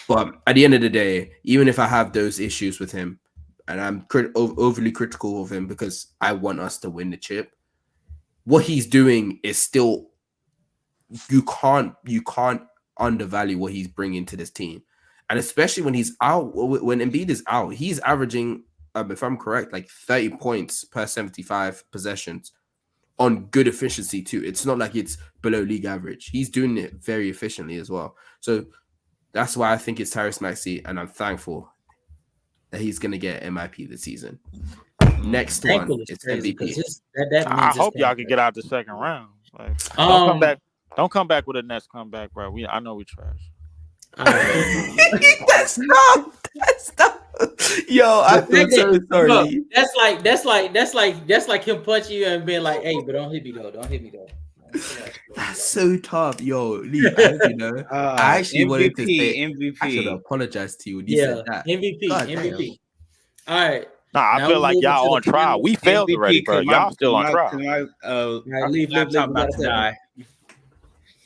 But at the end of the day, even if I have those issues with him, and I'm overly critical of him because I want us to win the chip, what he's doing is still you can't undervalue what he's bringing to this team, and especially when he's out. When Embiid is out, he's averaging, if I'm correct, like 30 points per 75 possessions on good efficiency too. It's not like it's below league average. He's doing it very efficiently as well. So that's why I think it's Tyrese Maxey, and I'm thankful that he's going to get MIP this season. Next one is MVP. I hope y'all can get out the second round. Like, don't come back with a next comeback, bro. I know we trash. That's not. Yo, I feel so sorry. Look, that's like him punching you and being like, "Hey, but don't hit me though." That's so tough, yo. Lee, I actually wanted to say MVP. I should apologize to you when you said that. MVP. All right. Nah, I feel like y'all on trial. We failed already, bro. Y'all still on trial. Leave laptop about to die.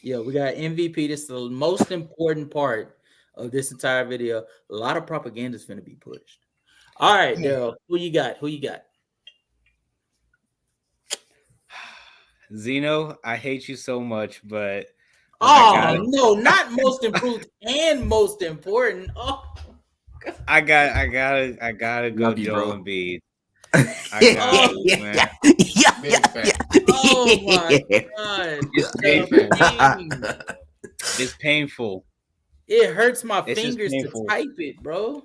Yeah, we got MVP. This is the most important part of this entire video. A lot of propaganda is going to be pushed. All right, Daryl, who you got? Zeno, I hate you so much, but no, not most improved and most important. Oh, I gotta go Joel Embiid. I got it, man. Oh my god, it's painful. It hurts my fingers to type it, bro.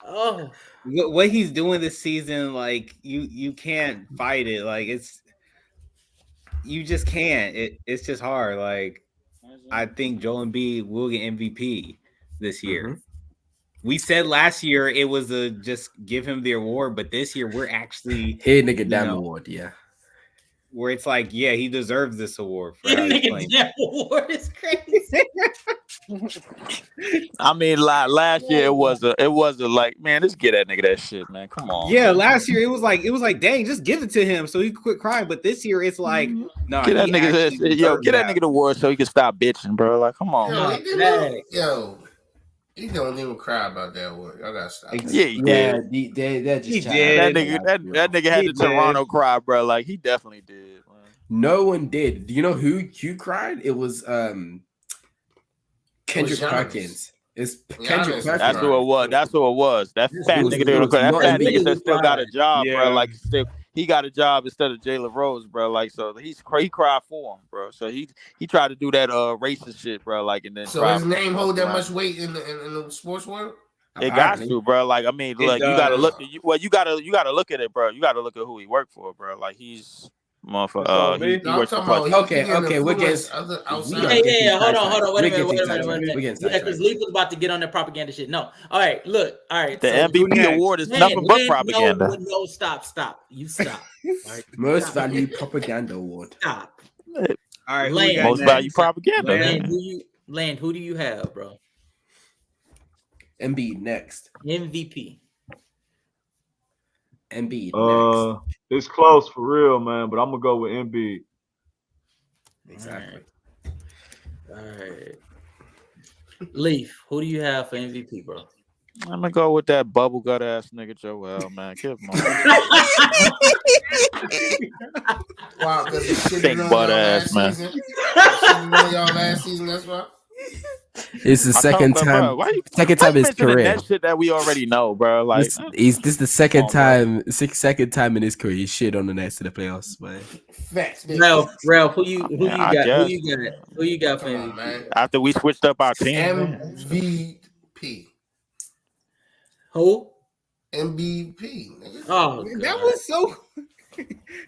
Oh, what he's doing this season, like you can't fight it. Like you just can't. It's just hard. Like I think Joel Embiid will get MVP this year. Mm-hmm. We said last year it was just give him the award, but this year we're actually nigga damn award, yeah. Where it's like, yeah, he deserves this award for how he's playing. Damn award is crazy. I mean, last year it was a like, man, just get that nigga that shit, man. Come on. Yeah, last year it was like, dang, just give it to him so he could quit crying. But this year it's like, no, get that nigga get that nigga the award so he can stop bitching, bro. Like, come on, he don't even cry about that word. Y'all gotta stop. Yeah, he did. That nigga had the Toronto cry, bro. Like, he definitely did. Man. No one did. Do you know who cried? It was Kendrick Perkins. It's Kendrick Perkins. That's who it was. That fat nigga. That fat nigga that still got a job, bro. Like, he got a job instead of Jalen Rose, bro. Like, so he cried for him, bro. So he tried to do that racist shit, bro. Like, and then so his name hold that much weight in the sports world. It got to, bro. Like, I mean, like, you gotta look. You gotta look at it, bro. You gotta look at who he worked for, bro. Like, he's motherfucker. He works for okay. We're getting. Hold on. Wait a minute. Because Leaf was about to get on that propaganda shit. No. All right. Look. All right. The MVP award is nothing but propaganda. No. Stop. You stop. Right. Most valued propaganda award. Stop. All right. Lane, most valued propaganda. Lane, who do you have, bro? Embiid next. MVP. Embiid next. It's close for real, man, but I'm gonna go with Embiid. Exactly. All right. Leaf, who do you have for MVP, bro? I'm gonna go with that bubble gut ass nigga Joel, man. Give him Wow, stink butt ass, man. Y'all last season, that's why. It's the second time. Second time in his career. That shit that we already know, bro. Like, this is the second time in his career he shit on the Nets to the playoffs, man. Facts, Ralph, who you got for MVP, man? After we switched up our team, MVP. Who? MVP. Oh, that was so.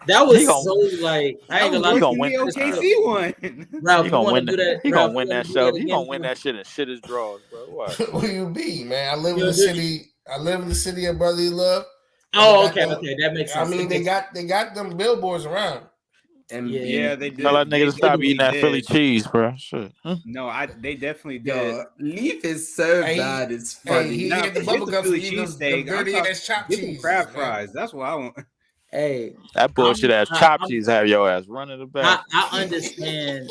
That was so like I ain't gonna lie. He gonna win OKC one. Ralph, he gonna win that. He gonna win that show. He gonna win that shit and shit his draws, bro. What? Who you be, man? I live in the city. I live in the city of brotherly love. Oh, okay, that makes sense. I mean, they got them billboards around. And yeah, they did. Tell that nigga to stop eating that Philly cheese, bro. Shit. No, they definitely did. Leaf is so bad. It's funny. He had the bubble gum for eating the dirty ass chopped cheese. Crab fries. That's what I want. Hey, that bullshit ass chopped cheese have your ass running the back. I understand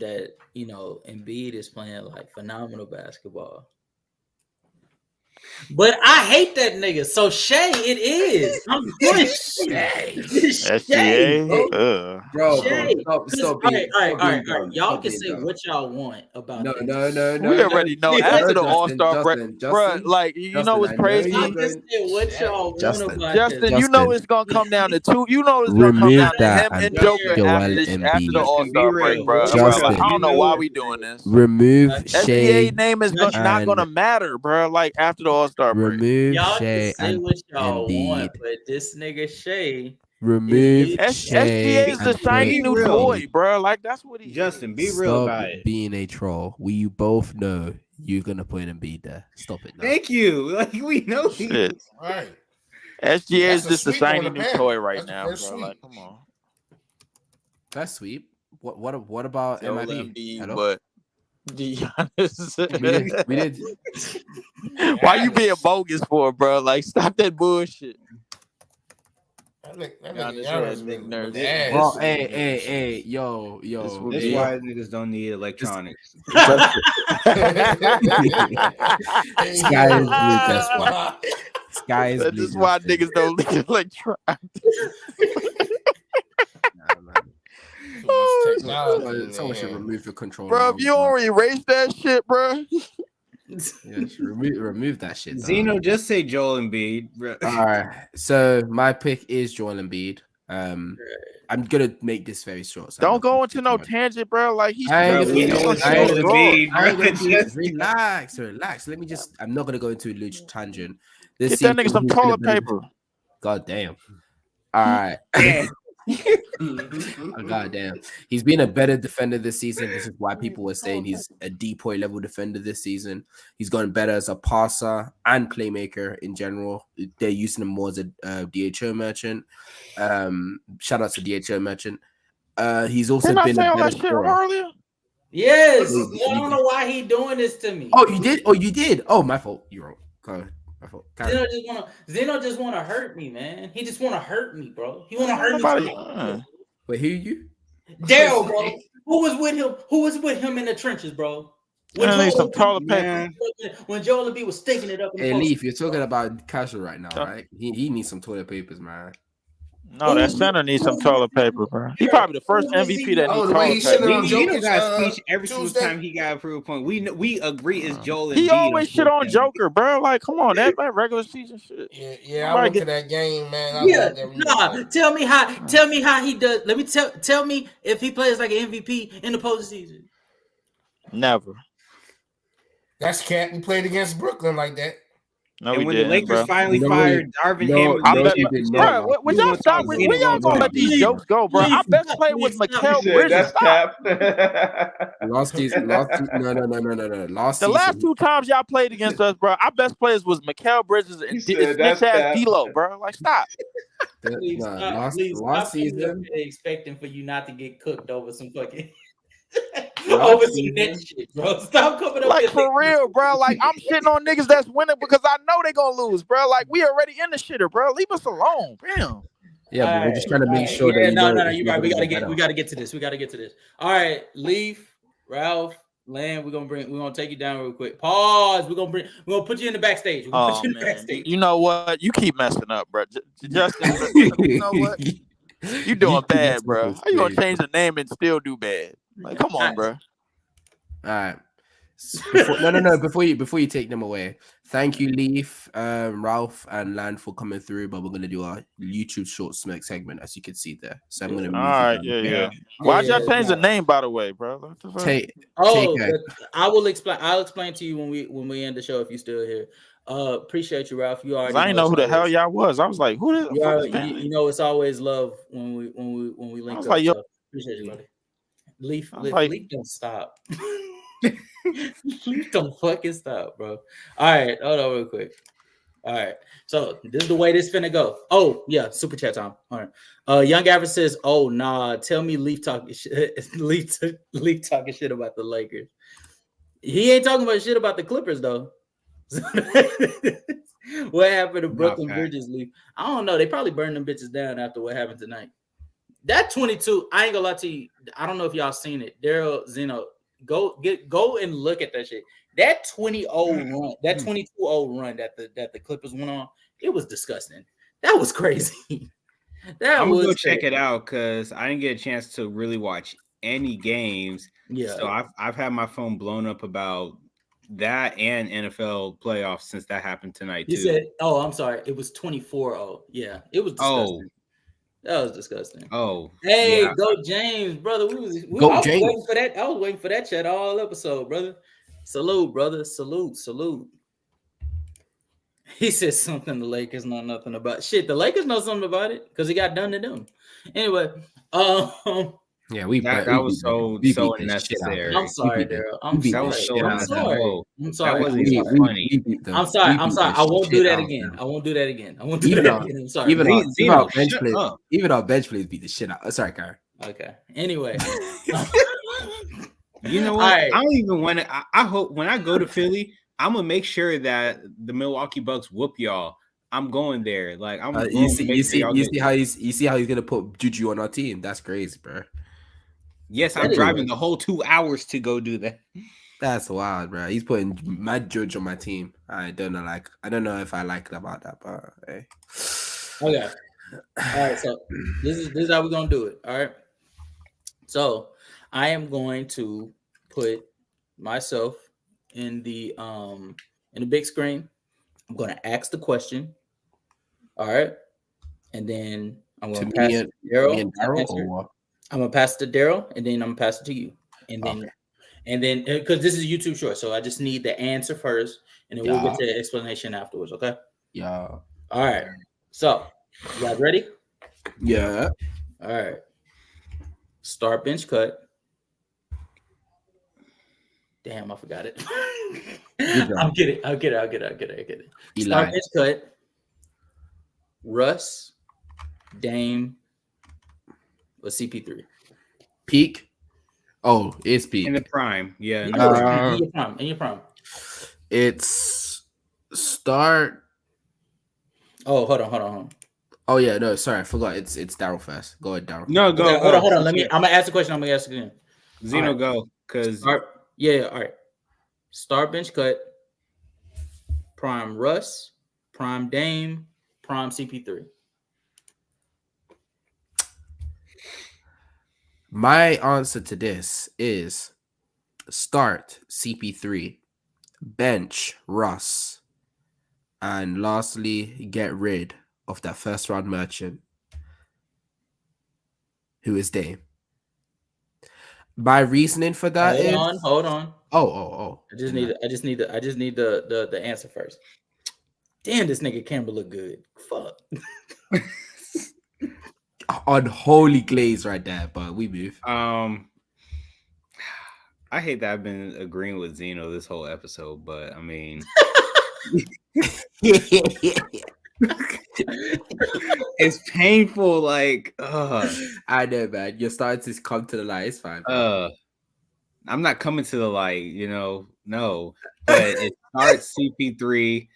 that Embiid is playing like phenomenal basketball. But I hate that nigga. So Shea, it is. I'm doing Shea. SGA, bro. Stop. All right. Y'all can say what y'all want about. No. We already know after the All-Star break, bro. Like know what's crazy? What y'all want about Justin? You know it's gonna come down to two. You know it's gonna come down to him and Joker after the All-Star break, bro. I don't know why we doing this. Remove Shea. SGA name is not gonna matter, bro. Like after the All-Star break. Remove y'all Shea can say what y'all Embiid. want, but this nigga Shea. Remove SGA is the shiny new toy, bro. Like that's what he. Justin, be real about it. Being a troll, we both know you're gonna put Embiid there. Stop it now. Thank you. Like we know shit. Right. SGA is just a shiny new toy right now, bro. Sweep. Like, come on. That's sweet. What about MIB? But Giannis. we did. Why you being bogus for, bro? Like, stop that bullshit. Bro, hey, yo. That's why niggas don't need electronics. Sky is blue. That's why. Sky is blue. That's why niggas don't need electronics. Someone should remove the controller. Bro, if you already erased that shit, bro. Yes, remove that shit. Zeno, just say Joel Embiid. All right. So my pick is Joel Embiid. I'm gonna make this very short. So Don't go into no tangent, bro. Like he's relax. Let me just. I'm not gonna go into a huge tangent. Get that nigga some toilet paper. God damn. All right. Oh, God damn. He's been a better defender this season. This is why people were saying he's a depoy level defender this season. He's gotten better as a passer and playmaker in general. They're using him more as a DHO merchant. Shout out to DHO merchant. He's also Didn't been I say a all better that shit scorer. earlier? Yes. I don't know why he doing this to me. Oh, you did? Oh, you did? Oh, my fault. You're wrong. Go ahead. Zeno just wanna hurt me, man. He just wanna hurt me, bro. He wanna hurt me. Wait, who are you? Daryl, bro. Who was with him? Who was with him in the trenches, bro? When Joel some toilet paper. When Joel B was sticking it up. Hey, Leaf, you're talking about Casual right now, right? He needs some toilet papers, man. No, that center needs some toilet paper, bro. He probably the first MVP that needs toilet paper. Gino got speech every single time he got a proof point. We agree it's Joel. He always shit on Joker, bro. Like, come on, that regular season shit. Yeah. I went to that game, man. Tell me how he does. Let me tell me if he plays like an MVP in the postseason. Never. That's cat. We played against Brooklyn like that. No, and we when didn't, the Lakers bro. finally fired Darvin Ham, when y'all stop, when y'all gonna let these jokes go, bro? Our best player was Mikal Bridges. Last season, no. Last the last two times y'all played against us, bro, our best players was Mikal Bridges and bitch ass D'Lo, bro. Like, stop. Last season, expecting for you not to get cooked over some fucking. Over some net shit, bro. Stop coming up like for real, bro. Like I'm shitting on niggas that's winning because I know they gonna lose, bro. Like we already in the shitter, bro. Leave us alone, damn. Yeah, but we're just trying to make sure that no, you're right. We gotta get to this. All right, Leaf, Ralph, Land. We're gonna take you down real quick. Pause. We're gonna put you in the backstage. You know what? You keep messing up, bro. Justin, you know what? You doing bad, bro. How you gonna change the name and still do bad? Like, come on, bro. All right. Before you take them away, thank you, Leaf, Ralph, and Land for coming through. But we're gonna do our YouTube short smoke segment, as you can see there. So I'm gonna. All right, yeah. Why'd y'all change the name, by the way, bro? I will explain. I'll explain to you when we end the show if you still here. Appreciate you, Ralph. You already. I didn't know who the hell y'all was. I was like, who the fuck is you know, it's always love when we link up. Like, so appreciate you, buddy. Leaf, don't stop. Leaf, don't fucking stop, bro. All right, hold on real quick. All right, so this is the way this finna go. Oh yeah, super chat time. All right. Young Average says, "Oh nah, tell me Leaf talking shit. Leaf talking shit about the Lakers. He ain't talking about shit about the Clippers though." What happened to Brooklyn Bridges Leaf? I don't know. They probably burned them bitches down after what happened tonight. That 22, I ain't gonna lie to you. I don't know if y'all seen it. Daryl Zeno, go and look at that shit. That 20-0 run, that 22-0 run that the Clippers went on, it was disgusting. That was crazy. I'm gonna go check it out because I didn't get a chance to really watch any games. Yeah. So I've had my phone blown up about that and NFL playoffs since that happened tonight too. You said, oh, I'm sorry. It was 24-0. Yeah, it was disgusting. That was disgusting. Oh, hey, yeah. Go James, brother. I was waiting for that. I was waiting for that chat all episode, brother. Salute, brother. Salute. He said something the Lakers know nothing about. Shit, the Lakers know something about it because it got done to them. Anyway, yeah, that was so unnecessary. I'm sorry, Daryl. I'm sorry. I'm sorry. That wasn't funny. I'm sorry. I won't do that again. I won't do that again. I'm sorry. Even our bench players beat the shit out. Sorry, Kyrie. Okay. Anyway. You know what? Right. I don't even want to. I hope when I go to Philly, I'm gonna make sure that the Milwaukee Bucks whoop y'all. I'm going there. Like I'm. You see how he's gonna put Juju on our team. That's crazy, bro. Yes, I'm driving the whole 2 hours to go do that. That's wild, bro. He's putting Mad Judge on my team. I don't know if I like about that, but hey. Okay. All right. So this is how we're gonna do it. All right. So I am going to put myself in the big screen. I'm gonna ask the question. All right. And then I'm To gonna pass it to Daryl. I'm gonna pass it to Daryl, and then I'm gonna pass it to you, and then because this is YouTube short, so I just need the answer first, and then we'll get to the explanation afterwards. Okay? Yeah. All right. So, you guys ready? Yeah. All right. Start bench cut. Damn, I forgot it. I'll get it. Start bench cut. Russ, Dame, or CP3. Peak. Oh, it's peak. In the prime. Yeah. In your prime. It's start. Oh, hold on. Oh yeah, no, sorry, I forgot. It's Daryl first. Go ahead, Daryl. No, go. Okay, hold on. I'm gonna ask the question. I'm gonna ask it again. Zeno, go. Because all right. Start bench cut. Prime Russ, prime Dame, prime CP3. My answer to this is start CP3, bench Russ, and lastly, get rid of that first round merchant, who is Dame. My reasoning for that hold on. Oh. I just need the answer first. Damn, this nigga camera look good. Fuck. Unholy glaze right there, but we move. I hate that I've been agreeing with Zeno this whole episode, but I mean, it's painful. Like, I know, man. You're starting to come to the light. It's fine. I'm not coming to the light, no. But it starts CP3,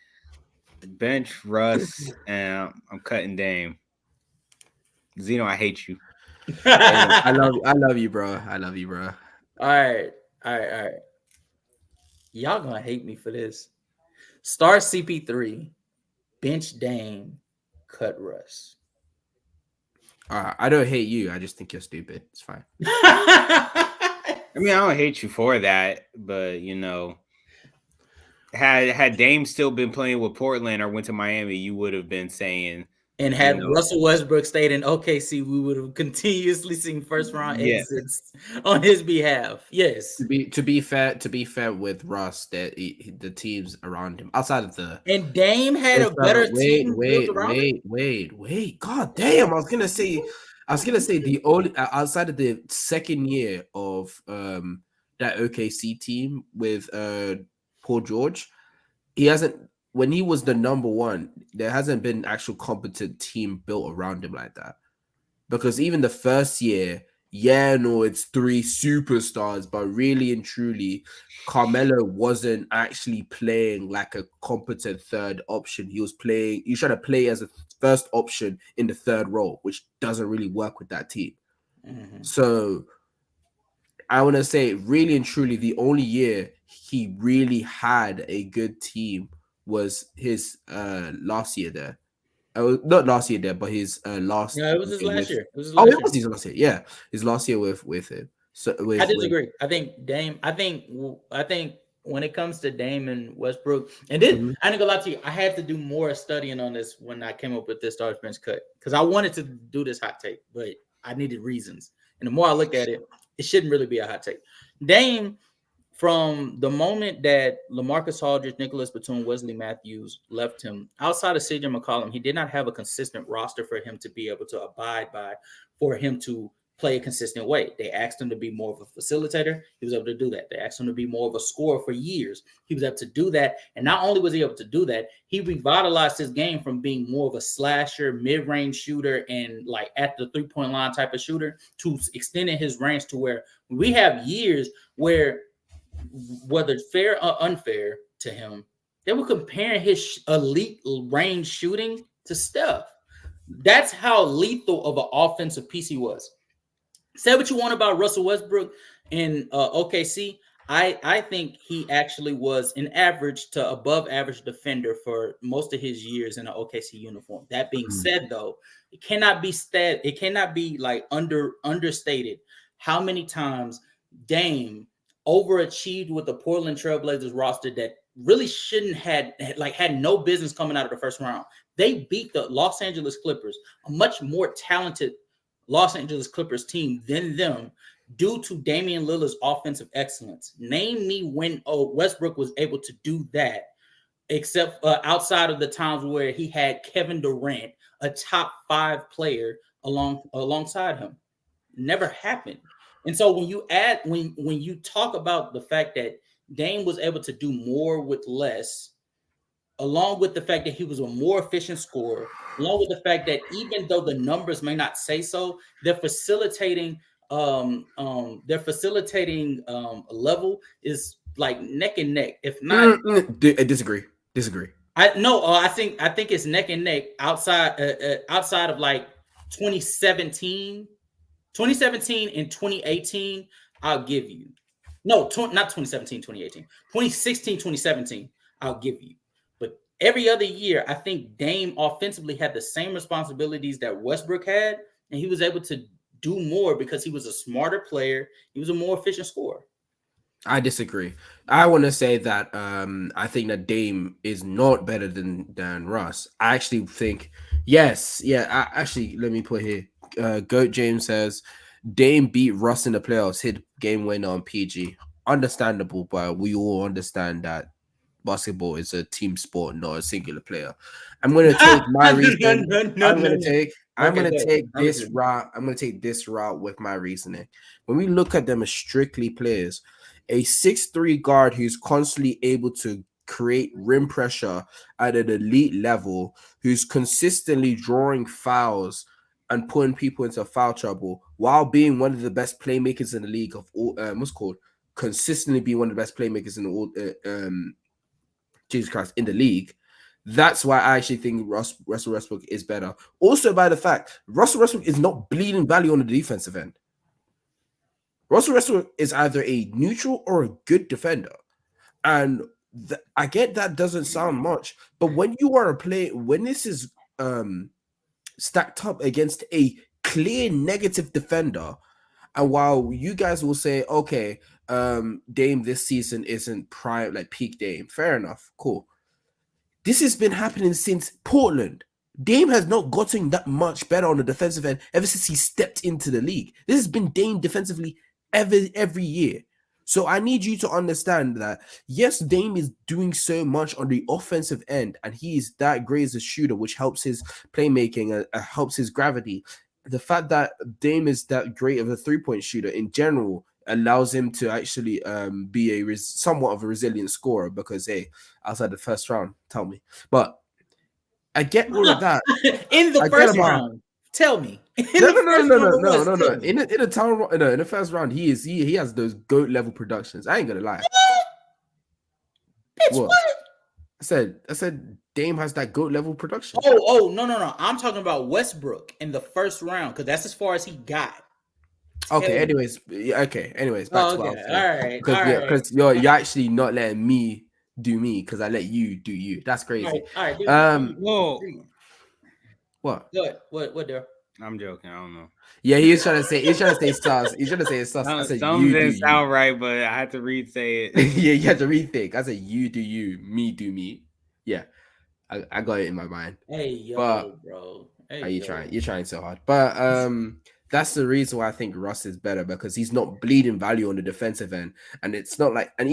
bench Russ, and I'm cutting Dame. Zeno, I hate you. I love you, bro. All right. Y'all gonna hate me for this. Start CP3, bench Dame, cut Russ. I don't hate you. I just think you're stupid. It's fine. I mean, I don't hate you for that, but had Dame still been playing with Portland or went to Miami, you would have been saying. And had Russell Westbrook stayed in OKC, we would have continuously seen first round exits on his behalf. Yes. To be fair with Russ, that the teams around him outside of the and Dame had a better team. Wait. God damn! I was gonna say the only outside of the second year of that OKC team with Paul George, he hasn't. When he was the number one, there hasn't been an actual competent team built around him like that. Because even the first year, it's 3 superstars, but really and truly, Carmelo wasn't actually playing like a competent third option. He was trying to play as a first option in the third role, which doesn't really work with that team. Mm-hmm. So I want to say, really and truly, the only year he really had a good team was his last year there. Not last year there, but his last. Yeah, it was his last year. It was his last year. Yeah, his last year with him. So I disagree. I think Dame. I think when it comes to Dame and Westbrook, and then I ain't gonna lie to you, I had to do more studying on this when I came up with this start bench cut because I wanted to do this hot take, but I needed reasons. And the more I looked at it, it shouldn't really be a hot take. Dame. From the moment that LaMarcus Aldridge, Nicholas Batum, Wesley Matthews left him, outside of CJ McCollum, he did not have a consistent roster for him to be able to abide by, for him to play a consistent way. They asked him to be more of a facilitator. He was able to do that. They asked him to be more of a scorer for years. He was able to do that. And not only was he able to do that, he revitalized his game from being more of a slasher, mid-range shooter, and like at the three-point line type of shooter to extending his range to where we have years where whether fair or unfair to him, they were comparing his elite range shooting to Steph. That's how lethal of an offensive piece he was. Say what you want about Russell Westbrook in OKC. I think he actually was an average to above average defender for most of his years in an OKC uniform. That being said, though, it cannot be like understated how many times Dame overachieved with the Portland Trailblazers roster that really shouldn't had no business coming out of the first round. They beat the Los Angeles Clippers, a much more talented Los Angeles Clippers team than them, due to Damian Lillard's offensive excellence. Name me when Westbrook was able to do that, except outside of the times where he had Kevin Durant, a top 5 player, alongside him. Never happened. And so when you talk about the fact that Dame was able to do more with less, along with the fact that he was a more efficient scorer, along with the fact that even though the numbers may not say so, they're facilitating level is like neck and neck. If not, I disagree. I think it's neck and neck outside of like 2017 and 2018. I'll give you not 2017, 2018, 2016, 2017. I'll give you. But every other year, I think Dame offensively had the same responsibilities that Westbrook had, and he was able to do more because he was a smarter player. He was a more efficient scorer. I disagree. I want to say that I think that Dame is not better than Russ. I actually think, yes. Yeah, let me put here. Goat James says, Dame beat Russ in the playoffs, hit game winner on PG. Understandable, but we all understand that basketball is a team sport, not a singular player. I'm going to take my reason. I'm going to take this route. I'm going to take this route with my reasoning. When we look at them as strictly players, a 6'3" guard who's constantly able to create rim pressure at an elite level, who's consistently drawing fouls and putting people into foul trouble while being one of the best playmakers in the league of all, consistently being one of the best playmakers in all, Jesus Christ, in the league. That's why I actually think Russell Westbrook is better. Also, by the fact, Russell Westbrook is not bleeding value on the defensive end. Russell Westbrook is either a neutral or a good defender. And I get that doesn't sound much, but when you are a player, when this is stacked up against a clear negative defender, and while you guys will say, okay, Dame this season isn't prime, like peak Dame, fair enough, cool. This has been happening since Portland. Dame has not gotten that much better on the defensive end ever since he stepped into the league. This has been Dame defensively every year. So I need you to understand that, yes, Dame is doing so much on the offensive end, and he is that great as a shooter, which helps his playmaking, helps his gravity. The fact that Dame is that great of a three-point shooter in general allows him to actually be somewhat of a resilient scorer because, hey, outside the first round, tell me. But I get all of that. In the first round, tell me. No. In the first round, he has those GOAT level productions. I ain't gonna lie. Bitch, what? I said Dame has that GOAT level production. No. I'm talking about Westbrook in the first round because that's as far as he got. Okay. Anyways, back to 12. All right. Because you're actually not letting me do me because I let you do you. That's crazy. All right. Whoa. What? What there? I'm joking. I don't know. Yeah, he's trying to say sus. He's trying to say it's sus. I said something didn't sound right, but I had to say it. Yeah, you had to rethink. I said you do you, me do me. Yeah, I got it in my mind. Hey yo, bro. Hey, you're trying so hard. But that's the reason why I think Russ is better, because he's not bleeding value on the defensive end. And it's not like, and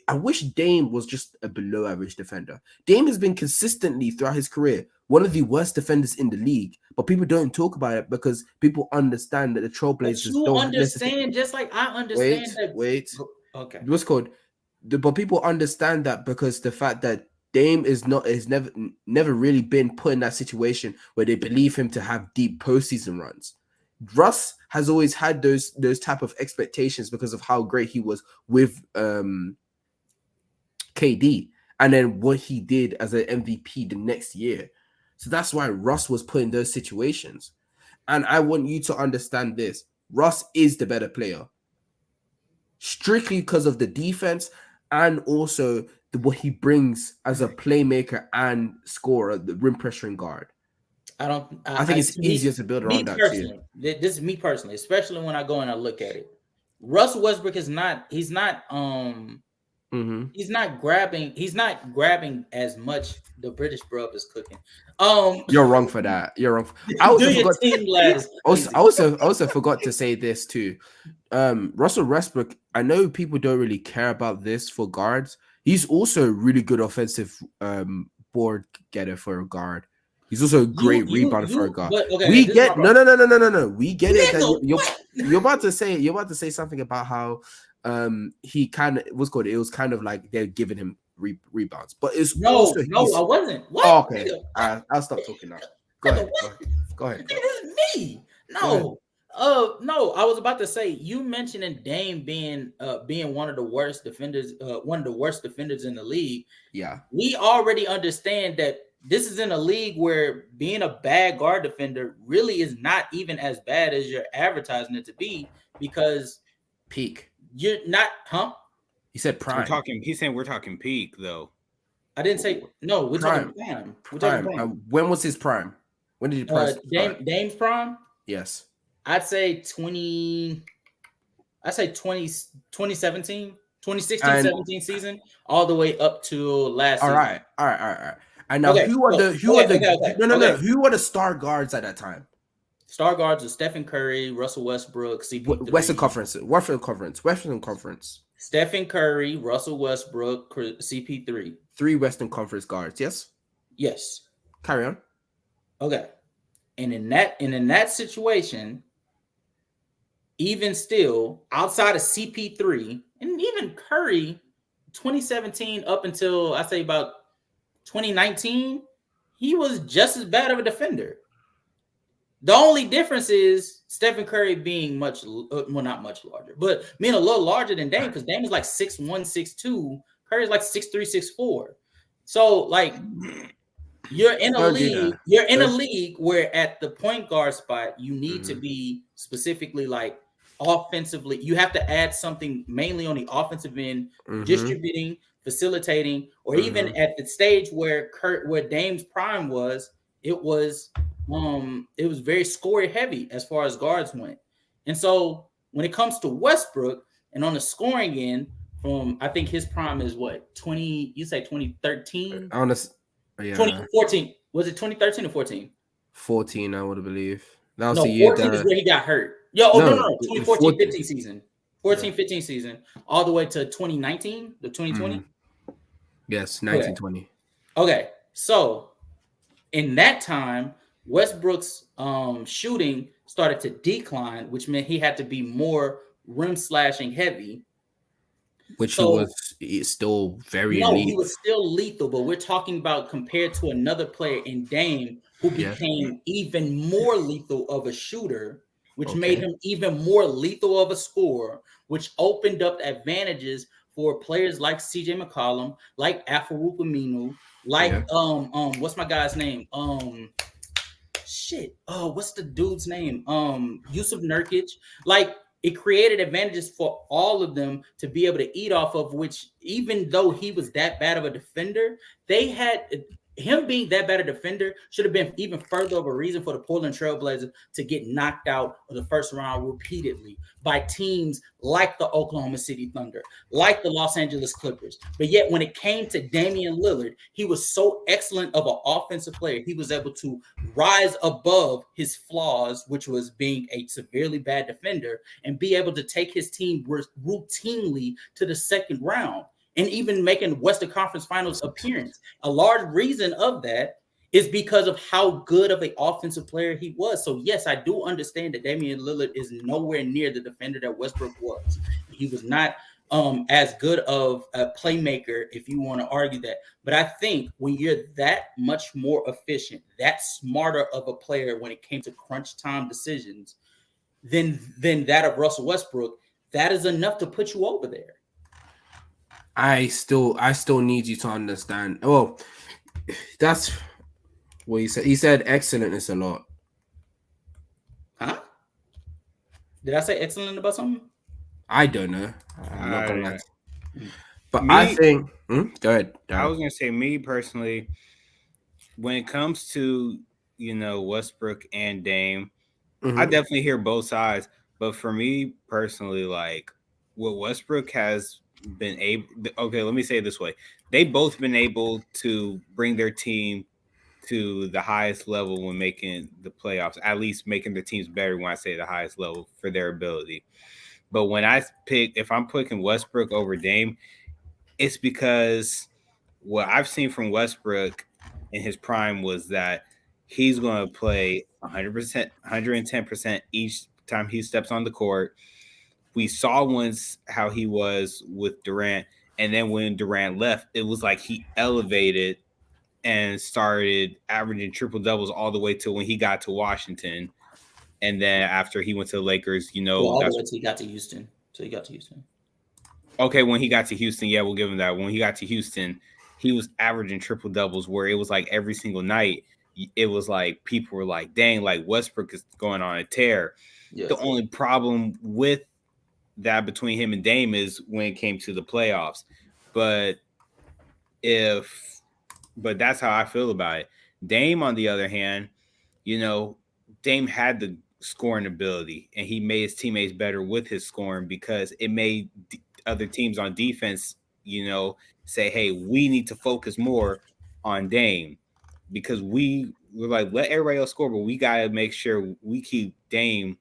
I wish Dame was just a below average defender. Dame has been consistently throughout his career one of the worst defenders in the league, but people don't talk about it because people understand that the Trailblazers don't understand, just like I understand. Okay. What's called? But people understand that because the fact that Dame is never really been put in that situation where they believe him to have deep postseason runs. Russ has always had those type of expectations because of how great he was with KD, and then what he did as an MVP the next year. So that's why Russ was put in those situations. And I want you to understand this. Russ is the better player. Strictly because of the defense and also what he brings as a playmaker and scorer, the rim pressuring guard. I think it's easier to build around that too. This is me personally, especially when I go and I look at it. Russell Westbrook is not. He's not. He's not grabbing. He's not grabbing as much. The British bro is cooking. You're wrong for that. You're wrong. I also forgot to say this too. Russell Westbrook. I know people don't really care about this for guards. He's also a really good offensive board getter for a guard. He's also a great rebounder for a guard. We get no. We get it. That you're about to say something about how he kind of was called. It was kind of like they're giving him rebounds, but it's no, I wasn't. What? Oh, okay, I'll stop talking now. Go ahead. It's me. No. No, I was about to say you mentioning Dame being one of the worst defenders, in the league. Yeah, we already understand that this is in a league where being a bad guard defender really is not even as bad as you're advertising it to be, because peak. You're not, huh? He said prime. He's saying we're talking peak though. I didn't say no. We're talking prime. We're talking prime. When was his prime? When did he prime? Dame's prime? Yes. I'd say 2017, 2016, 17 season, all the way up to last season. All right. And now who are the star guards at that time? Star guards are Stephen Curry, Russell Westbrook, CP3. Western Conference. Stephen Curry, Russell Westbrook, CP3. 3 Western Conference guards, yes? Yes. Carry on. Okay. And in that situation, even still, outside of CP3 and even Curry, 2017 up until I say about 2019, he was just as bad of a defender. The only difference is Stephen Curry being not much larger, but being a little larger than Dame, because Dame is like 6'1", 6'2". Curry's like 6'3", 6'4". So like you're in a league where at the point guard spot you need to be specifically like offensively. You have to add something mainly on the offensive end, distributing, facilitating, or even at the stage where Dame's prime was, it was very score heavy as far as guards went. And so when it comes to Westbrook and on the scoring end, from I think his prime is what, 20, you say 2013? 2014. Was it 2013 or 14? 14, I would believe. That was the year 14 is where he got hurt. No, 2014-15 season. 14-15 season, all the way to 2019, the 2020. Yes, 1920. Okay, so in that time, Westbrook's shooting started to decline, which meant he had to be more rim slashing heavy. Which he was still very lethal. He was still lethal, but we're talking about compared to another player in Dame who became even more lethal of a shooter, which made him even more lethal of a scorer, which opened up advantages for players like CJ McCollum, like Al-Farouq Aminu, like what's my guy's name? What's the dude's name? Yusuf Nurkic. Like, it created advantages for all of them to be able to eat off of, which even though he was that bad of a defender, they had him being that bad a defender should have been even further of a reason for the Portland Trailblazers to get knocked out of the first round repeatedly by teams like the Oklahoma City Thunder, like the Los Angeles Clippers. But yet when it came to Damian Lillard, he was so excellent of an offensive player. He was able to rise above his flaws, which was being a severely bad defender, and be able to take his team routinely to the second round, and even making Western Conference Finals appearance. A large reason of that is because of how good of an offensive player he was. So yes, I do understand that Damian Lillard is nowhere near the defender that Westbrook was. He was not as good of a playmaker, if you want to argue that. But I think when you're that much more efficient, that smarter of a player when it came to crunch time decisions than that of Russell Westbrook, that is enough to put you over there. I still need you to understand. Well, that's what he said. He said excellent is a lot. Huh? Did I say excellent about something? I don't know. I'm not gonna lie. But I think go ahead. I was gonna say, me personally, when it comes to Westbrook and Dame, I definitely hear both sides. But for me personally, like what Westbrook has been able, okay, let me say it this way. They both been able to bring their team to the highest level when making the playoffs, at least making the teams better when I say the highest level for their ability. But when I pick, if I'm picking Westbrook over Dame, it's because what I've seen from Westbrook in his prime was that he's going to play 100%, 110% each time he steps on the court. We saw once how he was with Durant, and then when Durant left, it was like he elevated and started averaging triple doubles all the way to when he got to Washington. And then after he went to the Lakers, all the way till he got to Houston. Okay, when he got to Houston, yeah, we'll give him that. When he got to Houston, he was averaging triple doubles where it was like every single night. It was like people were like, dang, like Westbrook is going on a tear. Yes. The only problem with that between him and Dame is when it came to the playoffs. But that's how I feel about it. Dame, on the other hand, Dame had the scoring ability and he made his teammates better with his scoring because it made other teams on defense, say, hey, we need to focus more on Dame because we're like, let everybody else score, but we got to make sure we keep Dame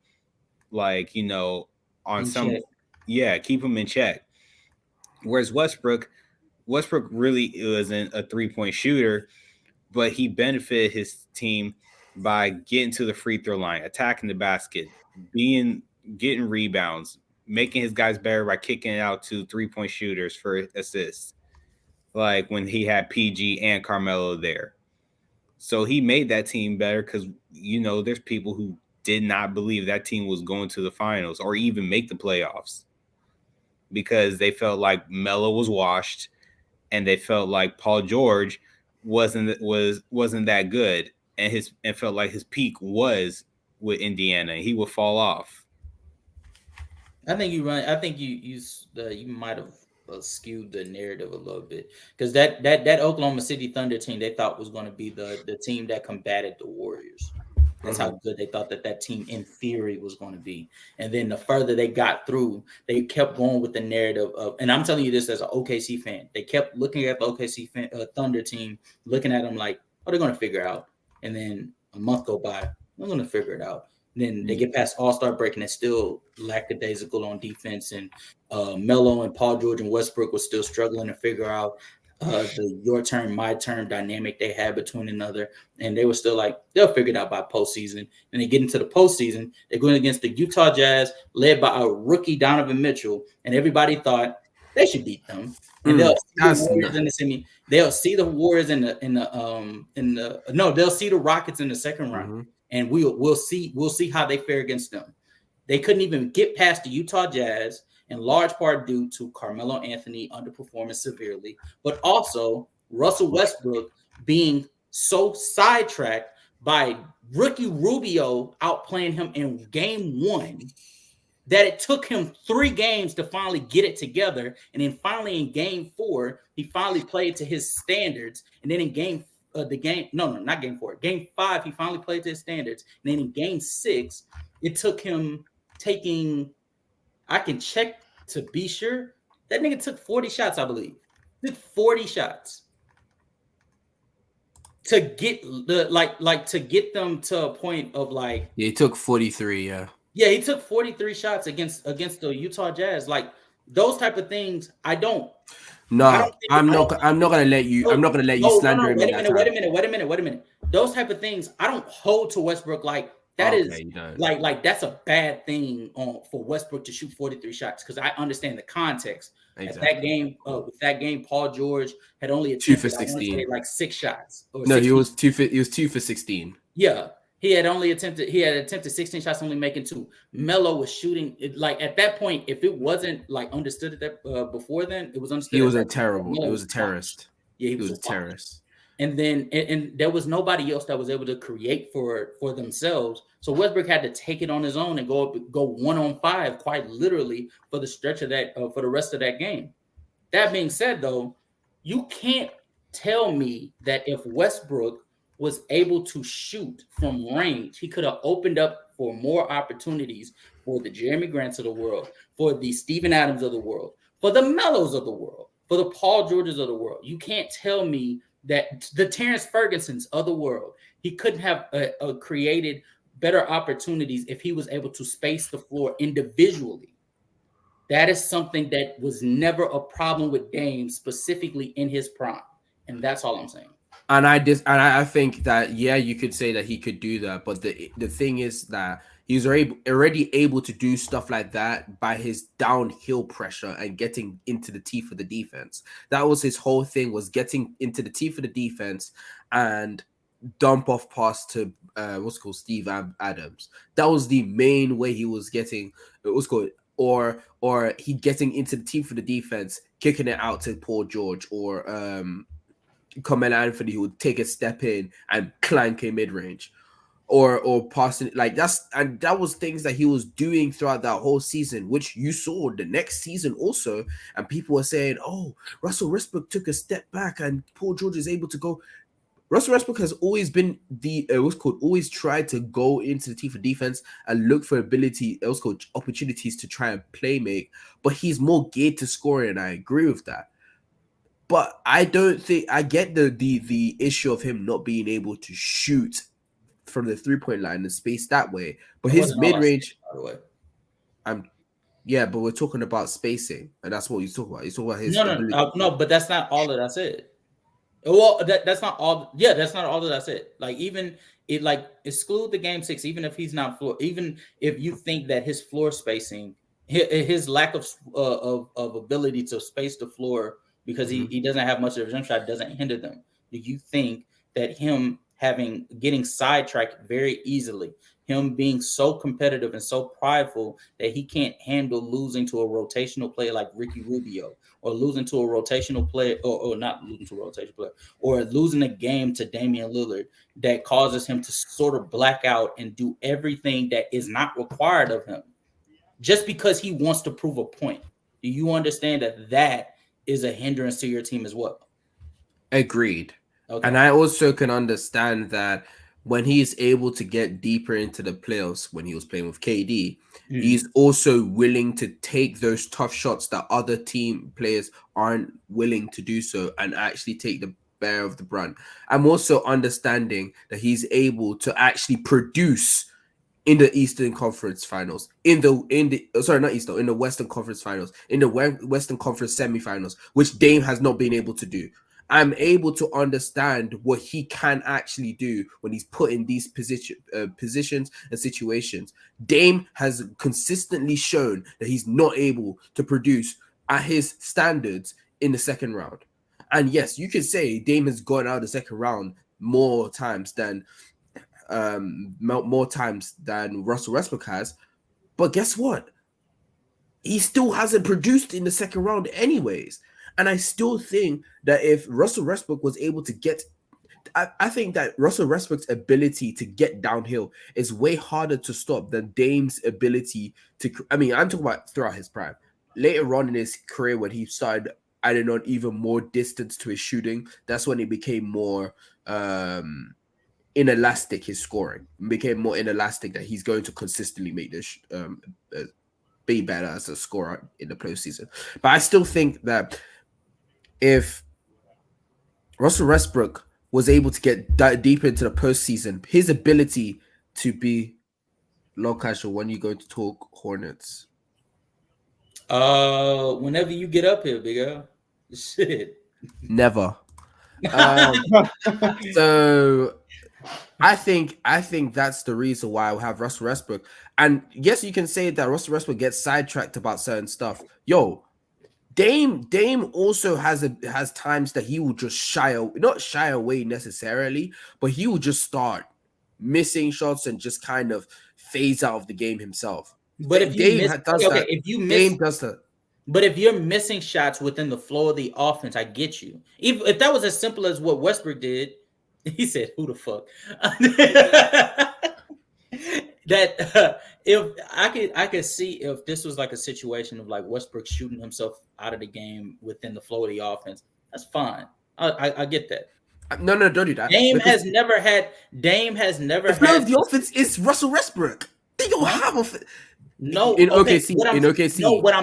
like, on keep him in check. Whereas Westbrook really isn't a 3-point shooter, but he benefited his team by getting to the free throw line, attacking the basket, getting rebounds, making his guys better by kicking it out to 3-point shooters for assists, like when he had PG and Carmelo there. So he made that team better because, there's people who did not believe that team was going to the finals or even make the playoffs because they felt like Melo was washed and they felt like Paul George wasn't that good and felt like his peak was with Indiana. He would fall off. I think you might have skewed the narrative a little bit because that Oklahoma City Thunder team they thought was going to be the team that combated the Warriors. That's how good they thought that team in theory was going to be. And then the further they got through, they kept going with the narrative of, and I'm telling you this as an OKC fan, they kept looking at the OKC Thunder team, looking at them like, oh, they're going to figure it out. And then a month go by, they're going to figure it out. And then they get past All-Star break and it's still lackadaisical on defense. And Melo and Paul George and Westbrook was still struggling to figure out the your turn, my turn dynamic they had between another. And they were still like, they'll figure it out by postseason. And they get into the postseason, they're going against the Utah Jazz, led by a rookie Donovan Mitchell. And everybody thought they should beat them. And they'll see the Warriors they'll see the Rockets in the second round. And we'll see how they fare against them. They couldn't even get past the Utah Jazz, in large part due to Carmelo Anthony underperforming severely, but also Russell Westbrook being so sidetracked by rookie Rubio outplaying him in game 1 that it took him 3 games to finally get it together. And then finally in game 4, he finally played to his standards. And then in game 5, he finally played to his standards. And then in game 6, it took him I can check to be sure. That nigga took 40 shots, I believe. Took 40 shots to get to get them to a point of like. Yeah, he took 43. Yeah. Yeah, he took 43 shots against the Utah Jazz. Like those type of things, I'm not gonna let you slander him. Wait a minute. Those type of things, I don't hold to Westbrook like. That is like that's a bad thing for Westbrook to shoot 43 shots because I understand the context. Exactly. With that game, Paul George had only attempted 2 for 16, like 6 shots. He was 2 for 16. Yeah, he had attempted 16 shots, only making 2. Melo was shooting like at that point. If it wasn't like understood at that before then, it was understood. He was terrible. It was a terrorist. Yeah, he was a terrorist. And then and there was nobody else that was able to create for themselves. So Westbrook had to take it on his own and go 1-on-5 quite literally for the stretch of that for the rest of that game. That being said, though, you can't tell me that if Westbrook was able to shoot from range, he could have opened up for more opportunities for the Jeremy Grants of the world, for the Steven Adams of the world, for the Mellos of the world, for the Paul Georges of the world. You can't tell me that the Terrence Fergusons of the world, he couldn't have created better opportunities if he was able to space the floor individually. That is something that was never a problem with Dame, specifically in his prime. And that's all I'm saying. And I think that, yeah, you could say that he could do that, but the thing is that he's already able to do stuff like that by his downhill pressure and getting into the teeth of the defense. That was his whole thing, was getting into the teeth of the defense and dump off pass to Steve Adams. That was the main way he was getting or he getting into the teeth of the defense, kicking it out to Paul George or Carmelo Anthony, who would take a step in and clank a mid-range or passing like that was things that he was doing throughout that whole season, which you saw the next season also. And people were saying, oh, Russell Westbrook took a step back and Paul George is able to go. Russell Westbrook has always been always tried to go into the teeth of defense and look for opportunities to try and play make, but he's more geared to scoring, and I agree with that. But I don't think I get the issue of him not being able to shoot from the 3-point line and space that way. But his mid-range, by the way. Yeah, but we're talking about spacing, and that's what he's talking about. He's talking about his no, but that's not all that I said. Well, that's not all. Yeah, that's not all that I said. Like, even it, like, exclude the game 6, even if he's not floor, even if you think that his floor spacing, his lack of ability to space the floor because he doesn't have much of a jump shot doesn't hinder them. Do you think that him getting sidetracked very easily, him being so competitive and so prideful that he can't handle losing to a rotational player like Ricky Rubio, or losing to a rotational player, or not losing to a rotational player, or losing a game to Damian Lillard that causes him to sort of black out and do everything that is not required of him just because he wants to prove a point? Do you understand that is a hindrance to your team as well? Agreed. Okay. And I also can understand that when he's able to get deeper into the playoffs, when he was playing with KD, he's also willing to take those tough shots that other team players aren't willing to do so and actually take the bear of the brunt. I'm also understanding that he's able to actually produce in the Eastern Conference Finals, in the Western Conference Finals, in the Western Conference semifinals, which Dame has not been able to do. I'm able to understand what he can actually do when he's put in these positions and situations. Dame has consistently shown that he's not able to produce at his standards in the second round. And yes, you can say Dame has gone out the second round more times than Russell Westbrook has, but guess what? He still hasn't produced in the second round anyways. And I still think that if Russell Westbrook was able to get, I think that Russell Westbrook's ability to get downhill is way harder to stop than Dame's ability to. I mean, I'm talking about throughout his prime. Later on in his career, when he started adding on even more distance to his shooting, that's when it became more inelastic. His scoring became more inelastic, that he's going to consistently make this be better as a scorer in the postseason. But I still think that if Russell Westbrook was able to get deeper into the postseason, his ability to be low casual when you go to talk Hornets. Whenever you get up here, big girl. Shit. Never. So I think that's the reason why I have Russell Westbrook. And yes, you can say that Russell Westbrook gets sidetracked about certain stuff. Yo, Dame also has times that he will just not shy away necessarily, but he will just start missing shots and just kind of phase out of the game himself. But if Dame does that. But if you're missing shots within the flow of the offense, I get you. If that was as simple as what Westbrook did, he said, "Who the fuck?" That if I could see if this was like a situation of like Westbrook shooting himself out of the game within the flow of the offense, that's fine. I get that. No, don't do that. Dame has never had. The flow of the offense is Russell Westbrook. they don't have no in okay, OKC. what I'm, In OKC, no, what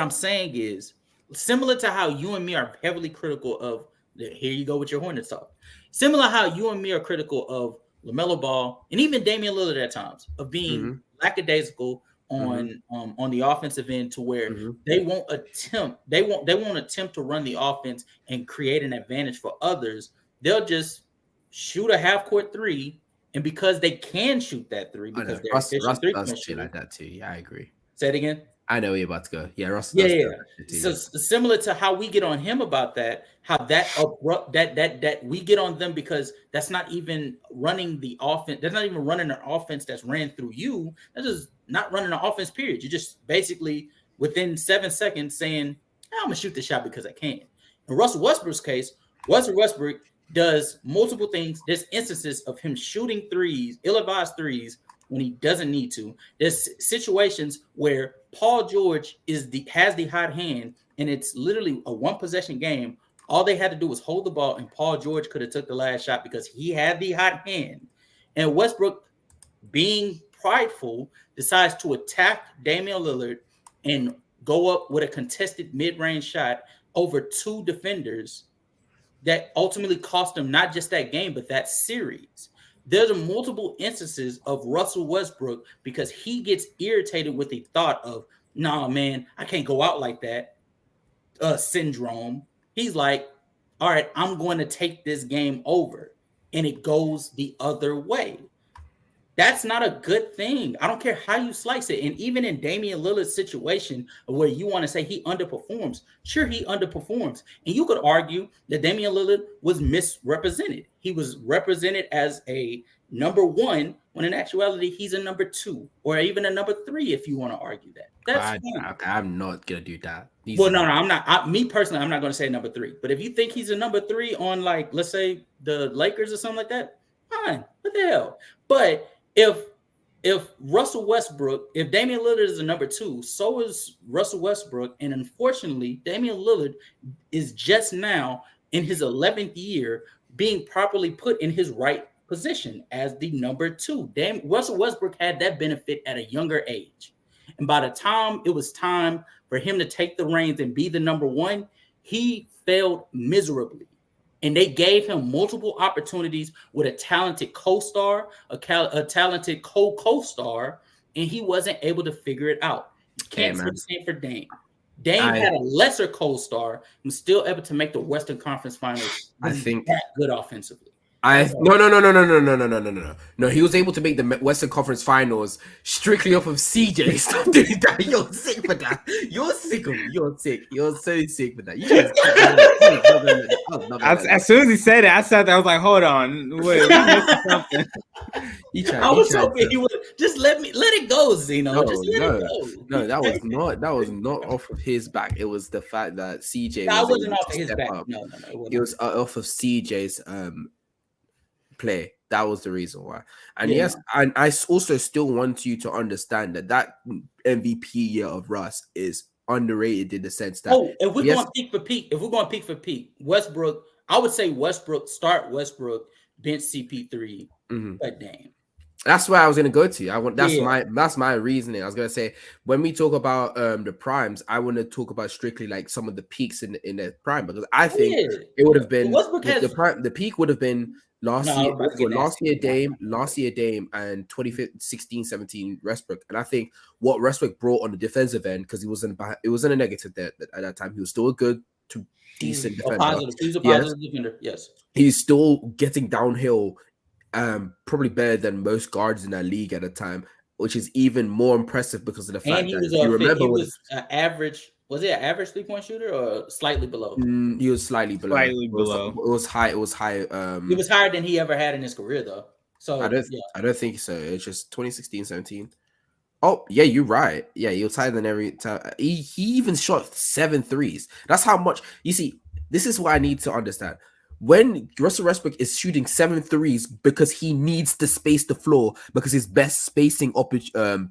I'm saying is similar to how you and me are heavily critical of. Here you go with your Hornets talk. Similar how you and me are critical of LaMelo Ball and even Damian Lillard at times of being lackadaisical on the offensive end to where they won't attempt to run the offense and create an advantage for others. They'll just shoot a half court three, and because they can shoot that three because they're efficient three-point shooter like that too. Yeah, I agree. Say it again. I know where you're about to go. Yeah, Russ. Yeah. So similar to how we get on him about that, how that abrupt that we get on them because that's not even running the offense. That's not even running an offense that's ran through you. That's just not running an offense. Period. You're just basically within 7 seconds saying, "I'm gonna shoot the shot because I can." In Russell Westbrook's case, Russell Westbrook does multiple things. There's instances of him shooting threes, ill-advised threes, when he doesn't need to. There's situations where Paul George has the hot hand, and it's literally a one-possession game. All they had to do was hold the ball, and Paul George could have took the last shot because he had the hot hand. And Westbrook, being prideful, decides to attack Damian Lillard and go up with a contested mid-range shot over two defenders that ultimately cost him not just that game, but that series. There's multiple instances of Russell Westbrook because he gets irritated with the thought of, nah, man, I can't go out like that syndrome. He's like, all right, I'm going to take this game over. And it goes the other way. That's not a good thing. I don't care how you slice it. And even in Damian Lillard's situation where you want to say he underperforms, sure, he underperforms. And you could argue that Damian Lillard was misrepresented. He was represented as a number one when in actuality he's a number two or even a number three if you want to argue that. That's fine. I'm not going to do that. No, I'm not. Me personally, I'm not going to say number three. But if you think he's a number three on, like, let's say the Lakers or something like that, fine. What the hell? But if Russell Westbrook, if Damian Lillard is a number two, so is Russell Westbrook. And unfortunately, Damian Lillard is just now in his 11th year being properly put in his right position as the number two. Russell Westbrook had that benefit at a younger age. And by the time it was time for him to take the reins and be the number one, he failed miserably. And they gave him multiple opportunities with a talented co-star, a talented co-star, and he wasn't able to figure it out. You can't say the same for Dame. Dame had a lesser co-star and was still able to make the Western Conference Finals. I think that good offensively. No, he was able to make the Western Conference Finals strictly off of CJ. Stop doing that. You're sick for that. You're sick of me. You're sick. You're so sick for that. As soon as he said it, I sat there. I was like, "Hold on, wait, something." I was hoping he would just let it go, Zeno. No, that was not off of his back. It was the fact that CJ. That wasn't off of his back. No, it was off of CJ's play. That was the reason why. And yes, and I also still want you to understand that MVP year of Russ is underrated in the sense that if we're going peak for peak, Westbrook, I would say start Westbrook, bench CP3, but Dame. That's where I was gonna go to. That's my reasoning. I was gonna say when we talk about the primes, I want to talk about strictly like some of the peaks in their prime because I think it would have been the peak would have been last year Dame, and 2016-17 Westbrook. And I think what Westbrook brought on the defensive end, because it wasn't a negative there at that time. He was still a good to decent defender. He was a positive defender. Yes, he's still getting downhill. Probably better than most guards in that league at the time, which is even more impressive because of the fact that he was an average. Was he an average 3-point shooter or slightly below? He was slightly below. It was high. It was high. It was higher than he ever had in his career, though. So I don't think so. It's just 2016-17. Oh yeah, you're right. Yeah, he was higher than every time. He even shot 7 threes. That's how much. You see, this is what I need to understand. When Russell Westbrook is shooting 7 threes because he needs to space the floor because his best spacing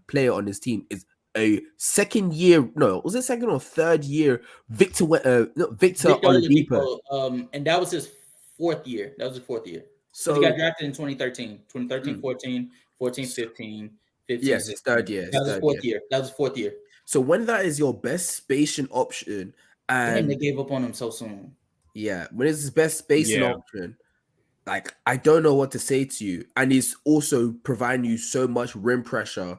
player on his team is a second or third year Victor Oladipo. And that was his fourth year. So he got drafted in 2013, 14, 14, 15, 15. Yes, it's third year. That was his fourth year. That was his fourth year. So when that is your best spacing option, and they gave up on him so soon. Yeah, when it's his best spacing option, like I don't know what to say to you, and he's also providing you so much rim pressure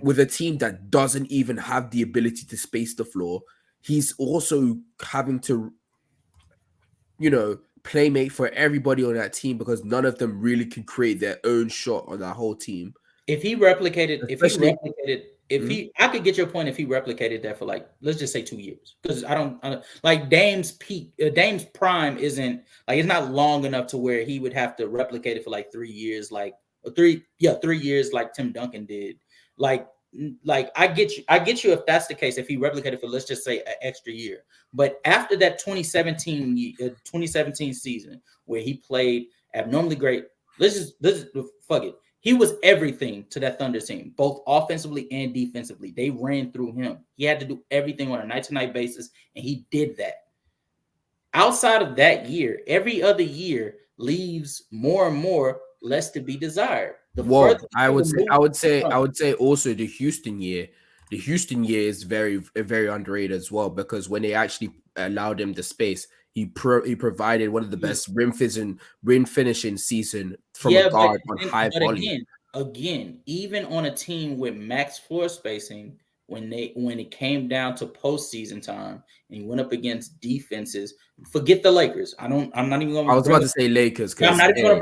with a team that doesn't even have the ability to space the floor. He's also having to, playmate for everybody on that team because none of them really can create their own shot on that whole team. If he replicated, I could get your point if he replicated that for like, let's just say 2 years, because I don't like Dame's peak, Dame's prime isn't like, it's not long enough to where he would have to replicate it for like 3 years, like 3 years, like Tim Duncan did. Like I get you if that's the case, if he replicated for, let's just say, an extra year. But after that 2017 season where he played abnormally great, let's fuck it. He was everything to that Thunder team, both offensively and defensively. They ran through him. He had to do everything on a night-to-night basis, and he did that. Outside of that year, every other year leaves more and more less to be desired. I would say also the Houston year. The Houston year is very, very underrated as well, because when they actually allowed him the space, he provided one of the best rim finishing season from a guard on high volume. Again, even on a team with max floor spacing, when it came down to postseason time and he went up against defenses, forget the Lakers. I'm not even going to. I was about to say Lakers. I'm not even going to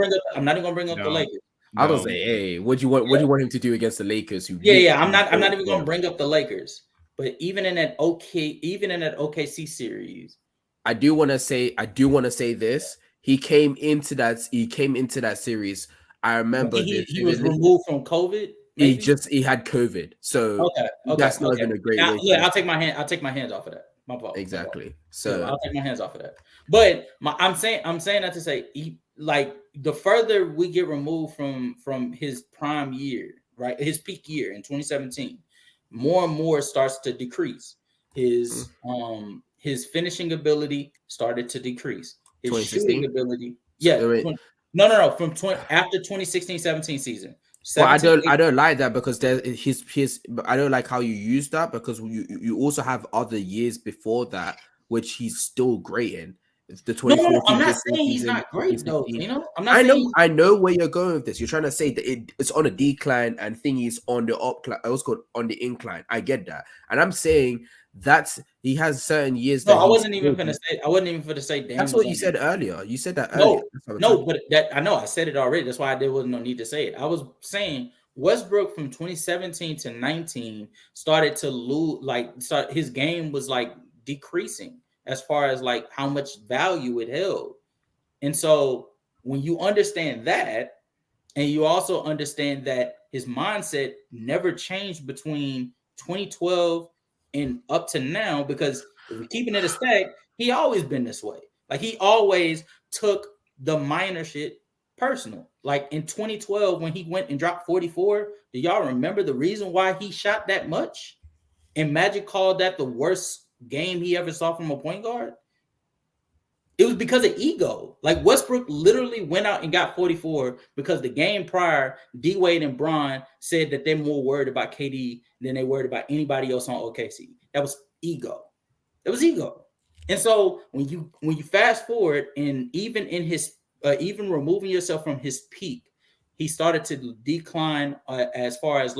bring up the Lakers. I was gonna say, hey, what do you want him to do against the Lakers? I'm not even going to bring up the Lakers. But even in that OKC series, I do want to say this. He came into that series. I remember he was removed from COVID. Maybe? He had COVID, so that's not even a great way. Yeah, I'll take my hands off of that. My fault. Exactly. So I'll take my hands off of that. But I'm saying that to say, the further we get removed from his prime year, right, his peak year in 2017, more and more starts to decrease. His finishing ability started to decrease. His shooting ability, after 2016-17 season. Well, I don't like that, because his I don't like how you use that, because you also have other years before that which he's still great in. It's the 2014. No, I'm not saying he's not great though. I know where you're going with this. You're trying to say that it's on a decline and thingy's on the upcline. I was called on the incline. I get that, and I'm saying he has certain years. No, I wasn't even going to say. That's what you said earlier. You said that earlier. I know I said it already. That's why there was no need to say it. I was saying Westbrook from 2017 to 19 started to lose. His game was decreasing as far as how much value it held. And so when you understand that, and you also understand that his mindset never changed between 2012 and up to now, because if we're keeping it a stack, he always been this way. He always took the minor shit personal. In 2012, when he went and dropped 44, do y'all remember the reason why he shot that much? And Magic called that the worst game he ever saw from a point guard? It was because of ego. Westbrook literally went out and got 44 because the game prior, D Wade and Bron said that they're more worried about KD than they worried about anybody else on OKC. That was ego. It was ego. And so when you fast forward, and even in his even removing yourself from his peak, he started to decline as far as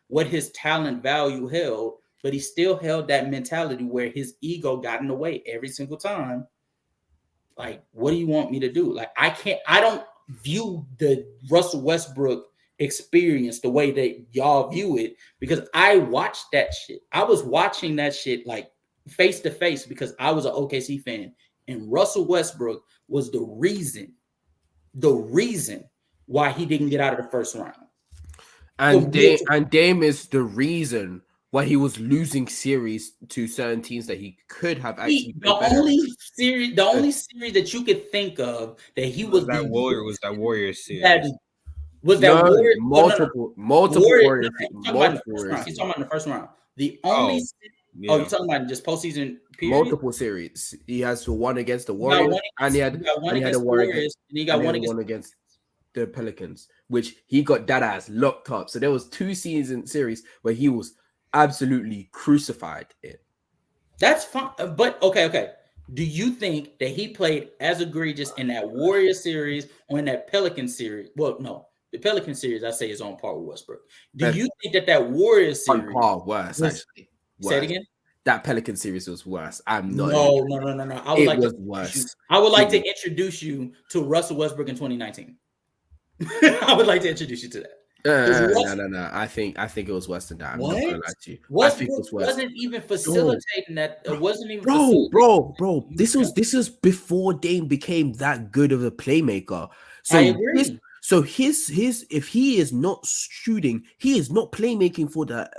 what his talent value held, but he still held that mentality where his ego got in the way every single time. What do you want me to do? I don't view the Russell Westbrook experience the way that y'all view it, because I watched that shit. I was watching that shit face to face because I was an OKC fan, and Russell Westbrook was the reason why he didn't get out of the first round. And Dame is the reason why he was losing series to certain teams that he could have actually. The only series that you could think of that he was that Warriors series. Multiple Warriors. He's talking about in the first round. The only. You're talking about just postseason period? Multiple series. He has one against the Warriors, and he had one against the Warriors, and he got one against. the Pelicans, which he got that ass locked up. So there was 2 season series where he was absolutely crucified in. That's fine, but okay. Do you think that he played as egregious in that Warrior series or in that Pelican series? Well, no, the Pelican series I say is on par with Westbrook. Do you think that Warrior series on par worse actually? Say it again. That Pelican series was worse. I'm not. No. I would like to worse. I would like to introduce you to Russell Westbrook in 2019. I would like to introduce you to that. No. I think it was worse than that. I'm not gonna lie to you. Westbrook wasn't even facilitating that. It wasn't even. Bro. This was before Dame became that good of a playmaker. So I agree. His if he is not shooting, he is not playmaking for the.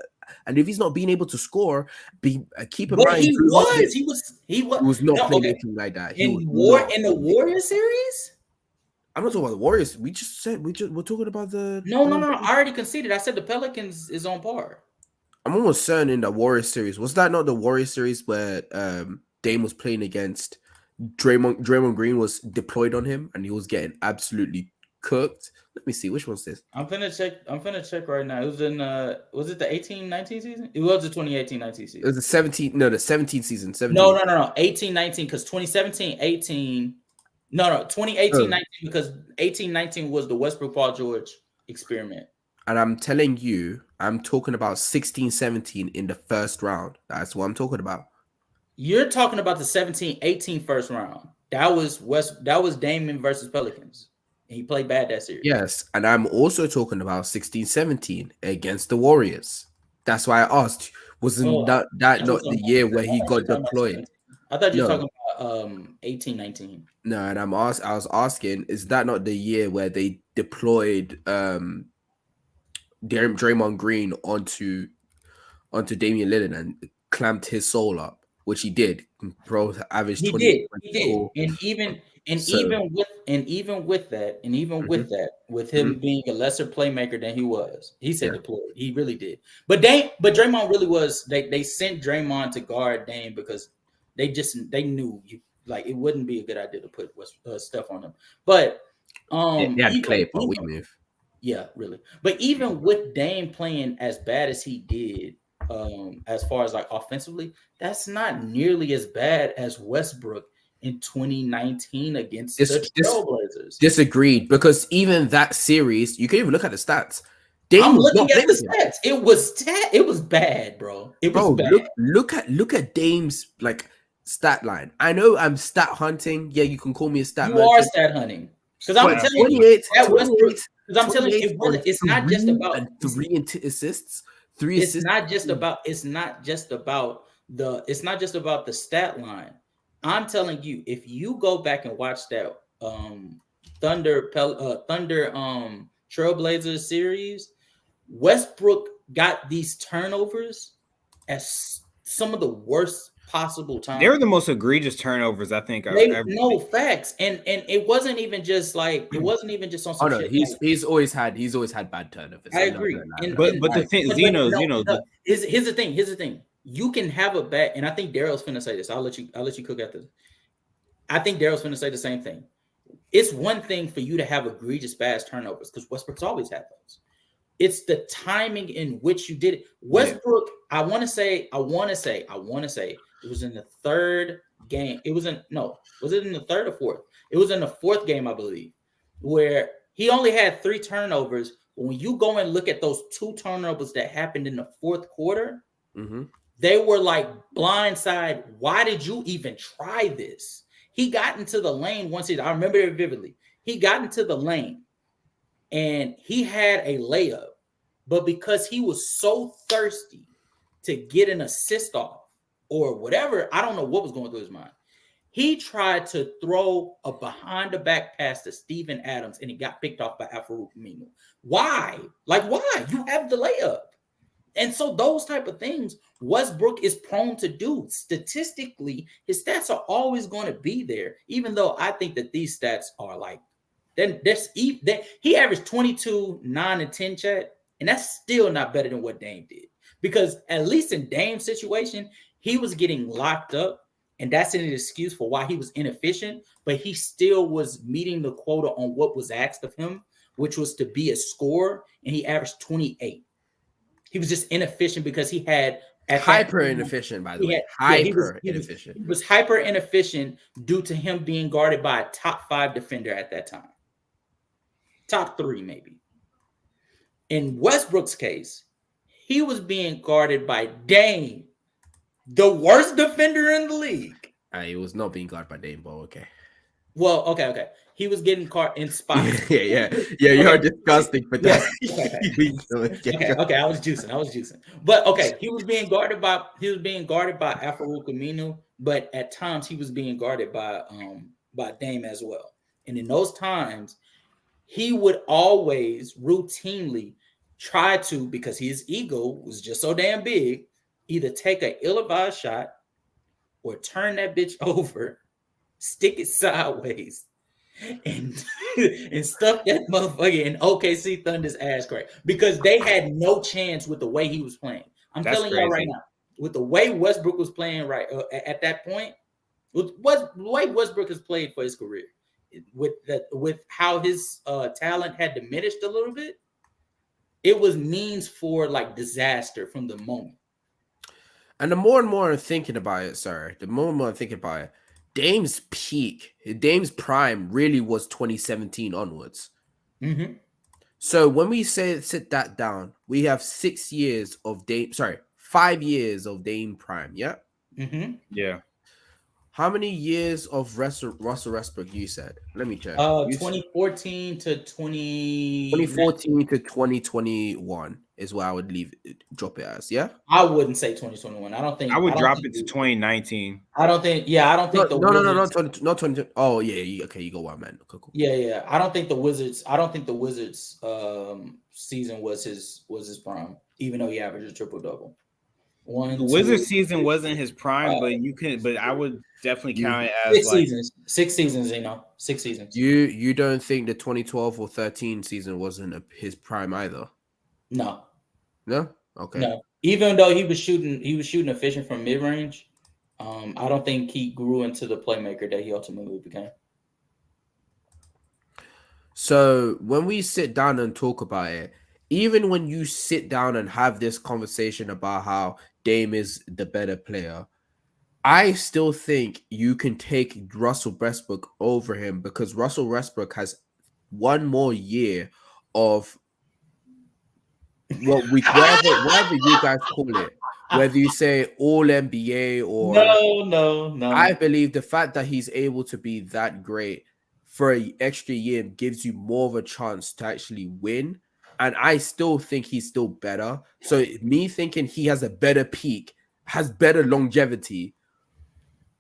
And if he's not being able to score, keep in mind he was not playmaking like that. In the Warrior series. I'm not talking about the Warriors. We're talking about the. No. I already conceded. I said the Pelicans is on par. I'm almost certain in the Warriors series. Was that not the Warriors series where Dame was playing against Draymond Green was deployed on him and he was getting absolutely cooked? Let me see. Which one's this? I'm finna check right now. It was in was it the 18-19 season? It was the 2018-19 season. It was the 17 season. 17. No. 18-19 because 2017-18. No, 2018-19 because 18-19 was the Westbrook Paul George experiment. And I'm telling you, I'm talking about 16-17 in the first round. That's what I'm talking about. You're talking about the 17-18 first round. That was Damon versus Pelicans. And he played bad that series. Yes, and I'm also talking about 16-17 against the Warriors. That's why I asked, wasn't that not the year where he got deployed? I thought you were talking about 18-19. No, and I was asking, is that not the year where they deployed Draymond Green onto Damian Lillard and clamped his soul up, which he did. Bro averaged 20. He did. Even with that, with him being a lesser playmaker than he was, he said deployed. He really did. But Draymond really was. They sent Draymond to guard Dame because they knew like it wouldn't be a good idea to put stuff on him. But they had Clay, but we move. Yeah, really. But even with Dame playing as bad as he did, as far as like offensively, that's not nearly as bad as Westbrook in 2019 against the Trailblazers. Disagreed, because even that series, you can even look at the stats. I'm looking at the stats. It was bad, bro. It was bad. Look at Dame's like stat line. I know I'm stat hunting. Yeah, you can call me a stat. You are stat hunting because I'm telling you that Westbrook. Because I'm telling you, it's not just about 3 assists. It's not just about the stat line. I'm telling you, if you go back and watch that Thunder Trailblazers series, Westbrook got these turnovers at some of the worst possible times. They were the most egregious turnovers I think I've ever seen. Facts, and it wasn't even just on some shit. He's always had bad turnovers. I agree. But the thing, Zeno, here's the thing. You can have a bad, and I think Daryl's finna say this. I'll let you cook at this. I think Daryl's finna say the same thing. It's one thing for you to have egregious bad turnovers because Westbrook's always had those. It's the timing in which you did it. Westbrook, I want to say it was in the third game. Was it in the third or fourth? It was in the fourth game, I believe, where he only had 3 turnovers. But when you go and look at those 2 turnovers that happened in the fourth quarter, they were like blindside. Why did you even try this? He got into the lane I remember it vividly. He got into the lane and he had a layup, but because he was so thirsty to get an assist off or whatever, I don't know what was going through his mind. He tried to throw a behind the back pass to Steven Adams and he got picked off by Al-Farouq Aminu. Why? Like, why? You have the layup. And so those type of things Westbrook is prone to do. Statistically, his stats are always going to be there, even though I think that these stats are like, then he averaged 22, 9, and 10, chat, and that's still not better than what Dame did. Because at least in Dame's situation, he was getting locked up, and that's an excuse for why he was inefficient, but he still was meeting the quota on what was asked of him. which was to be a scorer, and he averaged 28. He was just inefficient because he had hyper inefficient, by the way. Inefficient. He was hyper inefficient due to him being guarded by a top 5 defender at that time. Top 3, maybe. In Westbrook's case, he was being guarded by Dame, the worst defender in the league. He was not being guarded by Dame, but okay. Well, okay. He was getting caught in spots. Yeah. You're disgusting for that. Okay. I was juicing. But okay, he was being guarded by Al-Farouq Aminu, but at times he was being guarded by Dame as well. And in those times, he would always routinely try to, because his ego was just so damn big, either take an ill-advised shot or turn that bitch over, stick it sideways, and stuff that motherfucker in OKC Thunder's ass crack, because they had no chance with the way he was playing. I'm telling y'all right now, with the way Westbrook was playing right at that point, with the way Westbrook has played for his career, with how his talent had diminished a little bit, it was means for like disaster from the moment. And the more and more I'm thinking about it, Dame's peak, Dame's prime really was 2017 onwards. Mm-hmm. So when we sit that down, we have 5 years of Dame prime. Yeah. Mm-hmm. Yeah. How many years of Russell Westbrook you said? Let me check. 2014 to 2021 is where I would drop it as. Yeah. I wouldn't say 2021. I would drop it to 2019. I don't think. Not 20. Oh yeah. Okay, you go one, man. Cool. Yeah. I don't think the Wizards season was his prime, even though he averaged a triple-double. The Wizards season wasn't his prime, but I would definitely count it as 6 seasons, 6 seasons. You don't think the 2012 or 13 season wasn't his prime either? No. Okay. No. Even though he was shooting efficient from mid-range, I don't think he grew into the playmaker that he ultimately became. So when we sit down and talk about it, even when you sit down and have this conversation about how Dame is the better player, I still think you can take Russell Westbrook over him, because Russell Westbrook has one more year of whatever you guys call it, whether you say all NBA or no. I believe the fact that he's able to be that great for an extra year gives you more of a chance to actually win. And I still think he's still better. So me thinking he has a better peak, has better longevity,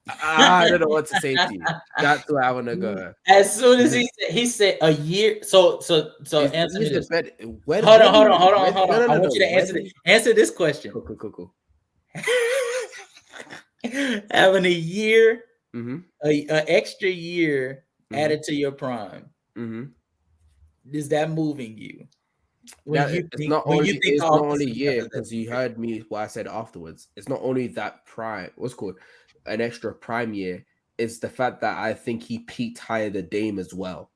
I don't know what to say to you. That's where I want to go. As soon as he said a year, so answer me this. Hold on. I want you to answer this question. Cool. Having a year, an extra year added to your prime, is that moving you? It's not only a year, because you heard me what I said afterwards. It's not only that prime, what's called an extra prime year. It's the fact that I think he peaked higher than Dame as well.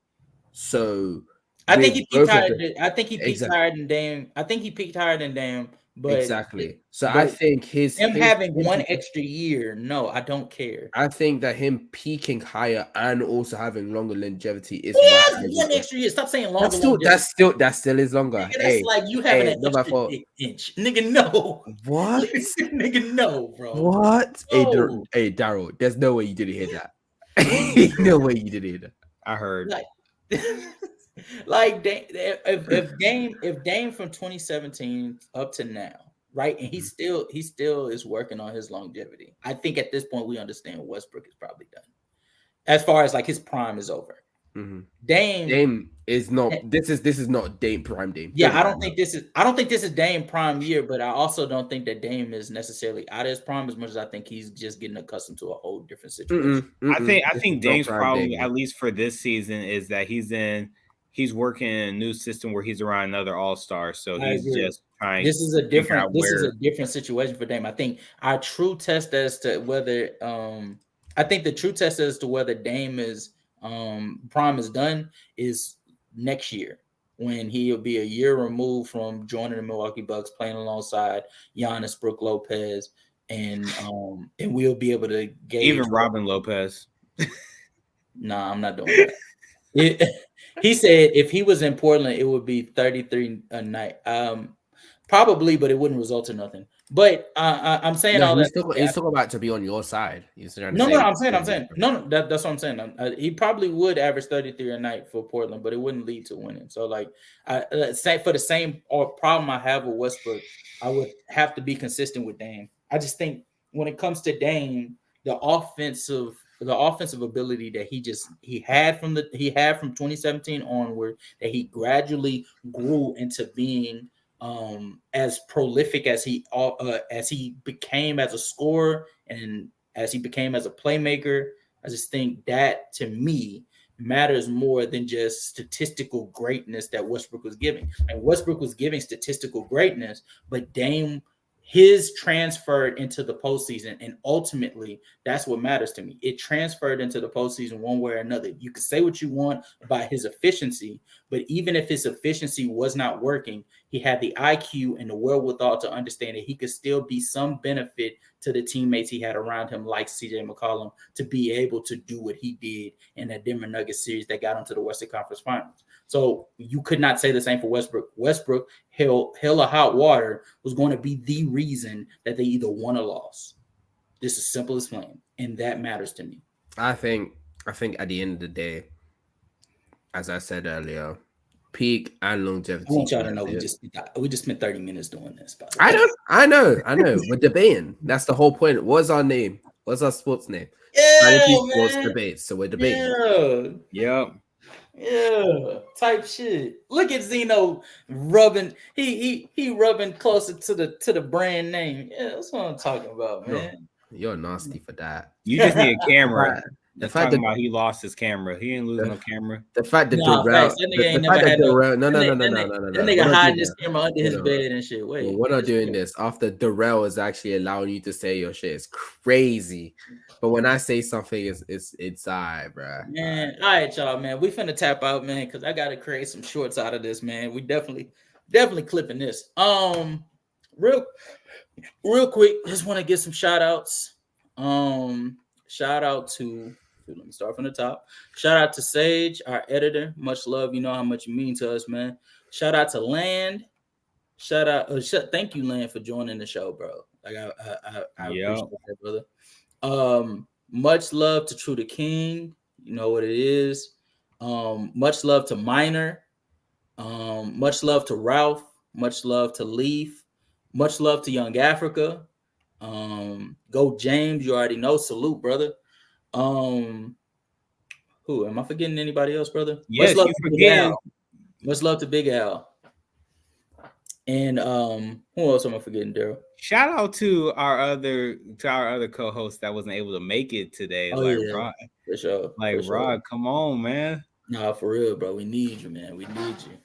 So I think he peaked higher than Dame. I think he peaked higher than Dame. But exactly. So I think him having one extra year, no, I don't care. I think that him peaking higher and also having longer longevity is one extra year. Stop saying longer. That still is longer. Nigga, that's like you having an extra inch. Nigga, no. What? Nigga, no, bro. What? No. Hey, Daryl, there's no way you didn't hear that. No way you didn't hear that. I heard. Like if Dame from 2017 up to now, right? And he still is working on his longevity. I think at this point we understand Westbrook is probably done. As far as like his prime is over. Dame is not. This is not Dame prime Dame. Yeah, I don't think this is Dame prime year, but I also don't think that Dame is necessarily out of his prime as much as I think he's just getting accustomed to a whole different situation. I think Dame's problem, at least for this season, is that he's working in a new system where he's around another all-star, so he's just trying. This is a different situation for Dame. I think our true test as to whether Dame is prime is done is next year. when he'll be a year removed from joining the Milwaukee Bucks, playing alongside Giannis, Brook Lopez, and we'll be able to gauge even Robin Lopez. Nah, I'm not doing that. He said if he was in Portland, it would be 33 a night. Probably, but it wouldn't result in nothing. But I'm saying all that. He's talking about to be on your side. No, I'm saying. No, that's what I'm saying. He probably would average 33 a night for Portland, but it wouldn't lead to winning. So, like, say for the same problem I have with Westbrook, I would have to be consistent with Dame. I just think when it comes to Dame, the offensive ability that he had from 2017 onward, that he gradually grew into being as prolific as he became as a scorer and as he became as a playmaker. I just think that, to me, matters more than just statistical greatness that Westbrook was giving. And Westbrook was giving statistical greatness, but Dame, his transferred into the postseason, and ultimately that's what matters to me. It transferred into the postseason one way or another. You can say what you want about his efficiency, but even if his efficiency was not working, he had the IQ and the wherewithal to understand that he could still be some benefit to the teammates he had around him, like CJ McCollum, to be able to do what he did in that Denver Nuggets series that got him to the Western Conference Finals. So you could not say the same for Westbrook. Westbrook, hell of hot water, was going to be the reason that they either won or lost. This is simple as plain, and that matters to me. I think at the end of the day, as I said earlier, peak and longevity. I want y'all to know we just spent 30 minutes doing this. By the way. I know. We're debating. That's the whole point. What's our name? What's our sports name? Yeah, sports debates. So we're debating. Yeah. Yeah, type shit. Look at Zeno rubbing. He rubbing closer to the brand name. Yeah, that's what I'm talking about, man. You're nasty for that. You just need a camera. The fact that he lost his camera, he didn't lose no camera. The fact that Darrell, no. That nigga hiding his camera under his bed and shit. Wait, we're not doing this. After Darrell is actually allowing you to say your shit, it's crazy. But when I say something, it's all right, bro. Man, all right, y'all, man. We finna tap out, man, because I gotta create some shorts out of this, man. We definitely clipping this. Real quick, just want to get some shout outs. Shout out to, let me start from the top. Shout out to Sage, our editor. Much love. You know how much you mean to us, man. Shout out to Land. Thank you, Land, for joining the show, bro. Like I appreciate that, brother. Much love to True the King. You know what it is. Much love to Minor. Much love to Ralph. Much love to Leaf. Much love to Young Africa. Go James. You already know. Salute, brother. Who am I forgetting? Anybody else, brother? Yes, you forget. Much love to Big Al. And who else am I forgetting, Daryl? Shout out to our other co-host that wasn't able to make it today. Rod. For sure. Rod, come on, man. Nah, for real, bro. We need you, man. We need you.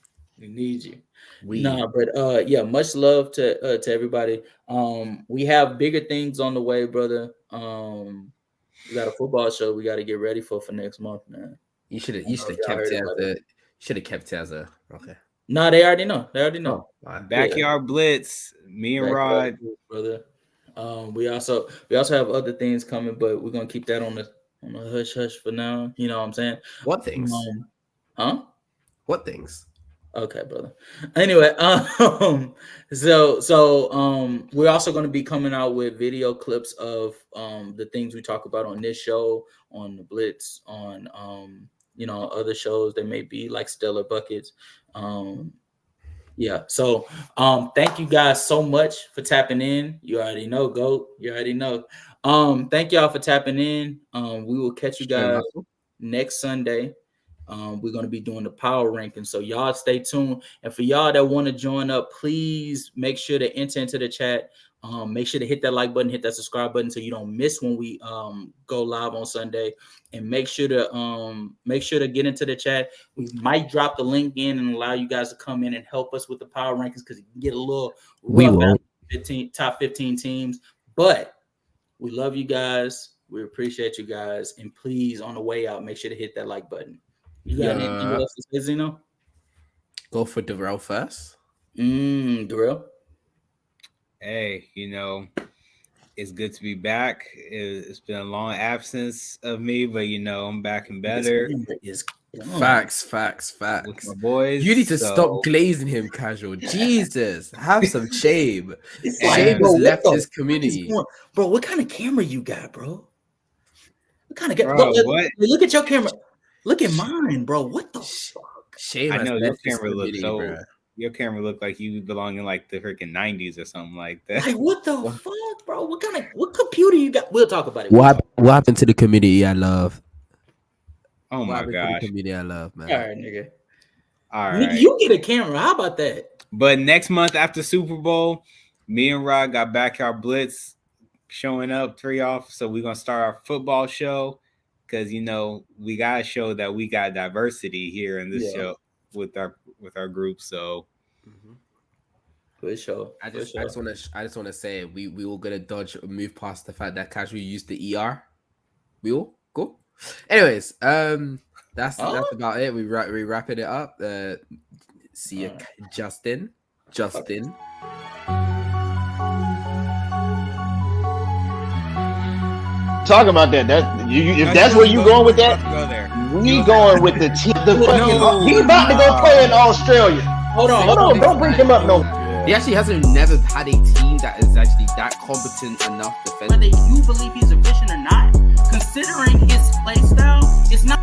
But much love to everybody. We have bigger things on the way, brother. We got a football show we got to get ready for next month, man. You should have kept it as a okay. No, they already know. Backyard Blitz, me and Rod, brother. We also have other things coming, but we're gonna keep that on the hush hush for now. You know what I'm saying? What things? What things? Okay, brother. Anyway, so we're also going to be coming out with video clips of the things we talk about on this show, on the Blitz, on other shows that may be like Stellar Buckets. So thank you guys so much for tapping in. You already know, GOAT. You already know. Thank y'all for tapping in. We will catch you guys next Sunday. We're going to be doing the power ranking, so y'all stay tuned. And for y'all that want to join up, please make sure to enter into the chat. Make sure to hit that like button, hit that subscribe button so you don't miss when we go live on Sunday. And make sure to get into the chat. We might drop the link in and allow you guys to come in and help us with the power rankings because you can get a little rough top 15 teams. But we love you guys. We appreciate you guys. And please, on the way out, make sure to hit that like button. You got anything else to say, Zeno? Go for Darrell first. Darrell. Hey, it's good to be back. It's been a long absence of me, but I'm back and better. Facts. With my boys. You need to stop glazing him, Casual. Jesus, have some shame. Shame has left this community. Bro, what kind of camera you got, bro? What kind of camera? Look at your camera. Look at mine, bro. What the fuck? Shame. I know your camera looks so. Bro. Your camera looked like you belong in like the freaking 90s or something like that. Like what the fuck, bro? What computer you got? We'll talk about it. What happened to the community I love? Oh my gosh. The community I love, man. All right, nigga. All right. You get a camera. How about that? But next month after Super Bowl, me and Rod got Backyard Blitz showing up 3 off. So we're gonna start our football show because we gotta show that we got diversity here in this show with our group. So for sure. I just want to say we will gonna move past the fact that Casual used the ER. We all cool. Anyways, that's about it. We wrapping it up. See you, Justin. Talking about that. If that's where you going with that, we going with the fucking. He about to go play in Australia. Hold on. Don't bring him up no. He actually hasn't never had a team that is actually that competent enough defensively. Whether you believe he's efficient or not, considering his play style, it's not.